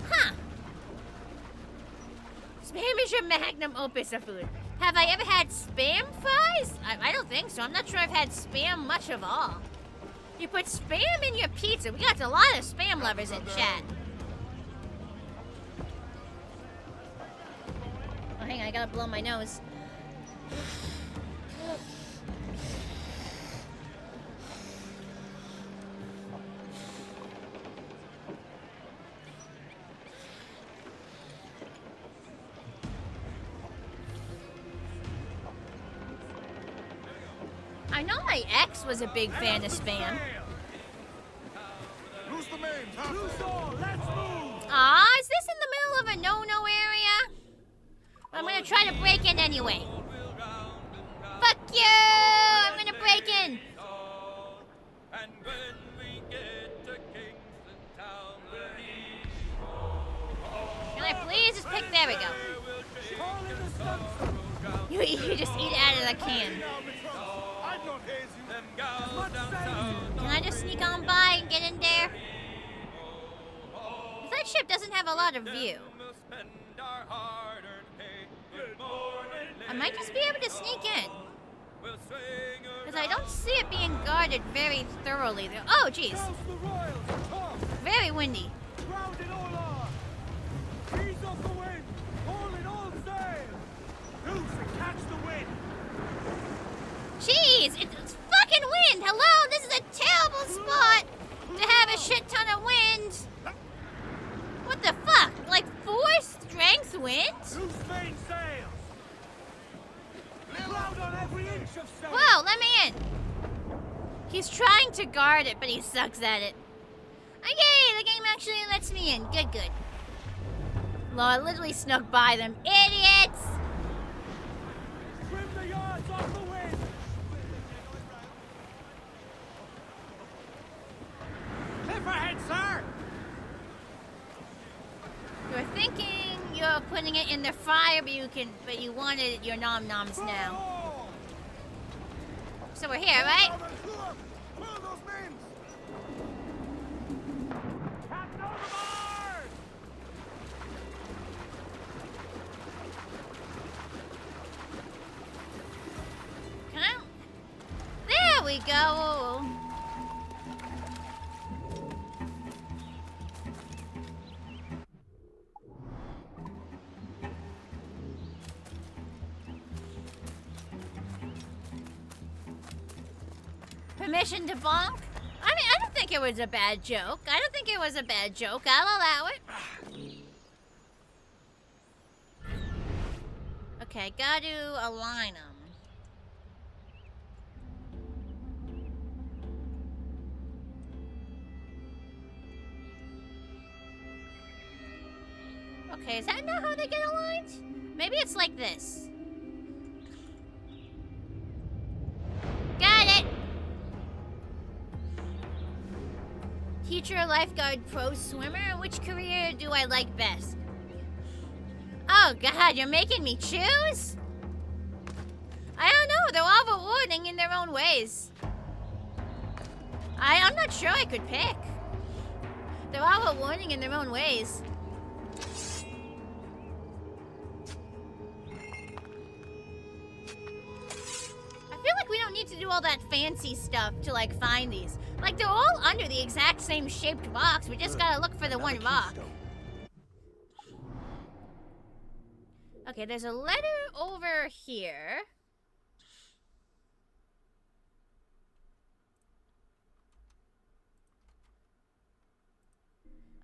Huh. Spam is your magnum opus of food. Have I ever had spam fries? I don't think so. I'm not sure I've had spam much of all. You put spam in your pizza. We got a lot of spam lovers in chat. Oh, hang on. I gotta blow my nose. I know my ex was a big fan of spam. Loose the mains, huh? Loose all, let's move! Aw, is this in the middle of a no-no area? I'm gonna try to break in anyway. Fuck you! I'm gonna break in. Can I please just pick? There we go. You just eat out of the can. Can I just sneak on by and get in there? That ship doesn't have a lot of view. I might just be able to sneak in. Because I don't see it being guarded very thoroughly. Oh, jeez. Very windy. Jeez, it's fucking wind! Hello, this is a terrible spot to have a shit ton of wind. What the fuck? Like 4 strength wind? Whoa, let me in. He's trying to guard it, but he sucks at it. Okay, the game actually lets me in. Good, good. Well, I literally snuck by them. Idiots! Trim the yards off the wind! Cliff ahead, sir! You're thinking you're putting it in the fryer, but you wanted your nom-noms now. So we're here, right? Can I? There we go. Permission to bonk? I mean, I don't think it was a bad joke. I don't think it was a bad joke. I'll allow it. Okay, gotta align them. Okay, is that not how they get aligned? Maybe it's like this. Got it! Teacher, lifeguard, pro swimmer? Which career do I like best? Oh god, you're making me choose? I don't know, they're all rewarding in their own ways. I'm not sure I could pick. They're all rewarding in their own ways. I feel like we don't need to do all that fancy stuff to like find these. Like they're all under the exact same shaped box. We just gotta look for the one rock. Okay, there's a letter over here.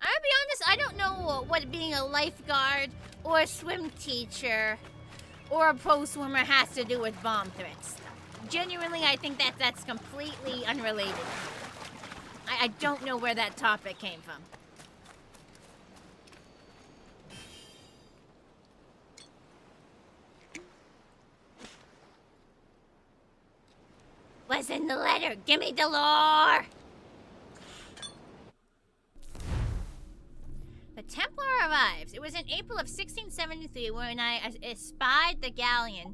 I'm gonna be honest, I don't know what being a lifeguard or a swim teacher, or a pro swimmer has to do with bomb threats. Genuinely, I think that's completely unrelated. I don't know where that topic came from. What's in the letter? Give me the lore! The Templar arrives. It was in April of 1673 when I espied the galleon.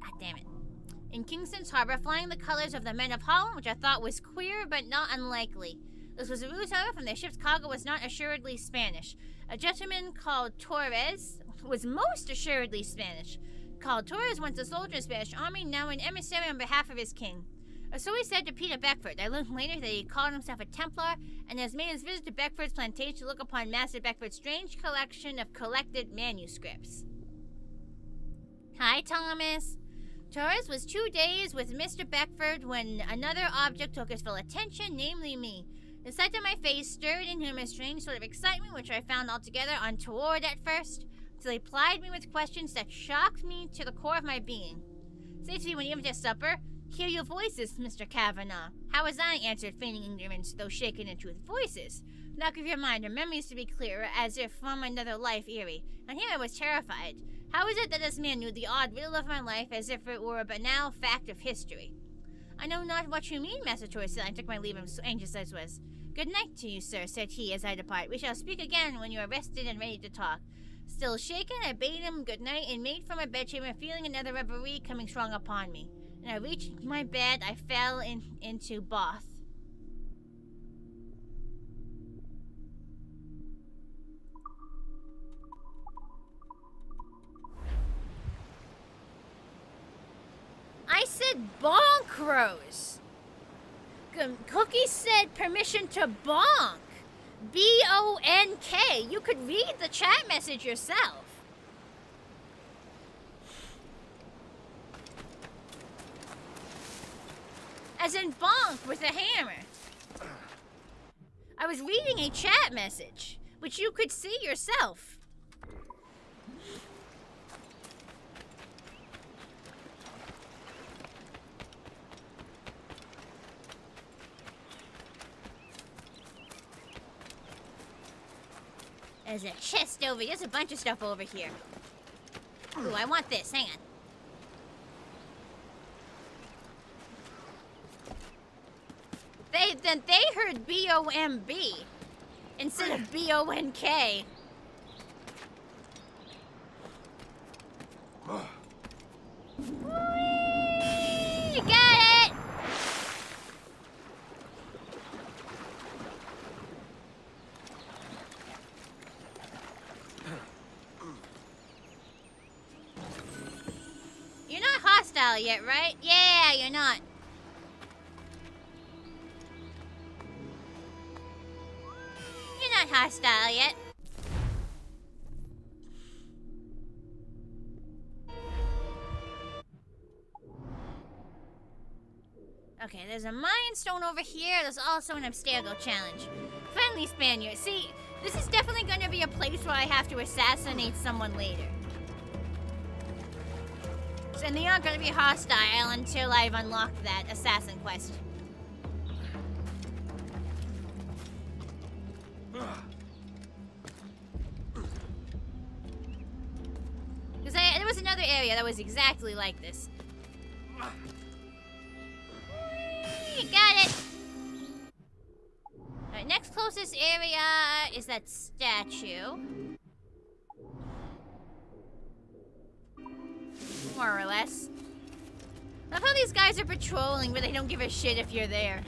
God damn it. In Kingston's Harbor, flying the colors of the Men of Holland, which I thought was queer but not unlikely. This was a ruse, however, from their ship's cargo was not assuredly Spanish. A gentleman called Torres was most assuredly Spanish. Called Torres, once a soldier in the Spanish army, now an emissary on behalf of his king. Or so he said to Peter Beckford. I learned later that he called himself a Templar and has made his visit to Beckford's plantation to look upon Master Beckford's strange collection of collected manuscripts. Hi, Thomas. Torres was 2 days with Mr. Beckford when another object took his full attention, namely me. The sight of my face stirred in him a strange sort of excitement which I found altogether untoward at first, till he plied me with questions that shocked me to the core of my being. Say to me when you have to supper, hear your voices, Mr. Kavanagh. How was I, answered, feigning ignorance, though shaken in truth. Voices. Knock of your mind, or memories to be clear, as if from another life eerie. And here I was terrified. How is it that this man knew the odd riddle of my life as if it were a banal fact of history? I know not what you mean, Master Torres said. I took my leave, so anxious as was. Good night to you, sir, said he as I depart. We shall speak again when you are rested and ready to talk. Still shaken, I bade him good night and made for my bedchamber, feeling another reverie coming strong upon me. And I reached my bed, I fell into Both. I said bonkros. Cookie said permission to bonk. B-O-N-K. You could read the chat message yourself. As in bonk with a hammer. I was reading a chat message, which you could see yourself. There's a chest over here. There's a bunch of stuff over here. Ooh, I want this. Hang on. They heard B-O-M-B instead of B-O-N-K. You got it! You're not hostile yet, right? Yeah, you're not. You're not hostile yet. Okay, there's a Mayan stone over here. There's also an Abstergo challenge. Friendly Spaniard. See, this is definitely going to be a place where I have to assassinate someone later. And they aren't going to be hostile until I've unlocked that assassin quest. Because there was another area that was exactly like this. You got it! Alright, next closest area is that statue. More or less. I love how these guys are patrolling, but they don't give a shit if you're there.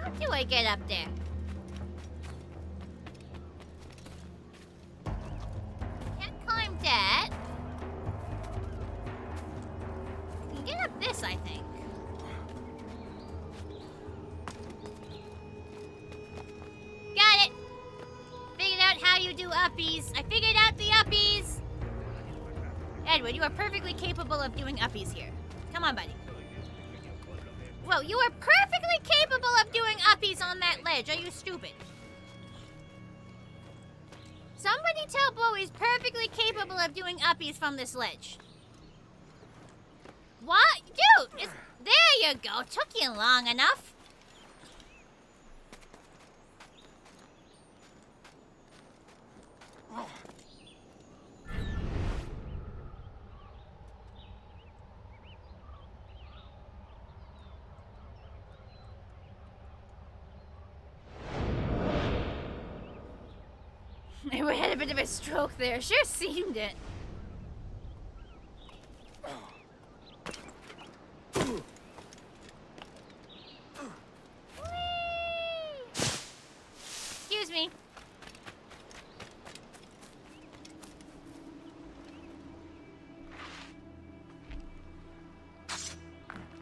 How do I get up there? Can't climb that. I can get up this, I think. Got it! Figured out how you do uppies. I figured out the uppies! Edward, you are perfectly capable of doing uppies here. Come on, buddy. Whoa, you are perfectly capable of doing uppies on that ledge. Are you stupid? Somebody tell Bo he's perfectly capable of doing uppies from this ledge. What? Dude, there you go. Took you long enough. We had a bit of a stroke there. Sure seemed it. Excuse me.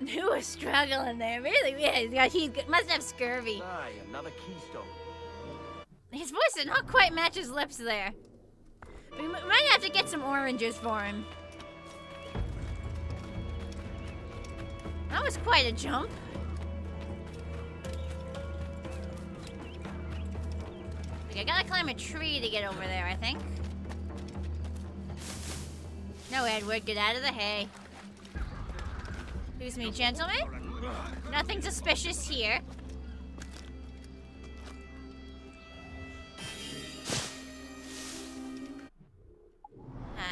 You were struggling there. Really? Yeah, he must have scurvy. Aye, another keystone. His voice did not quite match his lips there. We might have to get some oranges for him. That was quite a jump. I gotta climb a tree to get over there, I think. No, Edward, get out of the hay. Excuse me, gentlemen. Nothing suspicious here.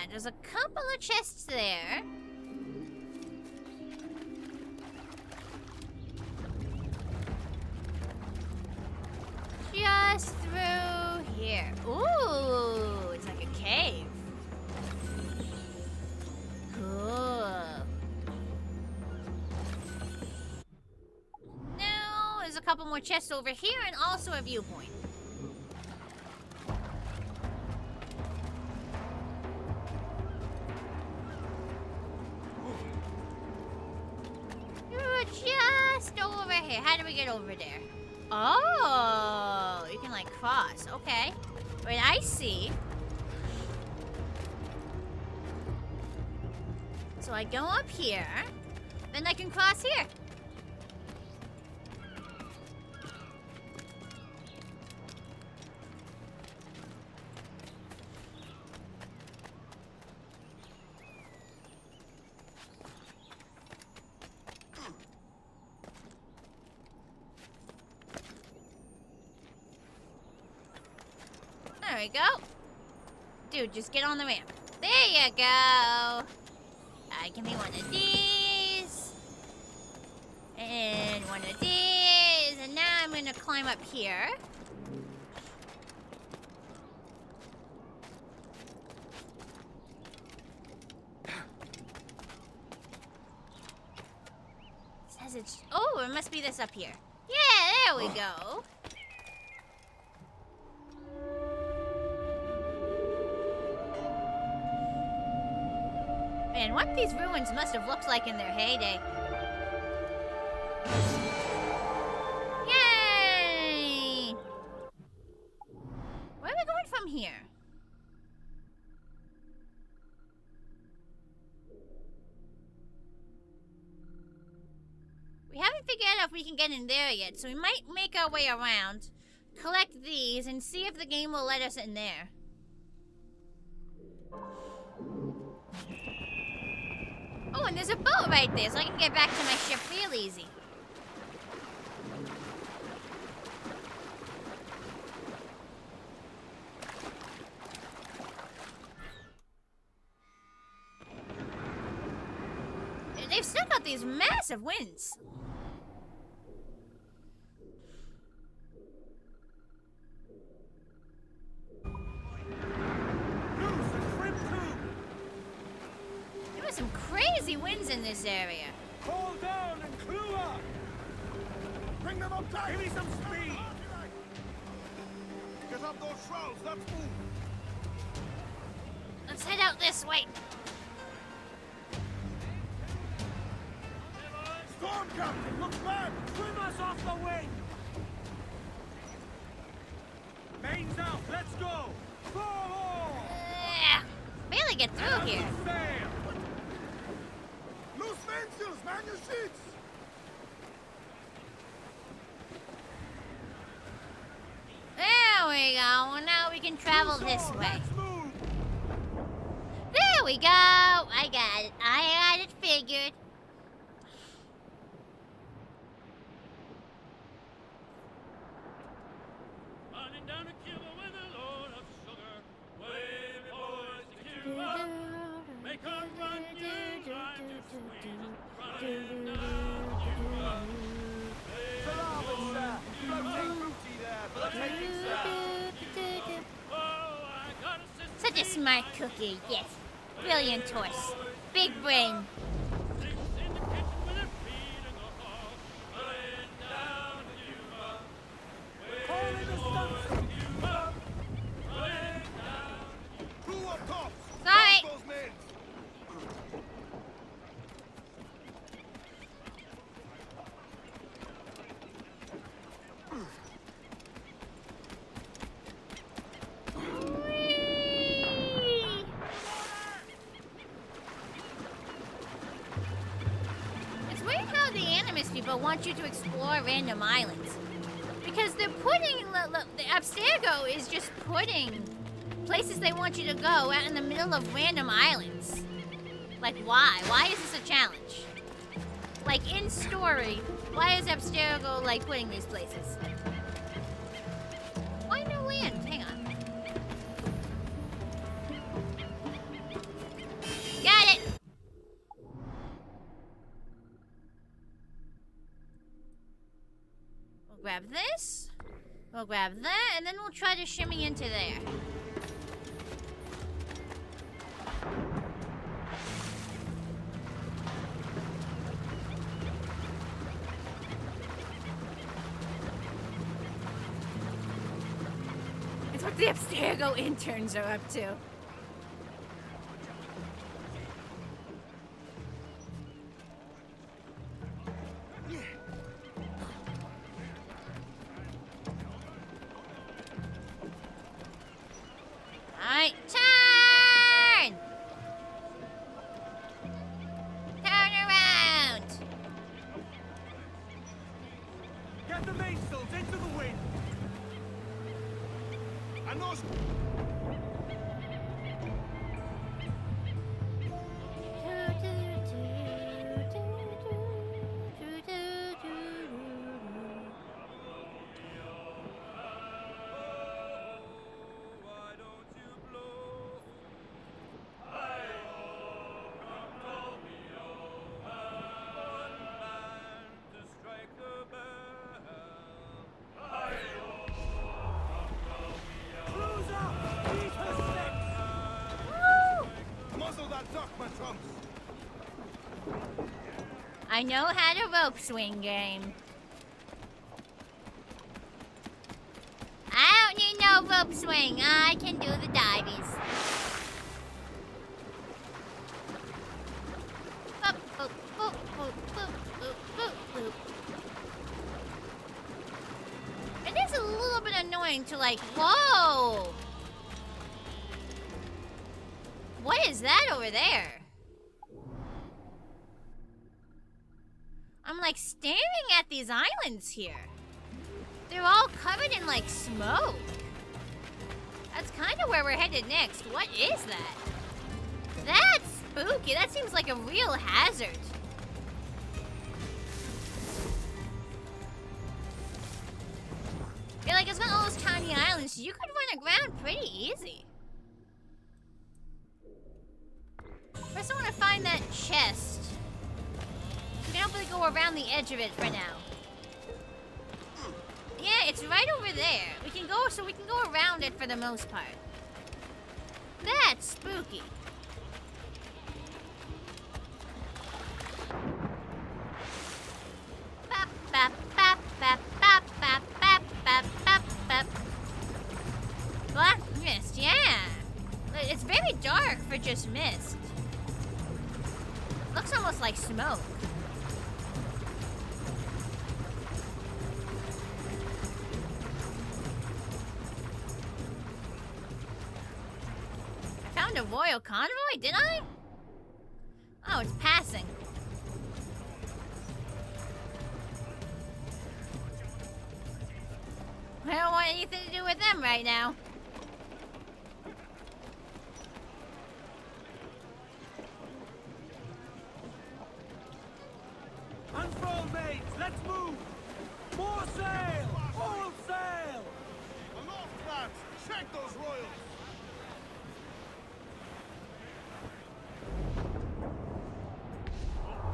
There's a couple of chests there. Just through here. Ooh, it's like a cave. Cool. Now, there's a couple more chests over here and also a viewpoint. Just over here. How do we get over there? Oh, you can like cross. Okay. Wait, I see. So I go up here, then I can cross here. There we go. Dude, just get on the ramp. There you go. Give me one of these. And one of these. And now I'm going to climb up here. It says it's... Oh, it must be this up here. Yeah, there we go. Man, what these ruins must have looked like in their heyday. Yay! Where are we going from here? We haven't figured out if we can get in there yet, so we might make our way around, collect these, and see if the game will let us in there. Oh, and there's a boat right there, so I can get back to my ship real easy. They've still got these massive winds. Some crazy winds in this area. Call down and clue up. Bring them up tight. Give me some speed. Get up those shrouds. Let's move. Let's head out this way. Storm captain, look back. Trim us off the wing. Mains out. Let's go. Forward. Barely get through here. Sail. Loose mainsails, man your sheets. we go. Now we can travel this Loose all, way. let's move. There we go. I got it. I got it figured. Running down a Cuba with a load of sugar. Wavy boys to Cuba. Make her run you right to Sweden. Running down Cuba. Such a smart cookie, yes. Brilliant horse. Big brain. In the kitchen with her feeding a hog. Running down Cuba. Call in the stunts. Cuba. Running down. Crew up top! Sorry. Drop those men! It's weird how the Animus people want you to explore random islands. Because they're putting, the Abstergo is just putting places they want you to go out in the middle of random islands. Like, why? Why is this a challenge? Like, in story, why is Abstergo, like, putting these places? Why no land? Hang on. Got it! We'll grab this. We'll grab that, and then we'll try to shimmy into there. It's what the Abstergo interns are up to. Alright, turn! Turn around! Get the mainsails into the wind. I know. Why don't you blow? Hi-oh, come Romeo, one man to strike a bell. Hi-oh, Cruise up. Beat her six. Woo! Muzzle that duck, my trunks! I know how to rope swing game. I don't need no rope swing. I can do the dives. Boop, boop, boop, boop, boop, boop, boop, boop. It is a little bit annoying to like, whoa! What is that over there? I'm like staring at these islands here. They're all covered in like smoke. That's kind of where we're headed next. What is that? That's spooky. That seems like a real hazard. Yeah, like it's not all those tiny islands. You could run aground pretty easy. First I want to find that chest. We can hopefully go around the edge of it for now. Yeah, it's right over there. We can go around it for the most part. That's spooky. Bap, bap, bap, bap, bap, bap, bap, bap, bap, bap. Black mist, yeah. It's very dark for just mist. Looks almost like smoke. I found a royal convoy, did I? Oh, it's passing. I don't want anything to do with them right now. Unfurl, mates! Let's move! More sail! All sail! Aloft, lads! Check those royals!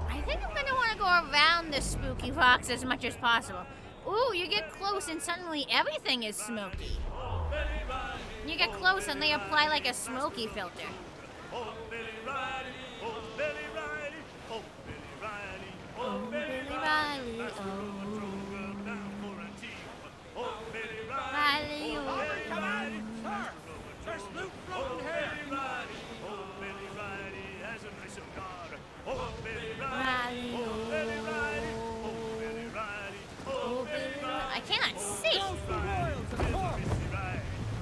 I think I'm gonna want to go around the spooky rocks as much as possible. Ooh, you get close and suddenly everything is smoky. You get close and they apply like a smoky filter. Oh, Billy Riley! Oh, Billy Riley! Oh, Billy Riley! Oh, Billy Riley, oh. Oh, Billy Riley, oh. Come on, sir! There's loot floating here! Oh, Billy Riley has a nice cigar. Oh, Billy Riley, Oh, Billy Riley! Oh, Billy Riley! Oh, Billy Riley. I cannot see. Close the royals, of course!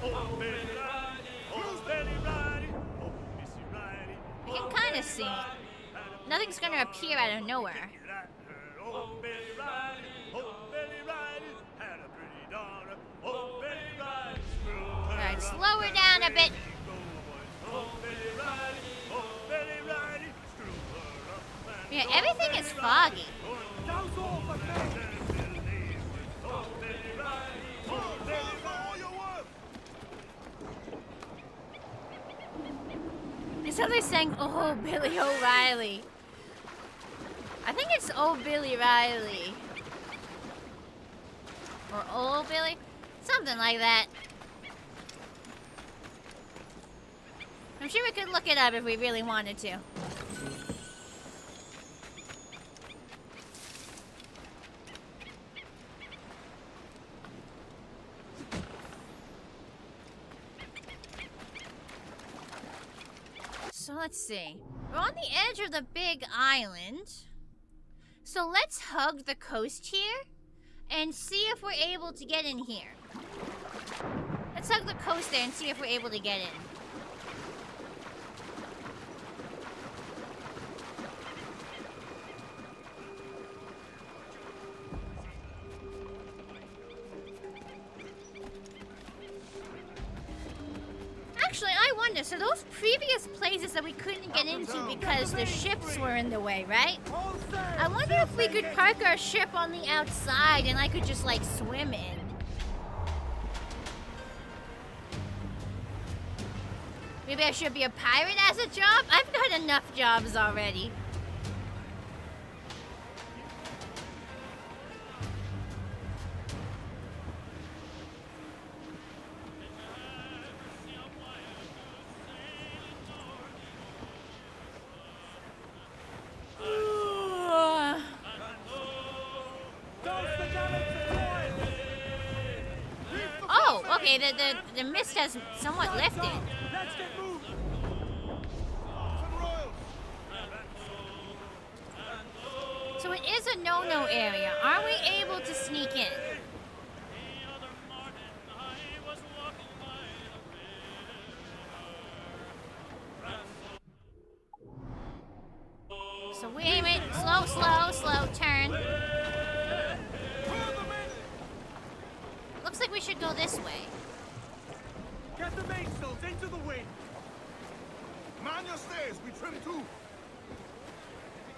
Oh, Billy Riley! Oh, Billy Riley! Oh, Missy Riley! I can kind of see. Nothing's gonna appear out of nowhere. Oh, Billy Riley! Oh, Billy Riley! Had a pretty daughter. Oh, Billy Riley! Alright, slow her down a bit. Oh, Billy Riley! Oh, Billy Riley! Screw her up and Yeah, everything is foggy. douse all for me! Oh, Billy Riley! Oh, Billy For all your work! It's how they're saying, oh, Billy O'Reilly. I think it's oh, Billy Riley. Or oh, Billy? Something like that. I'm sure we could look it up if we really wanted to. So let's see. We're on the edge of the big island. So let's hug the coast here and see if we're able to get in here. Let's hug the coast there and see if we're able to get in. Actually, I wonder, so those previous places that we couldn't get into because the ships were in the way, right? All sail! I wonder if we could park our ship on the outside and I could just like swim in. Maybe I should be a pirate as a job? I've got enough jobs already. Oh, okay, the mist has somewhat lifted. Let's get moving! Some royals! So it is a no-no area. Are we able to sneak in? So we aim it. Slow, slow, slow. Turn. Looks like we should go this way. Get the mainsails into the wind! Man your stays, we trim too!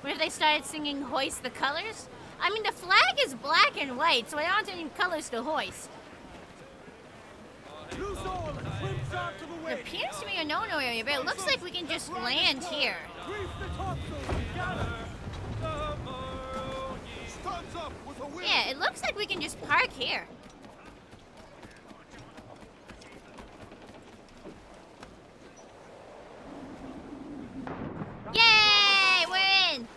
What if they started singing Hoist the Colors? I mean, the flag is black and white, so I aren't any colors to hoist. Loose all and trim sharp to the It wind! appears to be a no-no area, but it looks like we can just land here. Reef the topsails and gather! Studs up with a wind! Yeah, it looks like we can just park here. Yay! We're in!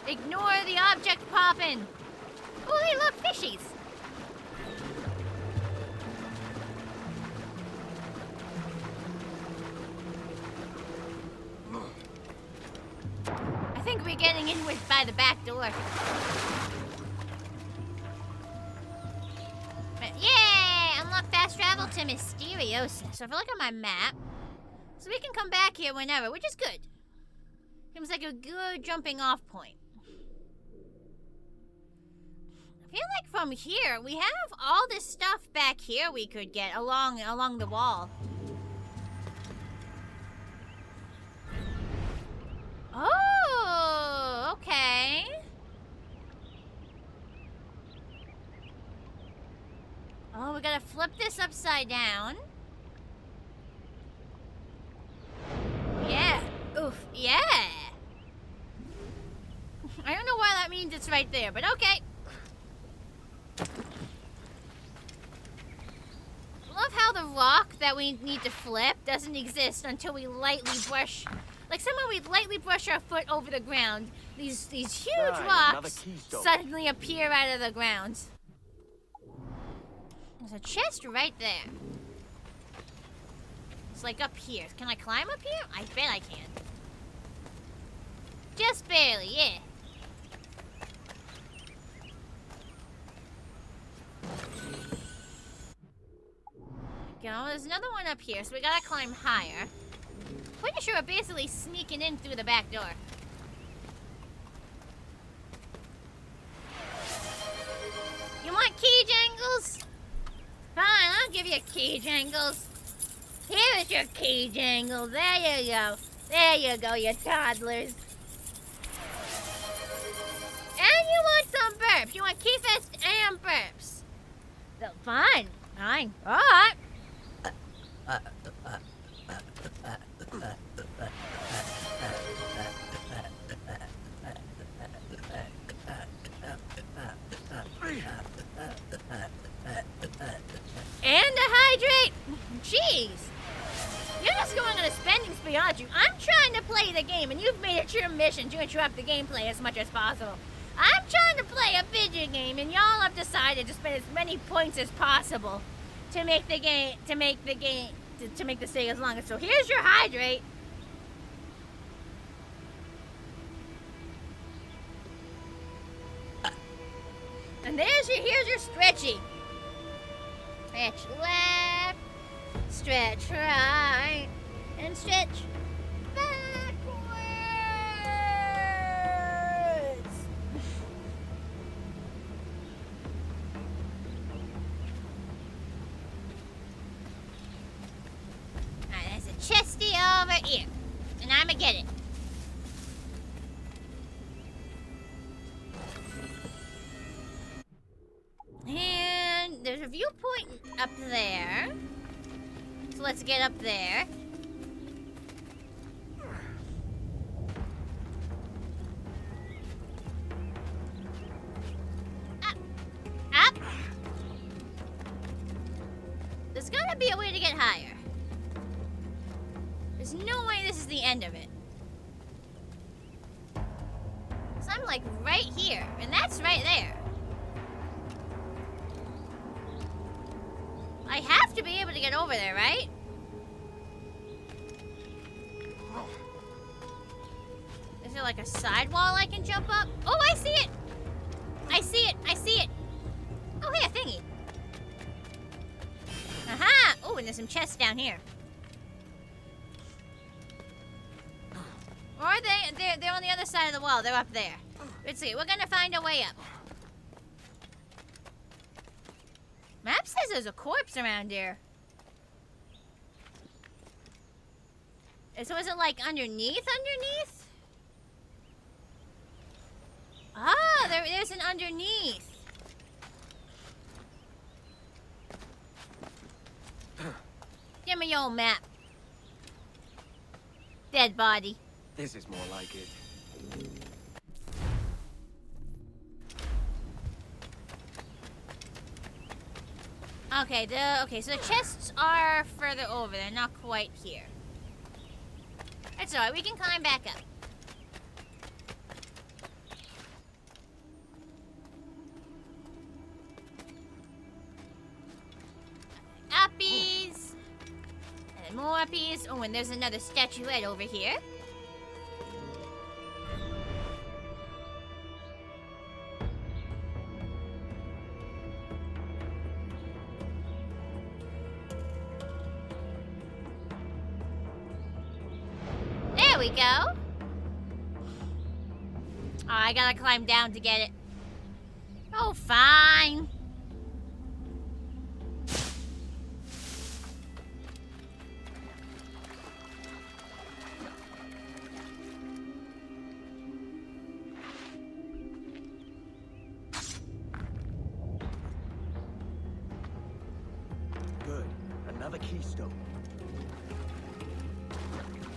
Ignore the object popping. Oh, hey, look, fishies. I think we're getting in with by the back door. Yay! Unlock fast travel to Mysteriosa. So if I look at my map, so we can come back here whenever, which is good. Seems like a good jumping off point. I feel like from here, we have all this stuff back here we could get along the wall. Oh, okay. Oh, we gotta flip this upside down. Yeah. Oof. Yeah. I don't know why that means it's right there, but okay. Love how the rock that we need to flip doesn't exist until we lightly brush, like somehow we lightly brush our foot over the ground. These huge rocks suddenly appear out of the ground. There's a chest right there. It's like up here. Can I climb up here? I bet I can. Just barely, yeah. Go. There's another one up here, so we gotta climb higher. Pretty sure we're basically sneaking in through the back door. You want key jangles? Fine, I'll give you key jangles. Here's your key jangles. There you go. There you go, you toddlers. And you want some burps. You want key fest and burps. So, fine. Fine. All right. And to hydrate. Jeez. You're just going on a spending spree, aren't you? I'm trying to play the game, and you've made it your mission to interrupt the gameplay as much as possible. I'm trying to play a video game, and y'all have decided to spend as many points as possible to make the game, to make the stay as long as. So here's your hydrate. And here's your stretchy. Stretch left, stretch right, and stretch backwards. Alright, there's a chesty over here. And I'ma get it. And there's a viewpoint up there. So let's get up there. Up. Up. There's gotta be a way to get higher. There's no way this is the end of it. So I'm like right here, and that's right there. I have to be able to get over there, right? Is there like a sidewall I can jump up? Oh, I see it! I see it! I see it! Oh, hey, a thingy. Aha! Oh, and there's some chests down here. Or they're on the other side of the wall. They're up there. Let's see. We're gonna find a way up. Map says there's a corpse around here. So is it like underneath? Ah, there's an underneath. Give me your map. Dead body. This is more like it. Okay, so the chests are further over. They're not quite here. That's alright, we can climb back up. Uppies! And more uppies. Oh, and there's another statuette over here. There we go. Oh, I gotta climb down to get it. Oh, fine. Good. Another keystone.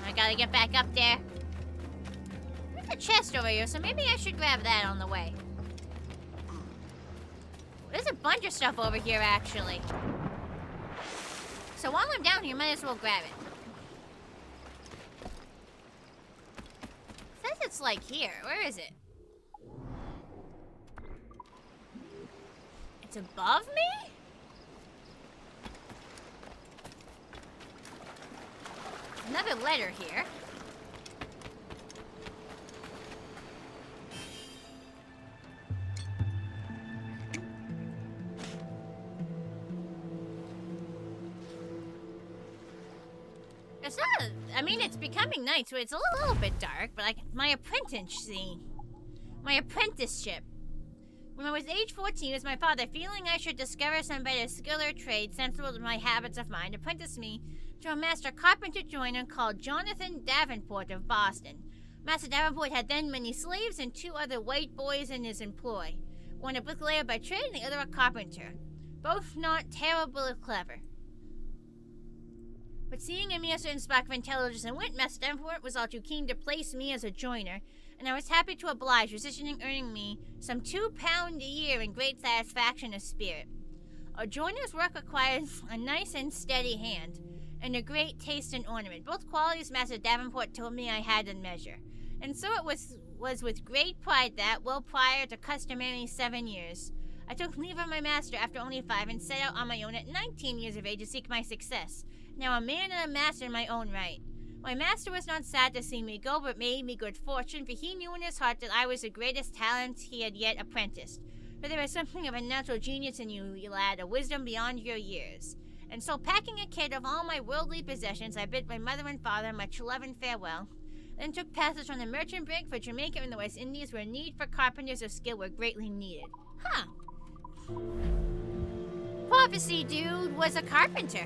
I gotta get back up there. There's a chest over here, so maybe I should grab that on the way. There's a bunch of stuff over here, actually. So while I'm down here, might as well grab it. It says it's like here. Where is it? It's above me? Another letter here. It's not, I mean, it's becoming night, so it's a little bit dark, but my apprenticeship. When I was age 14, it was my father, feeling I should discover some better skill or trade sensible to my habits of mind, apprenticed me to a master carpenter joiner called Jonathan Davenport of Boston. Master Davenport had then many slaves and 2 other white boys in his employ. One a bricklayer by trade and the other a carpenter. Both not terribly clever. But seeing in me a certain spark of intelligence and wit, Master Davenport was all too keen to place me as a joiner, and I was happy to oblige, resisting earning me some £2 a year in great satisfaction of spirit. A joiner's work requires a nice and steady hand, and a great taste in ornament, both qualities Master Davenport told me I had in measure. And so it was with great pride that, well prior to customary 7 years, I took leave of my master after only 5 and set out on my own at 19 years of age to seek my success. Now a man and a master in my own right. My master was not sad to see me go, but made me good fortune, for he knew in his heart that I was the greatest talent he had yet apprenticed. For there is something of a natural genius in you, lad, a wisdom beyond your years. And so, packing a kit of all my worldly possessions, I bid my mother and father much love and farewell, then took passage on the merchant brig for Jamaica and the West Indies, where need for carpenters of skill were greatly needed. Huh. Prophecy dude was a carpenter.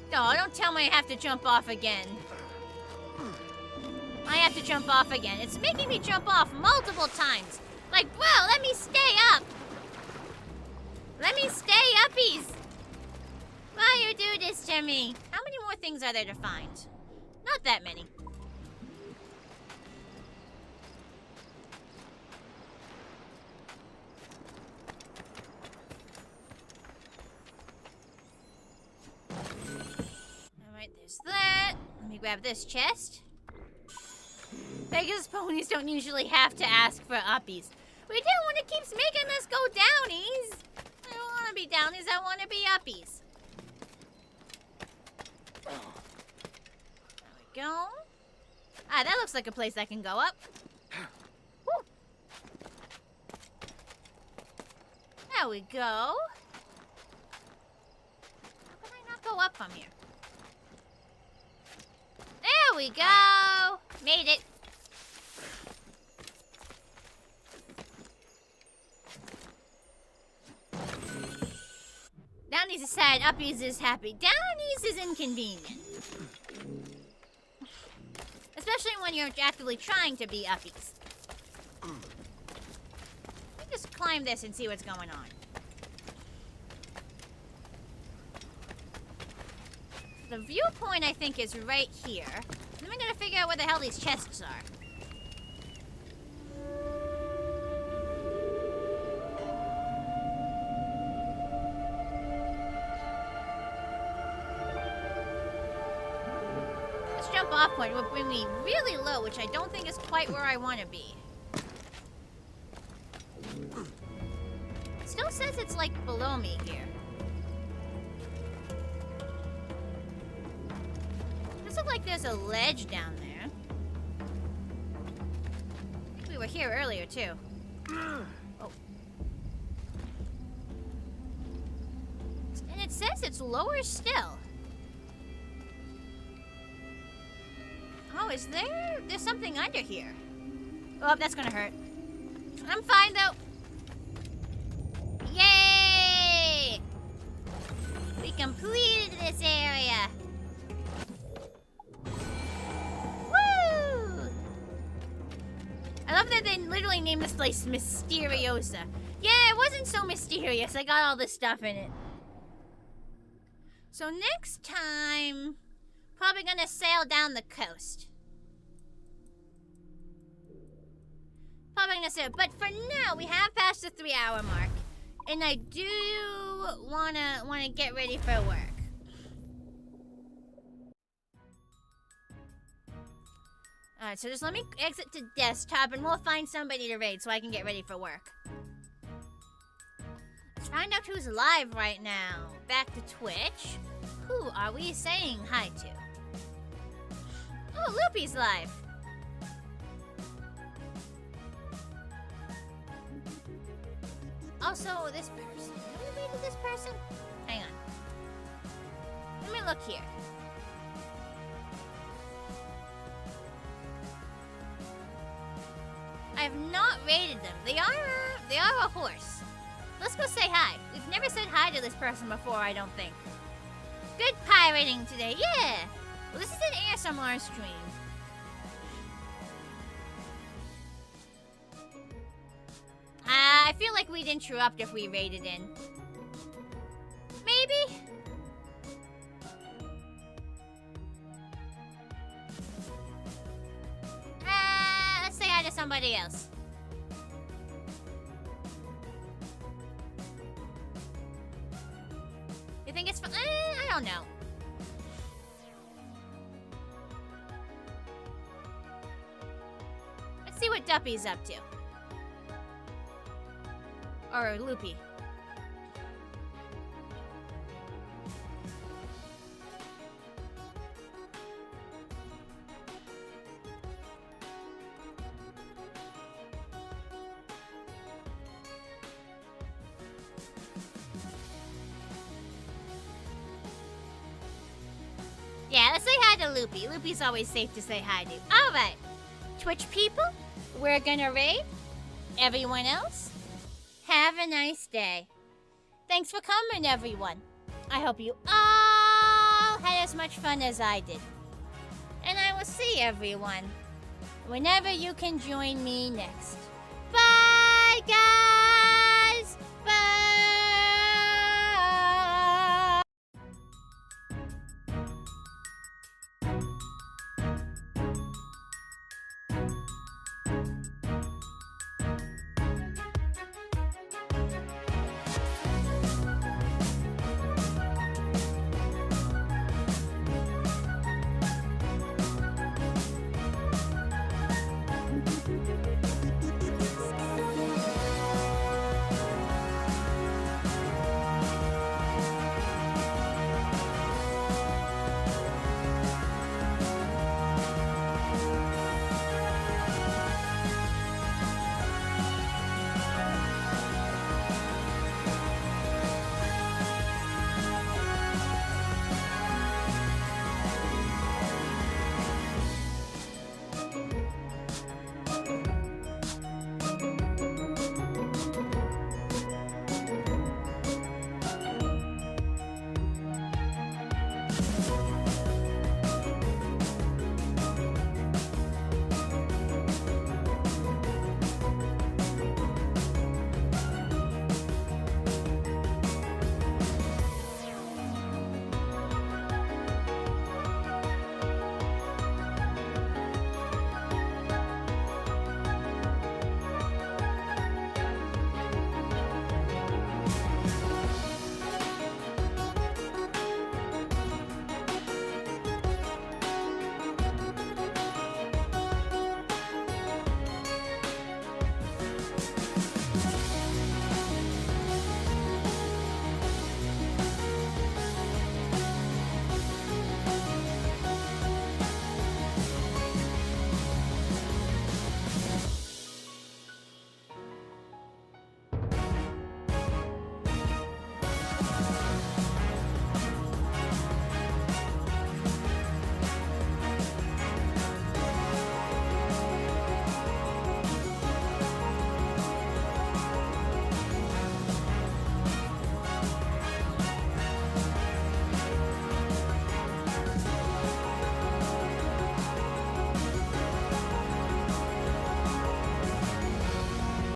No, don't tell me I have to jump off again. I have to jump off again. It's making me jump off multiple times. Like, bro, let me stay up. Let me stay uppies. Why you do this to me? How many more things are there to find? Not that many. Alright, there's that. Let me grab this chest. Pegasus ponies don't usually have to ask for uppies. We do when it keeps making us go downies. I don't want to be downies, I want to be uppies. There we go. Ah, that looks like a place I can go up. Woo. There we go. How can I not go up from here? There we go. Made it. Downies is sad, uppies is happy. Downies is inconvenient. Especially when you're actively trying to be uppies. Let me just climb this and see what's going on. The viewpoint, I think, is right here. Then we gotta figure out where the hell these chests are. This jump off point will bring me really low, which I don't think is quite where I want to be. It still says it's like below me here. Does look like there's a ledge down there. I think we were here earlier too. Oh. says it's lower still. Oh, is there? There's something under here. Oh, that's gonna hurt. I'm fine though. Yay! We completed this area. Woo! I love that they literally named this place Mysteriosa. Yeah, it wasn't so mysterious. I got all this stuff in it. So next time, probably gonna sail down the coast. Probably gonna sail, but for now, we have passed the 3-hour mark. And I do wanna get ready for work. Alright, so just let me exit to desktop and we'll find somebody to raid so I can get ready for work. Let's find out who's live right now. Back to Twitch. Who are we saying hi to? Oh, Loopy's live. Also, this person. Have we raided this person? Hang on. Let me look here. I have not raided them. They are a horse. Let's go say hi. We've never said hi to this person before, I don't think. Good pirating today, yeah! Well, this is an ASMR stream. I feel like we'd interrupt if we raided in. Maybe? Let's say hi to somebody else. You think it's fun? I don't know. Let's see what Duppy's up to. Or Loopy. Yeah, let's say hi to Loopy. Loopy's always safe to say hi to. Alright. Twitch people, we're gonna raid. Everyone else, have a nice day. Thanks for coming, everyone. I hope you all had as much fun as I did. And I will see everyone whenever you can join me next.